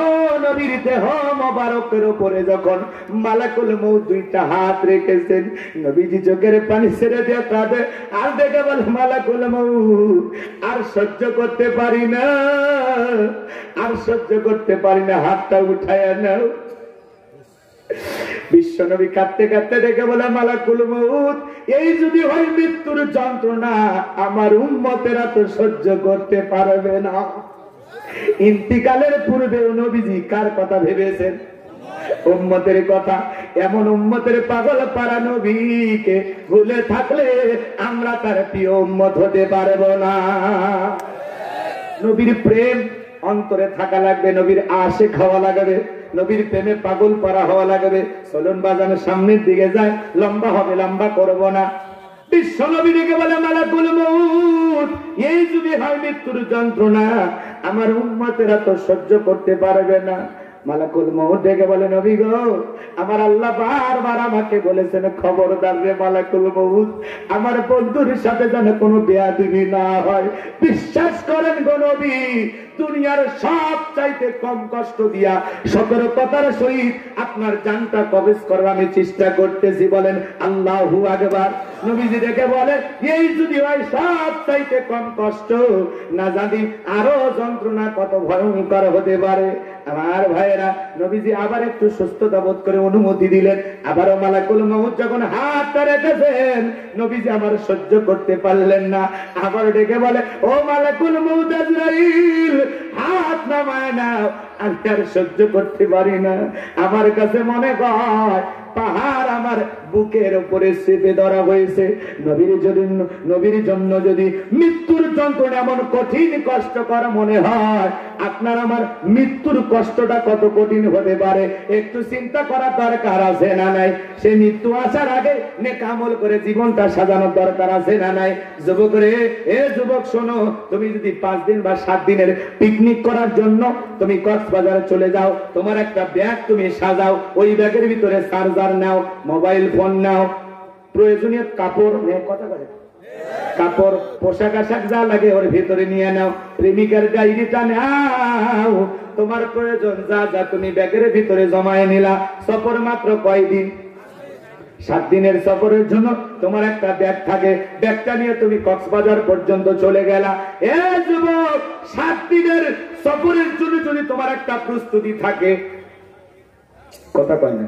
নবীর দেহ মোবারকের উপরে যখন মালাকুল মউত দুইটা হাত রেখেছেন, নবীজি চোখের পানি ছেড়ে দিয়ে কাঁদে আর দেখে বলে, মালাকুল মউত আর সহ্য করতে পারি না, আর সহ্য করতে পারি না, হাতটা উঠায় নাও। বিশ্ব নবী কাঁদতে কাঁদতে দেখে বলে, মালাকুল মউত এই যদি হয় মৃত্যুর যন্ত্রণা আমার উম্মতেরা তো সহ্য করতে পারবে না। ইন্তিকালের পূর্বে নবীজি কার কথা ভেবেছেন? উম্মতের কথা। এমন উম্মতের পাগল পারা নবীকে ভুলে থাকলে আমরা তার প্রিয় উম্মত হতে পারবো না। নবীর প্রেম অন্তরে থাকা লাগবে, নবীর আশিক হওয়া লাগবে, নবীর প্রেমে পাগল পারা হওয়া লাগবে। চলুন বাজানের সামনের দিকে যায়, লম্বা হবে, লম্বা করব না। বিশ্ব নবী ডেকে বলে, মালাকুল মউত এই যদি হয় মৃত্যুর যন্ত্রণা আমার উম্মতেরা তো সহ্য করতে পারবে না, মালাকুল মউত ডেকে বলে, নবী গো, আমার আল্লাহ বারবার আমাকে বলেছেন, খবরদার রে মালাকুল মউত, আমার বন্ধুর সাথে যেন কোনো বেয়াদবি না হয়। বিশ্বাস করেন গো নবী, দুনিয়ার সব চাইতে কম কষ্ট দিয়া সতর্কতার সহিত আপনার জানটা কবজ করার আমি চেষ্টা করতেছি। বলেন আল্লাহু আকবার। নবীজি ডেকে বলে, এই যদি হয় সব চাইতে কম কষ্ট, না জানি আরো যন্ত্রণা কত ভয়ঙ্কর হতে পারে। আমার ভাইয়েরা, নবীজি আবার একটু সুস্থতা বোধ করে অনুমতি দিলেন। আবারও মালাকুল মউত যখন হাতটা রেখেছেন, নবীজি আমার সহ্য করতে পারলেন না, আবার ডেকে বলে, ও মালাকুল মউত আজরাইল, হাত নামায় নাও, আমি আর সহ্য করতে পারি না। আমার কাছে মনে হয় পাহাড় আমার বুকের উপরে চেপে ধরা হয়েছে। নবীর জন্য যদি মৃত্যুর যন্ত্রণা এমন কঠিন কষ্টকর মনে হয়, আপনার আমার মৃত্যুর কষ্টটা কত কঠিন হতে পারে একটু চিন্তা করার দরকার আছে না নাই? সে মৃত্যু আসার আগে নেক আমল করে জীবনটা সাজানোর দরকার আছে না নাই? যুবক রে, এ যুবক শোনো, তুমি যদি 5 দিন বা 7 দিনের পিকনিক করার জন্য তুমি কক্সবাজারে চলে যাও, তোমার একটা ব্যাগ তুমি সাজাও, ওই ব্যাগের ভিতরে চার্জার নাও, মোবাইল ফোন নাও, প্রয়োজনীয় কাপড়, কথা বলে কাপড়, পোশাক আশাক যা লাগে ওর ভিতরে নিয়ে নাও, প্রেমিকার ডায়েরিটা নাও, তোমার প্রয়োজন যা যা তুমি ব্যাগের ভিতরে জমায়ে নিলা। সফর মাত্র কয়দিন? 7 দিনের সফরের জন্য তোমার একটা ব্যাগ থাকে, ব্যাগটা নিয়ে তুমি কক্সবাজার পর্যন্ত চলে গেলা। এ যুবক, 7 দিনের সফরের জন্য যদি তোমার একটা প্রস্তুতি থাকে, কথা কয় না,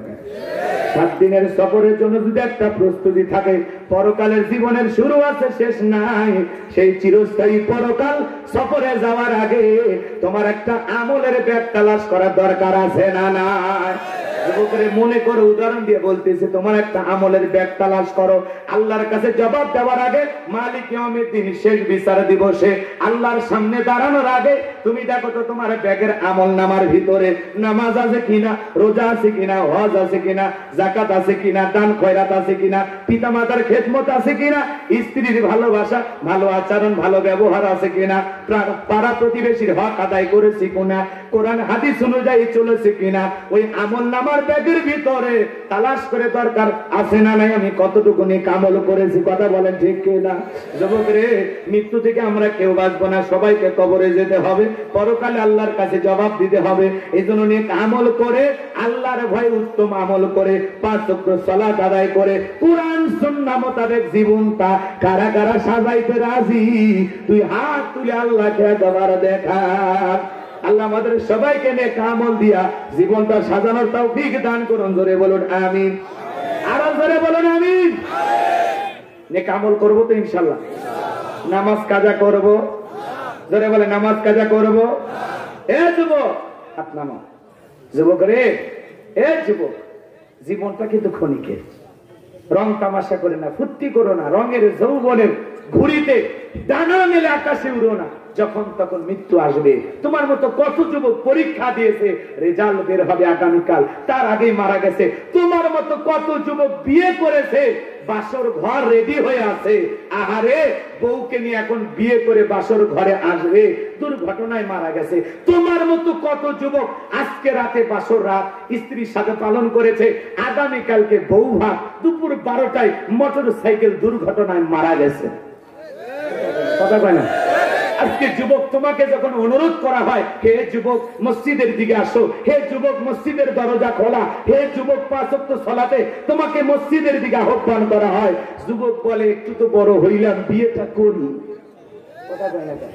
7 দিনের সফরের জন্য যদি একটা প্রস্তুতি থাকে, পরকালের জীবনের শুরু আছে শেষ নাই, সেই চিরস্থায়ী পরকাল সফরে যাওয়ার আগে তোমার একটা আমলের ব্যাগ তালাশ করার দরকার আছে না নাই? যুবকরে মনে করো, উদাহরণ দিয়ে বলতেছে, তোমার একটা আমলের ব্যাগ তালাশ করো। আল্লাহর কাছে জবাব দেওয়ার আগে, মালিক ইয়াউমিদ দিন, শেষ বিচার দিবসে আল্লাহর সামনে দাঁড়ানোর আগে তুমি দেখো তো তোমার ব্যাগের আমল নামার ভিতরে নামাজ আছে কিনা, রোজা আছে কিনা, হজ আছে কিনা, যাকাত আছে কিনা, দান খয়রাত আছে কিনা, পিতামাতার খেদমত আছে কিনা, স্ত্রীর ভালোবাসা, ভালো আচরণ, ভালো ব্যবহার আছে কিনা, পাড়া প্রতিবেশীর হক আদায় করেছি কিনা, কোরআন হাদিস অনুযায়ী চলেছে কিনা, ওই আমল নামার ব্যাগের ভিতরে তালাশ করে দরকার আছে না নাই? আমি কতটুকু নিয়ে আমল করেছি, কথা বলেন ঠিক কিনা? যুবক রে, মৃত্যু থেকে আমরা কেউ বাঁচবো না, সবাইকে কবরে যেতে হবে, পরকালে আল্লাহর কাছে জবাব দিতে হবে। এই জন্য নিয়ে আমল করে, আল্লাহর ভয় উত্তম আমল করে, 5 ওয়াক্ত সালাত আদায় করে, কুরআন সুন্নাহ মোতাবেক জীবনটা কারা কারা সাজাইতে রাজি? তুই হাত তুলে আল্লাহকে একবার দেখা। আল্লাহ আমাদের সবাইকে নেক আমল দিয়া জীবনটা সাজানোর তৌফিক দান করুন। জোরে বলুন আমিন, আরো জোরে বলুন আমিন। নেক আমল করবো তো ইনশাআল্লাহ? নামাজ কাজা করব? জোরে বলে নামাজ কাজা করব? এ যুবক, হাত নামাও। যুবক রে, এ যুবক, জীবনটা কিন্তু ক্ষণিকের, রং তামাশা করে না, ফুর্তি করো না, রঙের যৌবনের ঘুরিতে ডানা মেলে আকাশে উড়ো না, যখন তখন মৃত্যু আসবে। তোমার মতো কত যুবক পরীক্ষা দিয়েছে, রেজাল্ট বের হবে আগামীকাল, তার আগেই মারা গেছে। তোমার মতো কত যুবক বিয়ে করেছে, বাসর ঘর রেডি হয়ে আছে, আহারে বউকে নিয়ে এখন বিয়ে করে বাসর ঘরে আসবে, দুর্ঘটনায় মারা গেছে। তোমার মতো কত যুবক আজকে রাতে বাসর রাত স্ত্রীর সাথে পালন করেছে, আগামীকালকে বউ ভাত, দুপুর 12টায় মোটর সাইকেল দুর্ঘটনায় মারা গেছে। কথা কয় না? আজকে যুবক, তোমাকে যখন অনুরোধ করা হয়, হে যুবক মসজিদের দিকে আসো, হে যুবক মসজিদের দরজা খোলা, হে যুবক 5 ওয়াক্ত সালাতে তোমাকে মসজিদের দিকে আহ্বান করা হয়, যুবক বলে একটু তো বড় হইলাম, বিয়েটা করি। কথা বলে না,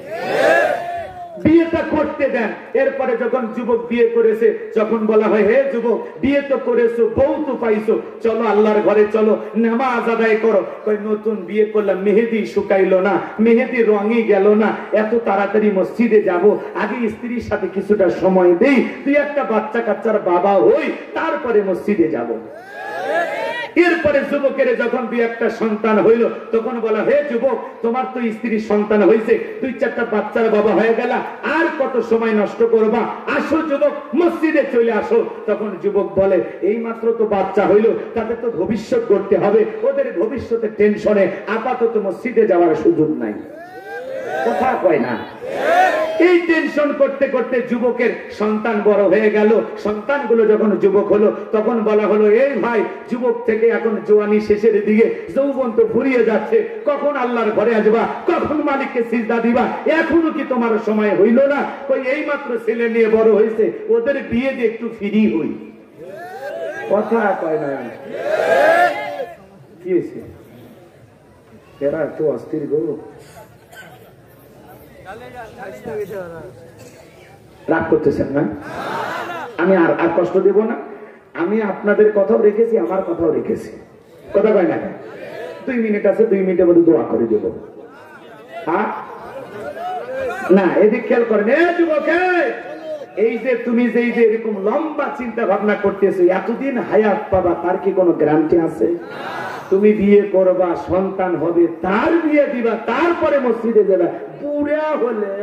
বিয়েটা করতে দেন। এরপরে যখন যুবক বিয়ে করেছে, যখন বলা হয় হে যুবক বিয়ে তো করেছো, বউ তো পাইছো, চলো আল্লাহর ঘরে চলো, নামাজ আদায় করো। নতুন বিয়ে করলাম, মেহেদি শুকাইলো না, মেহেদি রঙই গেল না, এত তাড়াতাড়ি মসজিদে যাব, আগে স্ত্রীর সাথে কিছুটা সময় দেই, 2-1টা বাচ্চা কাচ্চার বাবা হই, তারপরে মসজিদে যাব। এরপরে যুবকের যখন 2-1টা সন্তান হইল, তখন বলা হে যুবক তোমার তো স্ত্রীর সন্তান হয়েছে, 2-4টা বাচ্চার বাবা হয়ে গেল, আর কত সময় নষ্ট করবা, আসো যুবক মসজিদে চলে আসো। তখন যুবক বলে এই মাত্র তো বাচ্চা হইল, তাদের তো ভবিষ্যৎ করতে হবে, ওদের ভবিষ্যতের টেনশনে আপাতত মসজিদে যাওয়ার সুযোগ নাই। কথা কয় না। এই টেনশন করতে করতে যুবকের সন্তান বড় হয়ে গেল। সন্তানগুলো যখন যুবক হলো তখন বলা হলো, এই ভাই যুবক থেকে এখন জোয়ানি শেষের দিকে, যৌবন তো ফুরিয়ে যাচ্ছে, কখন আল্লাহর ঘরে আসবা, কখন মালিককে সিজদা দিবা, এখনো কি তোমার সময় হইল না? ওই এই মাত্র ছেলে নিয়ে বড় হয়েছে, ওদের বিয়ে দিয়ে একটু ফ্রি হই। কথা কয় না। কি হয়েছে এরা একটু অস্থির গো, রাগ করতেছেন না? আমি আর কষ্ট দেব না। আমি আপনাদের কথাও রেখেছি, আমার কথাও রেখেছি। কথা কয় না? 2 মিনিট আছে, 2 মিনিটের মধ্যে দোয়া করে দেব। হ্যাঁ না, এদিক খেয়াল করেন। যুবক, এই যে তুমি যে এরকম লম্বা চিন্তা ভাবনা করতেছো, এতদিন হায়াত পাবা তার কি কোনো গ্যারান্টি আছে? তুমি বিয়ে করবা, সন্তান হবে, তার বিয়ে দিবা, তারপরে মসজিদে যাবা। বুড়া হলে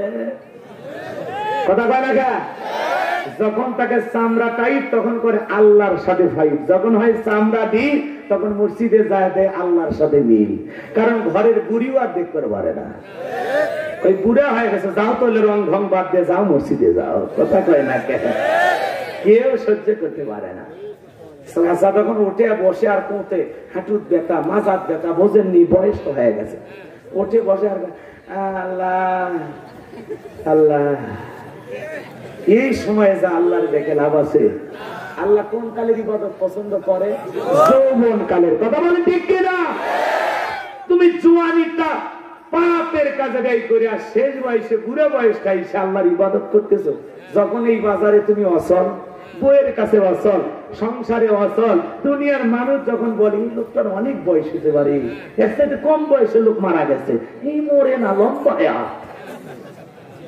কথা বলে না, যখন তাকে চামড়া টাইট তখন করে আল্লাহর সাথে ফাইট, যখন হয় চামড়া দি তখন মসজিদে যায় দেয় আল্লাহর সাথে মিল। কারণ ঘরের বুড়িও আর দেখতে পারে না, ওই বুড়া হয়ে গেছে, যাও তোলে রং ঢং বাদ দিয়ে যাও মসজিদে যাও। কথা কয় না, কেউ সহ্য করতে পারে না। তখন উঠে বসে আর কোতে হাঁটুর ব্যথা, মাজার ব্যথা, বোঝেননি বয়স হয়ে গেছে, উঠে বসে আর আল্লাহ আল্লাহ। এই সময়ে যা আল্লাহর দেখে লাভ আছে। আল্লাহ কোন কালের ইবাদত পছন্দ করে? যৌবন কালের। কথা বলেন ঠিক কিনা? তুমি জোয়ানিটা পাপের কাজে ব্যয় করে আর শেষ বয়সে বুড়ো বয়সটা এসে আল্লাহর ইবাদত করতেছো, যখন এই বাজারে তুমি অসল, বইয়ের কাছে অসল, সংসারে অসল, দুনিয়ার মানুষ যখন বলে এই লোকটার অনেক বয়স হতে পারে, এর সাথে কম বয়সের লোক মারা গেছে, এই মরে না লম্বা,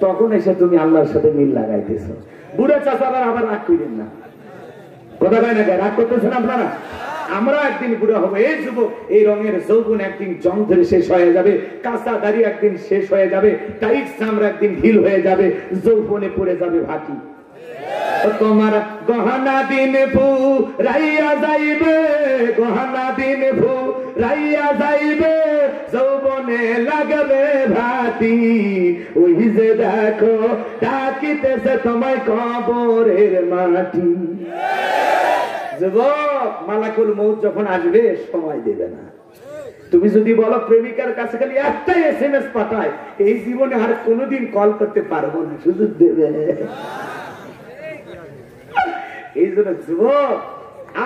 তখন এসে তুমি আল্লাহর সাথে মিল লাগাইতেছো। বুড়া চাচারা আবার রাগ করেন না। কথা বলে না, রাগ করতেছেন আপনারা? আমরা একদিন বুড়া হবো। এই যুবক, এই রঙের যৌবন একদিন জং ধরে শেষ হয়ে যাবে, কাঁচা দাড়ি একদিন শেষ হয়ে যাবে, টাইট চামড়া একদিন ঢিল হয়ে যাবে, যৌবনে পড়ে যাবে ভাটি। তোমার গহনা দিন ভু রাইয়া যাইবে, গহনা দিন ভু রাইয়া যাইবে, যৌবনে লাগবে ভাটি, ওই যে দেখো ডাকিতেছে তোমায় কবরের মাটি। যুবক, মালাকুল মউত যখন আসবে সময় দেবে না। তুমি যদি বলো প্রেমিকার কাছে খালি একটাই SMS পাঠায়, এই জীবনে আর কোনোদিন কল করতে পারবো না, সুযোগ দেবে। এই জন্য যুবক,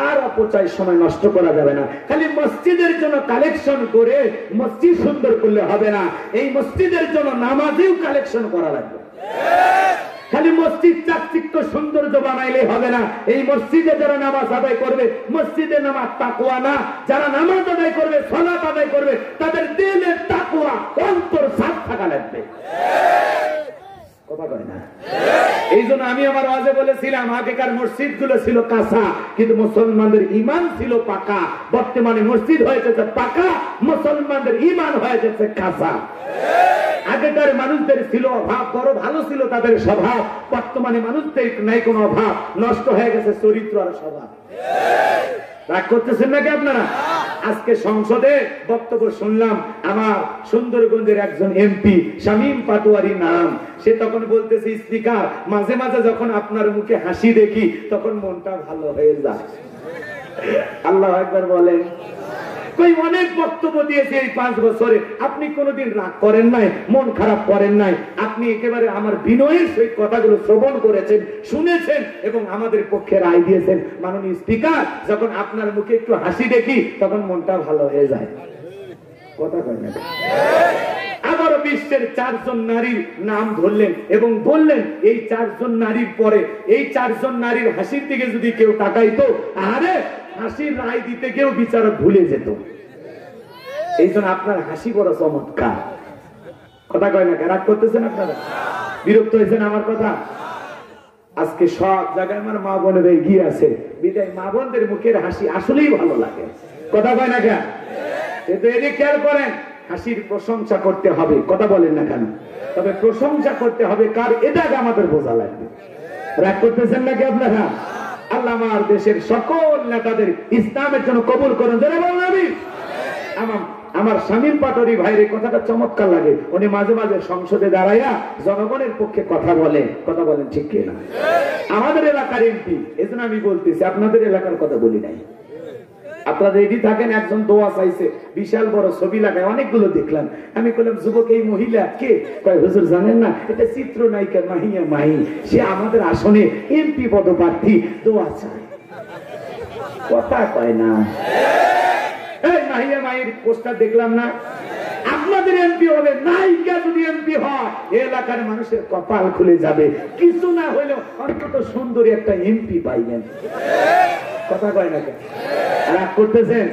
আর অপচয় সময় নষ্ট করা যাবে না। খালি মসজিদের জন্য কালেকশন করে মসজিদ সুন্দর করলে হবে না, এই মসজিদের জন্য নামাজেও কালেকশন করা লাগবে। খালি মসজিদ চাকচিক্য সৌন্দর্য বানাইলে হবে না, এই মসজিদে যারা নামাজ আদায় করবে, মসজিদে নামাজ তাকওয়া না, যারা নামাজ আদায় করবে, সালাত আদায় করবে, তাদের দিলের তাকওয়া, অন্তর সাফ থাকা লাগবে। কথা কয় না? এই জন্য আমি আমার ওয়াজে বলেছিলাম, আগেকার মসজিদ গুলো ছিল কাঁচা, কিন্তু মুসলমানদের ইমান ছিল পাকা। বর্তমানে মসজিদ হয়ে গেছে পাকা, মুসলমানদের ইমান হয়ে গেছে কাঁচা। আগেকার মানুষদের ছিল অভাব, বড় ভালো ছিল তাদের স্বভাব, বর্তমানে মানুষদের নাই কোনো অভাব, নষ্ট হয়ে গেছে চরিত্র আর স্বভাব। রাগ করতেছেন নাকি আপনারা? আজকে সংসদে বক্তব্য শুনলাম, আমার সুন্দরগঞ্জের একজন MP শামীম পাটোয়ারি নাম, সে তখন বলতেছে, স্পিকার মাঝে মাঝে যখন আপনার মুখে হাসি দেখি তখন মনটা ভালো হয়ে যায়। আল্লাহু আকবার বলেন। কই অনেক বক্তব্য দিয়েছে এই 5 বছরে, আপনি কোনোদিন রাগ করেন নাই, মন খারাপ করেন নাই, আপনি একেবারে আমার বিনয়ের সহিত কথাগুলো শ্রবণ করেছেন, শুনেছেন এবং আমাদের পক্ষে রায় দিয়েছেন। মাননীয় স্পিকার, যখন আপনার মুখে একটু হাসি দেখি তখন মনটা ভালো হয়ে যায়। কথা কয় না? আবারও বিশ্বের 4 জন নারীর নাম ধরলেন এবং বললেন, এই 4 জন নারীর পরে এই 4 জন নারীর হাসির দিকে যদি কেউ তাকাইতো, আরে হাসির রায় দিতে কেউ বিচারক ভুলে যেত। এই জন্য আপনার হাসি বড় চমৎকার। কথা কয় না? রাগ করতেছেন আপনারা? বিরক্ত হয়েছেন আমার কথা? আজকে সব জায়গায় আমার মা বোনেরা এগিয়ে আছে, বিদায় মা বোনদের মুখের হাসি আসলেই ভালো লাগে। কথা কয় না কেন? কিন্তু এদিকে খেয়াল করেন, হাসির প্রশংসা করতে হবে, কথা বলেন না কেন? তবে প্রশংসা করতে হবে কার, এটা আমাদের বোঝা লাগবে। রাগ করতেছেন নাকি আপনারা? আল্লাহ আমার দেশের সকল নেতাদের ইসলামের জন্য কবুল করুন। আমার আমার শামীম পাটোয়ারি ভাইয়ের কথাটা চমৎকার লাগে। উনি মাঝে মাঝে সংসদে দাঁড়াইয়া জনগণের পক্ষে কথা বলেন ঠিক কিনা? আমাদের এলাকার এমপি, এজন্য আমি বলতেছি, আপনাদের এলাকার কথা বলি নাই। আপনারা রেডি থাকেন, একজন দোয়া চাইছে, বিশাল বড় ছবি লাগায়, অনেকগুলো দেখলাম। আমি বললাম, যুবক এই মহিলা কে? কয়, হুজুর জানেন না, এটা চিত্রনায়িকা মাহিয়া মাহি, সে আমাদের আসনে এমপি পদপ্রার্থী, দোয়া চায়। কথা কয় না। এই মাহিয়া মাহির পোস্টার দেখলাম না? আপনাদের এমপি হবে, নায়িকা যদি এমপি হয় এলাকার মানুষের কপাল খুলে যাবে। কিছু না হইলেও অন্তত সুন্দরী একটা এমপি পাইবেন। কথা কয় না কেন? রাগ করতেছেন?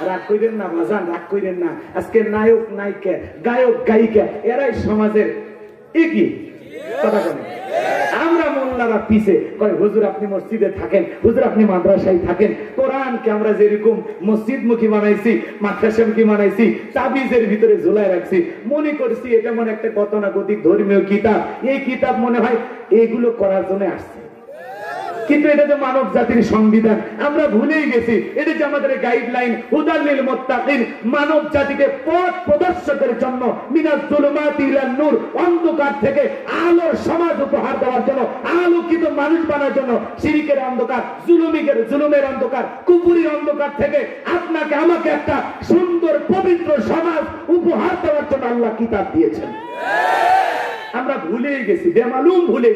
রাগ কইরেন না বাজান, রাগ কইরেন না। আজকে নায়ক নায়িকা, গায়ক গায়িকা, এরাই সমাজের এগিয়ে। কথা কয় না? আমরা মোল্লারা পিছে কয়, হুজুর আপনি মসজিদে থাকেন, হুজুর আপনি মাদ্রাসায় থাকেন। কোরআনকে আমরা যেরকম মসজিদ মুখী বানাইছি, মাদ্রাসা মুখী বানাইছি, তাবিজের ভিতরে ঝুলাই রাখছি, মনে করছি এটা মনে একটা গতানুগতিক ধর্মীয় কিতাব। এই কিতাব মনে হয় এগুলো করার জন্য আসছে, কিন্তু এটা তো মানব জাতির সংবিধান। আমরা ভুলেই গেছি এটা যে আমাদের গাইডলাইন, হুদাল লিল মুত্তাকিন, মানব জাতিকে পথ প্রদর্শকের জন্য, মিনাজ যুলুমাতি ইলান নূর, অন্ধকার থেকে আলোর সমাজ উপহার দেওয়ার জন্য, আলোকিত মানুষ বানার জন্য। শিরকের অন্ধকার, জুলুমের অন্ধকার, কুফরির অন্ধকার থেকে আপনাকে আমাকে একটা সুন্দর পবিত্র সমাজ উপহার দেওয়ার জন্য আল্লাহ কিতাব দিয়েছেন। আমরা ভুলেই গেছি, বেমালুম ভুলে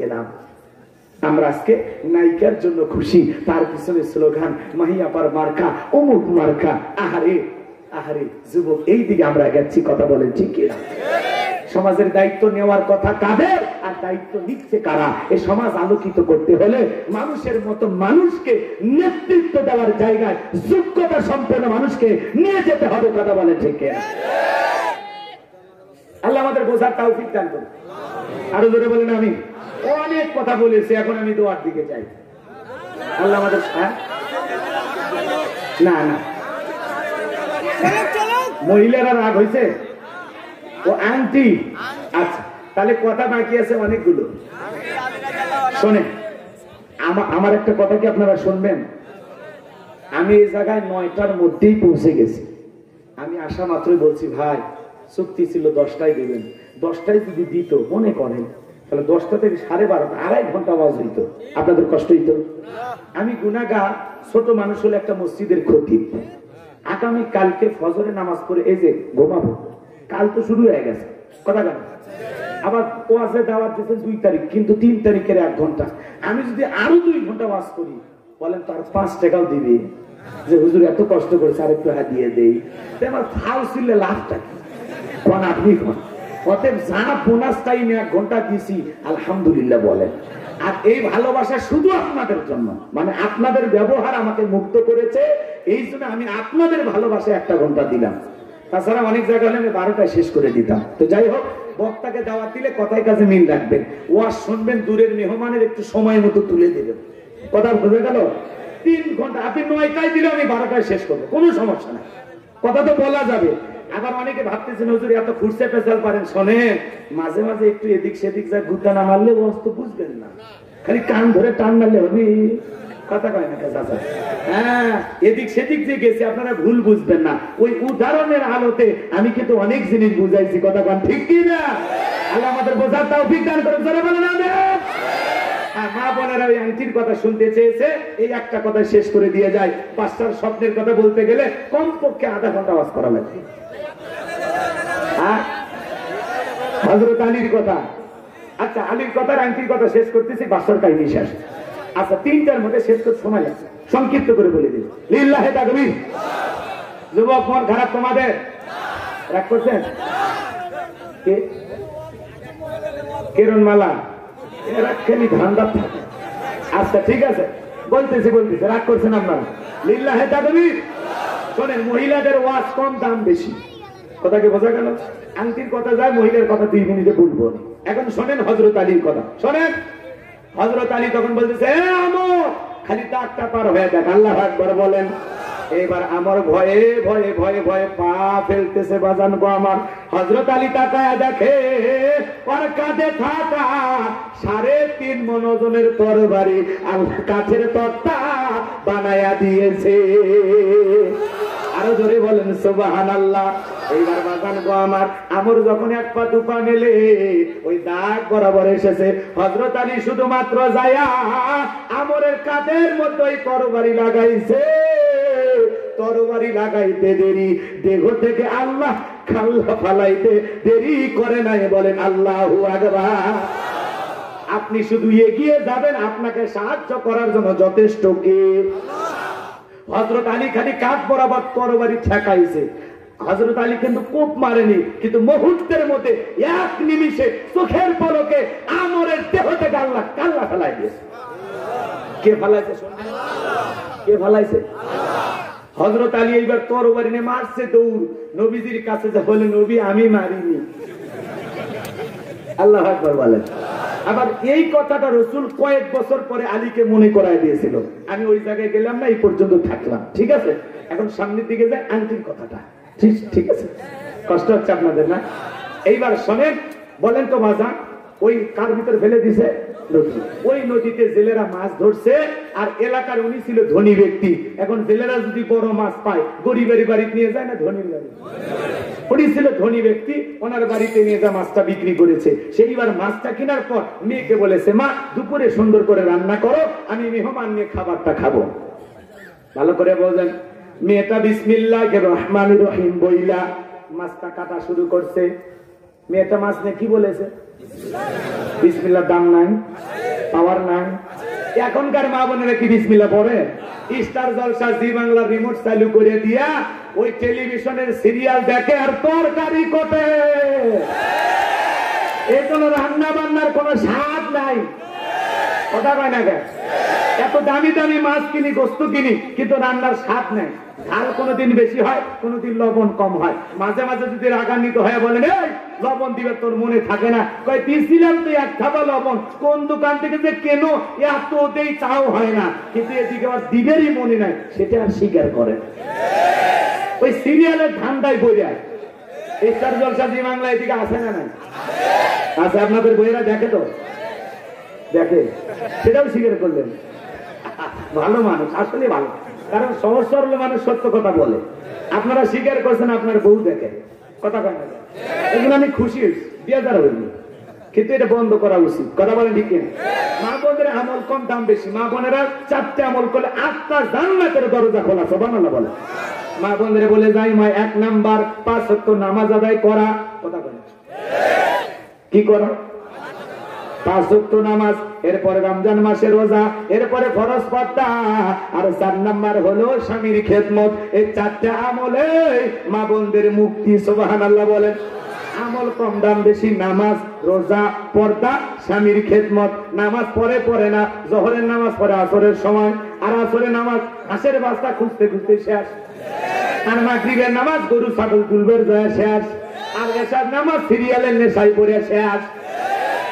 গেলাম। আমরা আজকে নায়িকার জন্য খুশি, তার পিছনে স্লোগান মাহিয়াপার মার্কা, অমুক মার্কা। আহারে আহারে যুবক, এই দিকে আমরা গেছি। কথা বলেন ঠিক কিনা? সমাজের দায়িত্ব নেওয়ার কথা কাদের, আর দায়িত্ব নিচ্ছে কারা? এই সমাজ আলোকিত করতে হলে মানুষের মতো মানুষকে নেতৃত্ব দেওয়ার জায়গায় যোগ্যতা সম্পন্ন মানুষকে নিয়ে যেতে হবে। কথা বলেন ঠিক কিনা? আল্লাহ আমাদের বোঝার তৌফিক দান করুন। আরো জোরে বলেন আমিন। অনেক কথা বলেছে, এখন আমি দোয়ার দিকে যাই। আল্লাহ আমাদের না মহিলারা রাগ হয়েছে, ও আন্টি। আচ্ছা, তাহলে কথা বাকি আছে অনেকগুলো। শোনেন, আমার একটা কথা কি আপনারা শুনবেন? আমি এই জায়গায় 9টার মধ্যেই পৌঁছে গেছি। আমি আসা মাত্রই বলছি, ভাই চুক্তি ছিল 10টায় দেবেন, 10টায় যদি দিত মনে করেন তাহলে 10টা থেকে 12:30, 2.5 ঘন্টা আওয়াজ হইতো, আপনাদের কষ্ট হইতো? আমি গুনাহগার, ছোট মানুষ হলে একটা মসজিদের খতিব। আগামী কালকে ফজরে নামাজ পড়ে এই যে ঘুমাবো, কাল তো শুরু হয়ে গেছে। কথা কেন? আবার ওয়াজে দাওয়াত দিতে 2 তারিখ, কিন্তু 3 তারিখের 1 ঘন্টা। আমি যদি আরো 2 ঘন্টা ওয়াজ করি, বলেন তার 5 টাকাও দিবে যে হুজুর এত কষ্ট করেছে, আর একটু দিয়ে দেই। আমার ফাউ ছিল লাভটা কি? কোন আপনি কোন? অতএব যা বোনাস টাইমে 1 ঘন্টা দিছি আলহামদুলিল্লাহ বলেন। আর এই ভালোবাসা শুধু আপনাদের জন্য, মানে আপনাদের ব্যবহার আমাকে মুক্ত করেছে, এই জন্য আমি আপনাদের ভালোবাসা 1 ঘন্টা দিলাম। তাছাড়া অনেক জায়গায় আমি 12টায় শেষ করে দিতাম। তো যাই হোক, বক্তাকে দাওয়াত দিলে কথায় কাজে মিল রাখবেন, ওয়াজ শুনবেন, দূরের মেহমানের একটু সময় মতো তুলে দেবেন। কথা বুঝে গেল? 3 ঘন্টা আপনি 9টায় দিলে আমি 12টায় শেষ করবো, কোনো সমস্যা নাই। কথা তো বলা যাবে। আবার অনেকে ভাবতেছেন হুজুর এত খুঁজতে পেঁচাল পারেন। শোনেন, মাঝে মাঝে একটু এদিক সেদিক যা গুতা না মারলে বস্তু বুঝবেন না, খালি কান ধরে টান মারলে হবে। কথা কয় না চাচা? হ্যাঁ, এদিক সেদিক যে গেছে আপনারা ভুল বুঝবেন না। ওই উদাহরণের আলোতে আমি কিন্তু অনেক জিনিস বুঝাইছি। কথা কন ঠিক কি না? আল্লাহ আমাদের বোঝার তৌফিক দান করুন। জোরে বলেন আমিন। মা বোনেরা ওই আংটির কথা শুনতে চেয়েছে, এই একটা কথা শেষ করে দিয়ে যায়। 5টার স্বপ্নের কথা বলতে গেলে কমপক্ষে আধা ঘন্টা ওয়াজ করা লাগবে। হযরত আলীর কথা, আচ্ছা আলীর কথা, আংটির কথা শেষ করতেছি, 5টার কাহিনী শেষ। আচ্ছা 3টার মধ্যে শেষ করতে সময় লাগছে, সংক্ষিপ্ত করে বলে দিই। লিল্লাহি তাকবীর। যুবক মন খারাপ তোমাদের? রাগ করছেন? কে কিরণমালা এরা খালি ধান্দা থাকে। আচ্ছা ঠিক আছে, বলতেছি রাগ করছেন আপনারা? লিল্লাহি তাকবীর। শোনেন, মহিলাদের ওয়াজ কম, দাম বেশি। কথা কি বোঝা গেল? আংটির কথা যায়, মহিলার কথা 2 মিনিটে বলবো। এখন শোনেন হযরত আলীর কথা। শোনেন, হযরত আলী তখন বলতেছে, আমর খালি দাগটা পার হয়ে দেখ। আল্লাহু আকবার বলেন। এবার আমার ভয়ে ভয়ে ভয়ে ভয়ে পা ফেলতেছে বাজান গো আমার। হযরত আলী তাকায়া দেখে ওর কাঁধে থাকা 3.5 মণ ওজনের তরবারি আল্লাহ কাঠের তক্তা বানায়া দিয়েছে। আরো জোরে বলেন সুবহানাল্লাহ। এইবার বাগান গো আমার আমর যখন এক পা দুপা মেলে ওই দাগ বরাবর এসেছে, হযরত আলী শুধুমাত্র যায়া আমরের কাঁধের মধ্যে ওই তরবারি লাগাইছে। তরবারি লাগাইতে দেরি, দেহ থেকে আল্লাহ খাল্লা ফালাইতে দেরি করে নাই। বলেন আল্লাহু আকবার। আপনি শুধু এগিয়ে যাবেন, আপনাকে সাহায্য করার জন্য যথেষ্ট কে? হযরত আলী খালি কাঁধ বরাবর তরবারি ঠেকাইছে। হযরত আলী কিন্তু কোপ মারেনি, কিন্তু মুহূর্তের মধ্যে এক নিমিষে চোখের পলকে আমরের দেহ থেকে আল্লাহ কাল্লা ফেলাই দিয়েছে। কে ফেলাইছে? কে ফেলাইছে? হযরত আলী এইবার তরবারি নিয়ে মারছে দৌড়, নবীজির কাছে যা বলে, নবী আমি মারিনি। আল্লাহু আকবার বলেন। আবার এই কথাটা রাসূল কয়েক বছর পরে আলীকে মনে করায় দিয়েছিল। আমি ওই জায়গায় গেলাম না, এই পর্যন্ত থাকলাম, ঠিক আছে, এখন সামনের দিকে যাই, আংটির কথাটা ঠিক আছে। কষ্ট হচ্ছে আপনাদের না? এইবার শোনেন, বলেন তো বাজা, ওই কার ভিতরে ফেলে দিছে? নদী। ওই নদীতে জেলেরা মাছ ধরছে, আর এলাকার উনি ছিল ধনী ব্যক্তি। এখন জেলেরা যদি বড় মাছ পায়, গরিবের বাড়িতে নিয়ে যায় না ধনীর বাড়ি? উনি ছিল ধনী ব্যক্তি, ওনার বাড়িতে নিয়ে যা মাছটা বিক্রি করেছে। সেইবার মাছটা কেনার পর মেয়েকে বলেছে, মা দুপুরে সুন্দর করে রান্না করো, আমি মেহমান নিয়ে খাবারটা খাবো। ভালো করে বলেন। মেয়েটা বিসমিল্লাহির রহমানির রহিম বইলা মাছটা কাটা শুরু করছে। মেয়েটা মাছ নিয়ে কি বলেছে? বিসমিল্লাহ। দাম নাই, পাওয়ার নাই। এখনকার মা বোনেরা কি বিসমিল্লাহ পড়ে? স্টার জলসা, জি বাংলার রিমোট চালু করে দিয়া ওই টেলিভিশনের সিরিয়াল দেখে আর তরকারি কোটে। এই জন্য রান্না বান্নার কোন স্বাদ নাই। কথা কয় না কেন? এত দামি দামি মাছ কিনি, গোস্ত কিনি, কিন্তু রান্নার স্বাদ নেই। ঝাল কোনোদিন বেশি হয়, কোনোদিন লবণ কম হয়। মাঝে মাঝে যদি রাগান্বিত হয়ে বলেন, এই লবণ দিবে, তোর মনে থাকে না? কয় দিছিলাম তো এক থাবা লবণ, কোন দোকান থেকে যে কেন এত দেই তাও হয় না, কিন্তু এদিকে আবার দিবেরই মনে নাই, সেটা আর স্বীকার করে। ওই সিরিয়ালের ধান্দায় বইরা স্টার জলসা, জি বাংলা এদিকে আসে না? নাই আছে। আপনাদের বইয়েরা দেখে তো? দেখে, সেটাও স্বীকার করলেন। ভালো মানুষ, আসলে ভালো, কারণ সহজ সরল মানুষ সত্য কথা বলে। আপনারা স্বীকার করছেন আপনার বউ দেখে, কথা বলেন। এই জন্য আমি খুশি হয়েছি, 2000 হইনি, কিন্তু এটা বন্ধ করা উচিত। কথা বলেন ঠিক না? মা বোনেরা আমল কম দাম বেশি। মা বোনেরা 4টে আমল করলে 8টা জান্নাতের দরজা খোলা। সুবহানাল্লাহ বলে। মা বোনেরা বলে যাই, মা 1 নাম্বার 5 ওয়াক্ত নামাজ আদায় করা। কথা বলেন, কি করা? 5 ওয়াক্ত নামাজ, এরপরে রমজান মাসের রোজা, এরপরে ফরজ পর্দা, আর 4 নাম্বার হলো স্বামীর খেদমত। এই 4টা আমলে মা বোনদের মুক্তি। সুবহানাল্লাহ বলেন। আমল কম দাম বেশি, নামাজ, রোজা, পর্দা, স্বামীর খেদমত। নামাজ পড়ে না, জোহরের নামাজ পড়ে আসরের সময়, আর আসরের নামাজ হাঁসের বাচ্চা খুঁজতে খুঁজতে শেষ, আর মাগরিবের নামাজ গরু ছাগল তুলবের যায় শেষ, আর এশার নামাজ সিরিয়ালের নেশায় পড়ে শেষ।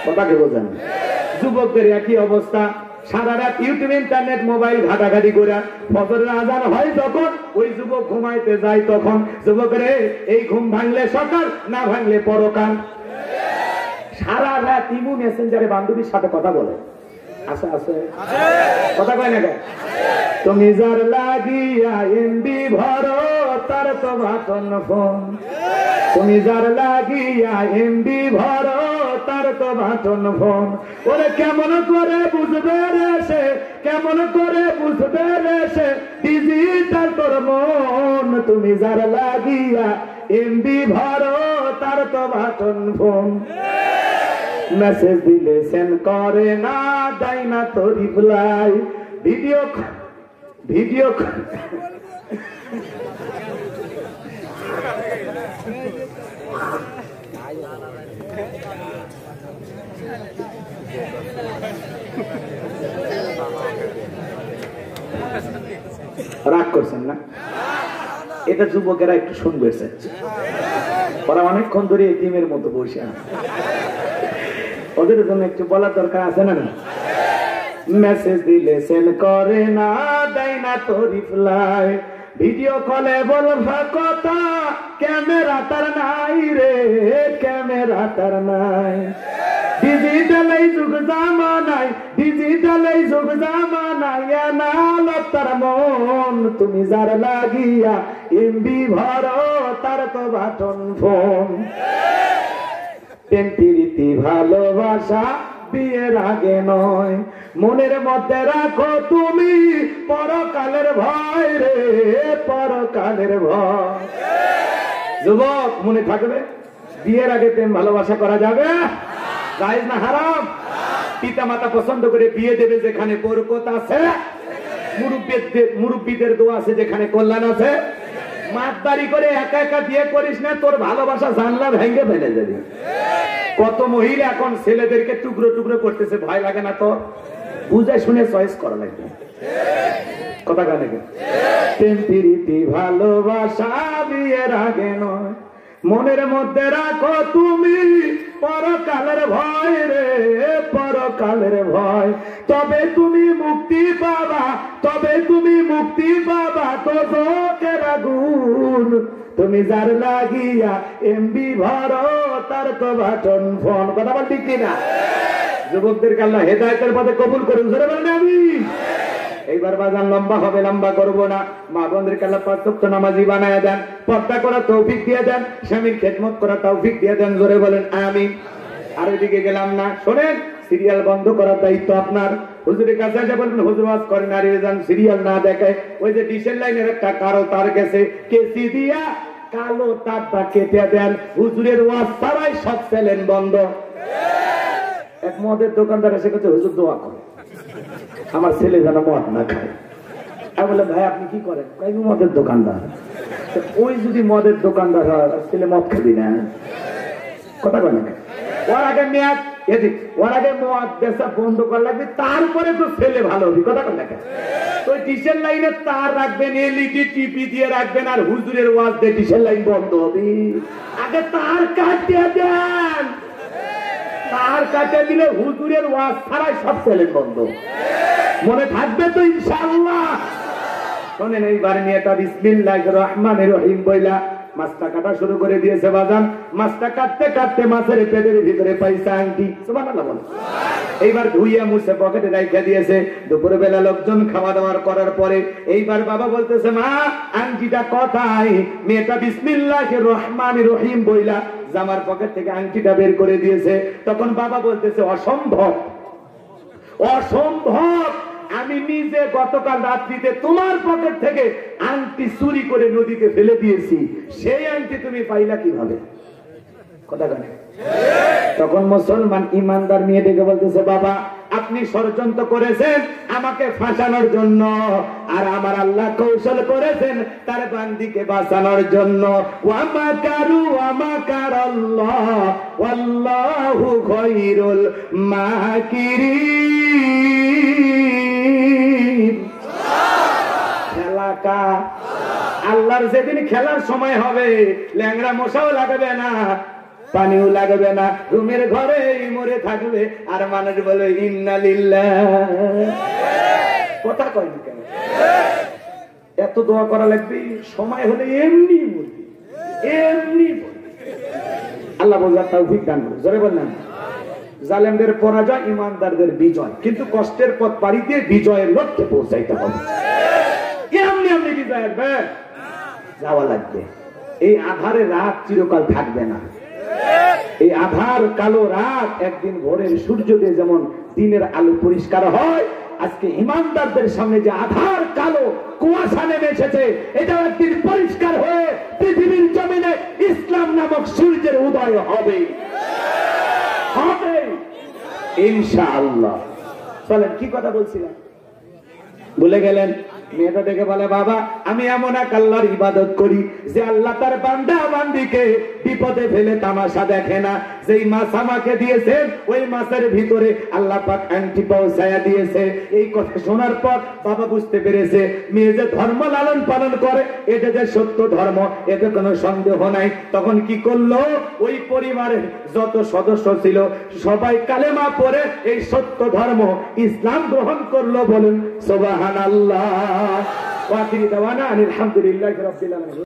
কথাকে বোঝেন? যুবকদের একই অবস্থা, সারা রাত ইউটিউব, ইন্টারনেট, মোবাইল ঘাটাঘাটি করে ফজরের আজান হয় যখন, ওই যুবক ঘুমাইতে যায় তখন। যুবকরে, এই ঘুম ভাঙলে সকাল, না ভাঙলে পরকাল। সারা রাত ইমু মেসেঞ্জারে বান্ধবীর সাথে কথা বলে। আছে আছে, কথা কয় না কেন? তুমি যার লাগিয়া এমবি ভরো, তার তো বাটন ফোন। তুমি যার লাগিয়া এমবি ভরো, তার তো বাটন ফোন। ওরে কেমন করে বুঝবে রে সে, কেমন করে বুঝবে রে সে, ডিজিটাল তোর মন। তুমি যার লাগিয়া এমবি ভরো, তার তো বাটন ফোন। মেসেজ দিলে সেন্ড করে না, দেয় না তো রিপ্লাই। ভিডিও রাগ করছেন না? এটা যুবকেরা একটু শুনবে, ওরা অনেকক্ষণ ধরে এতিমের মতো বসে আছে, ওদের জন্য একটু বলার দরকার আছে না? মেসেজ দিলে সেন্ড করে না, দেয় না তো রিপ্লাই। ভিডিও কলে বলবা কথা, ক্যামেরা তার নাই রে, ক্যামেরা তার নাই। ডিজিটাল এই যুগ জামানায়, ডিজিটাল এই যুগ জামানায় না লতার মন, তুমি যার লাগিয়া এমবি ভরো তার তো বাটন ফোন। প্রেম প্রীতি ভালোবাসা বিয়ের আগে নয়, মনের মধ্যে রাখো তুমি পরকালের ভয় রে, পরকালের ভয়। যুবক মনে থাকবে, বিয়ের আগে প্রেম ভালোবাসা করা যাবে? জায়েজ না হারাম? পিতা মাতা পছন্দ করে বিয়ে দেবে যেখানে বরকত আছে, মুরব্বীদের দোয়া আছে যেখানে কল্যাণ আছে। মাতদারি করে একা একা বিয়ে করিস না, তোর ভালোবাসা জানলা ভেঙে ফেলে যাবে। কত মহিলা এখন ছেলেদেরকে টুকরো টুকরো করতেছে, ভয় লাগে না? তো বুঝে শুনে চয়েস করা লাগবে। কথা কানে প্রেম প্রীতি ভালোবাসা বিয়ের আগে নয়, মনের মধ্যে রাখো তুমি পরকালের ভয় রে, পরকালের ভয়। তবে তুমি মুক্তি পাবা, তবে তুমি মুক্তি পাবা দোজখের আগুন, তুমি যার লাগিয়া এমবি ভরো তার তো বাটন ফোন। কথা বল ঠিক কিনা? যুবকদেরকে আল্লাহ হেদায়েতের পথে কবুল করুন, জোরে বলেন আমিন। এইবার বাজান লম্বা হবে, লম্বা করবো না। মা বোনদেরকে আল্লাহ পাঁচ ওয়াক্ত নামাজি বানায় দেন, পর্দা করা তৌফিক দিয়ে দেন, স্বামীর খেদমত করা তৌফিক দিয়ে দেন, জোরে বলেন আমিন। আর ওইদিকে গেলাম না, শোনেন, সিরিয়াল বন্ধ করার দায়িত্ব আপনার। হুজুরের কাছে এসে বলবেন হুজুর ওয়াজ করেন, আর যান সিরিয়াল না দেখায়। ওই যে ডিশের লাইনের একটা কারো তার গেছে, কেসি দিয়া কালো তারটা কেটে দেন। হুজুরের ওয়াজ ছাড়াই সব চ্যানেল বন্ধ। এক মদের দোকানদার এসে কাছে হুজুর দোয়া করে আমার ছেলে যেন মদ না খায়। আমি বললাম ভাই আপনি কি করেন? আমি মদের দোকানদার। ওই যদি মদের দোকানদার হয় ছেলে মদ খাবি না? কথা বলে না, ওর আগে মেয়াদ এদিক, ওর আগে মদ বেচা বন্ধ করা লাগবে, তারপরে তো ছেলে ভালো হবে। কথা বলে না, তো ডিশের লাইনে তার রাখবেন, এলইডি টিভি দিয়ে রাখবেন, আর হুজুরের ওয়াজ দিয়ে ডিশের লাইন বন্ধ হবে। আগে তার কাটিয়ে দেন, তার কাছে দিলে হুজুরের ওয়াজ ছাড়াই সব চ্যানেল বন্ধ। মনে থাকবে তো ইনশাআল্লাহ? শোনেন, এইবার মেয়েটা বিসমিল্লাহির রহমানির রহিম বইলা মাছটা কাটা শুরু করে দিয়েছে। বাজান মাছটা কাটতে কাটতে মাছের পেটের ভিতরে পাইছে আংটি। সুবহানাল্লাহ বল। এইবার ধুইয়া মুছে পকেটে রাখা দিয়েছে। দুপুরে বেলা লোকজন খাওয়া দাওয়া করার পরে এইবার বাবা বলতেছে মা আংটিটা কোথায়? মেয়েটা বিসমিল্লাহির রহমানির রহিম বইলা জামার পকেট থেকে আংটিটা বের করে দিয়েছে। তখন বাবা বলতেছে অসম্ভব, অসম্ভব, আমি নিজে গতকাল রাত্রিতে তোমার পকেট থেকে আংটি চুরি করে নদীতে ফেলে দিয়েছি, সেই আংটি তুমি পাইলা কিভাবে? কথা বলে। তখন মুসলমান ইমানদার মেয়ে ডেকে বলতেছে বাবা আপনি ষড়যন্ত্র করেছেন আমাকে ফাঁসানোর জন্য, আর আমার আল্লাহ কৌশল করেছেন তার বান্দিকে বাঁচানোর জন্য। ওয়া মাকারু ওয়া মাকারাল্লাহ ওয়াল্লাহু খায়রুল মাকিরিন। খেলাকা আল্লাহর যেদিন খেলার সময় হবে ল্যাংড়া মশাও লাগবে না, পানিও লাগবে না, রুমের ঘরে মরে থাকবে, আর মানুষ বলে ইন্না লিল্লাহ। কথা কয় না কেন? এত দোয়া করা লাগবে? সময় হলে এমনি বলবি, এমনি বলবি। আল্লাহ বোঝার তৌফিক দান করুন, জোরে বললেন। জালেমদের পরাজয়, ইমানদারদের বিজয়, কিন্তু কষ্টের পথ পাড়ি দিয়ে বিজয়ের লক্ষ্যে পৌঁছাইতে হবে। এমনি এমনি বিজয় আসবে, যাওয়া লাগবে। এই আধারে রাত চিরকাল থাকবে না। এই আধার কালো রাত একদিন ভোরের সূর্য দিয়ে যেমন দিনের আলো পরিষ্কার হয়, আজকে ইমানদারদের সামনে যে আধার কালো কুয়াশা নেমে এসেছে, এটাও একদিন পরিষ্কার হয়ে পৃথিবীর জমিনে ইসলাম নামক সূর্যের উদয় হবে, হবে ইনশাআল্লাহ। চলেন, কি কথা বলছিলাম ভুলে গেলেন? মেয়েটা ডেকে বলে বাবা আমি এমন এক আল্লাহর ইবাদত করি যে আল্লাহ তার বান্দা বান্দিকে বিপদে ফেলে তামাশা দেখে না। যেই মাছ আমাকে দিয়েছেন ওই মাছের ভিতরে আল্লাহ পাক আংটি পৌঁছায়া দিয়েছে। এই কথা শোনার পর বাবা বুঝতে পেরেছে মেয়ে যে ধর্ম লালন পালন করে এটা যে সত্য ধর্ম, এতে কোনো সন্দেহ নাই। তখন কি করলো, ওই পরিবারের যত সদস্য ছিল সবাই কালেমা পড়ে এই সত্য ধর্ম ইসলাম গ্রহণ করলো। বলুন সুবহানাল্লাহ। ওয়া আখিরু দাওয়ানা আলহামদুলিল্লাহি রাব্বিল আলামিন।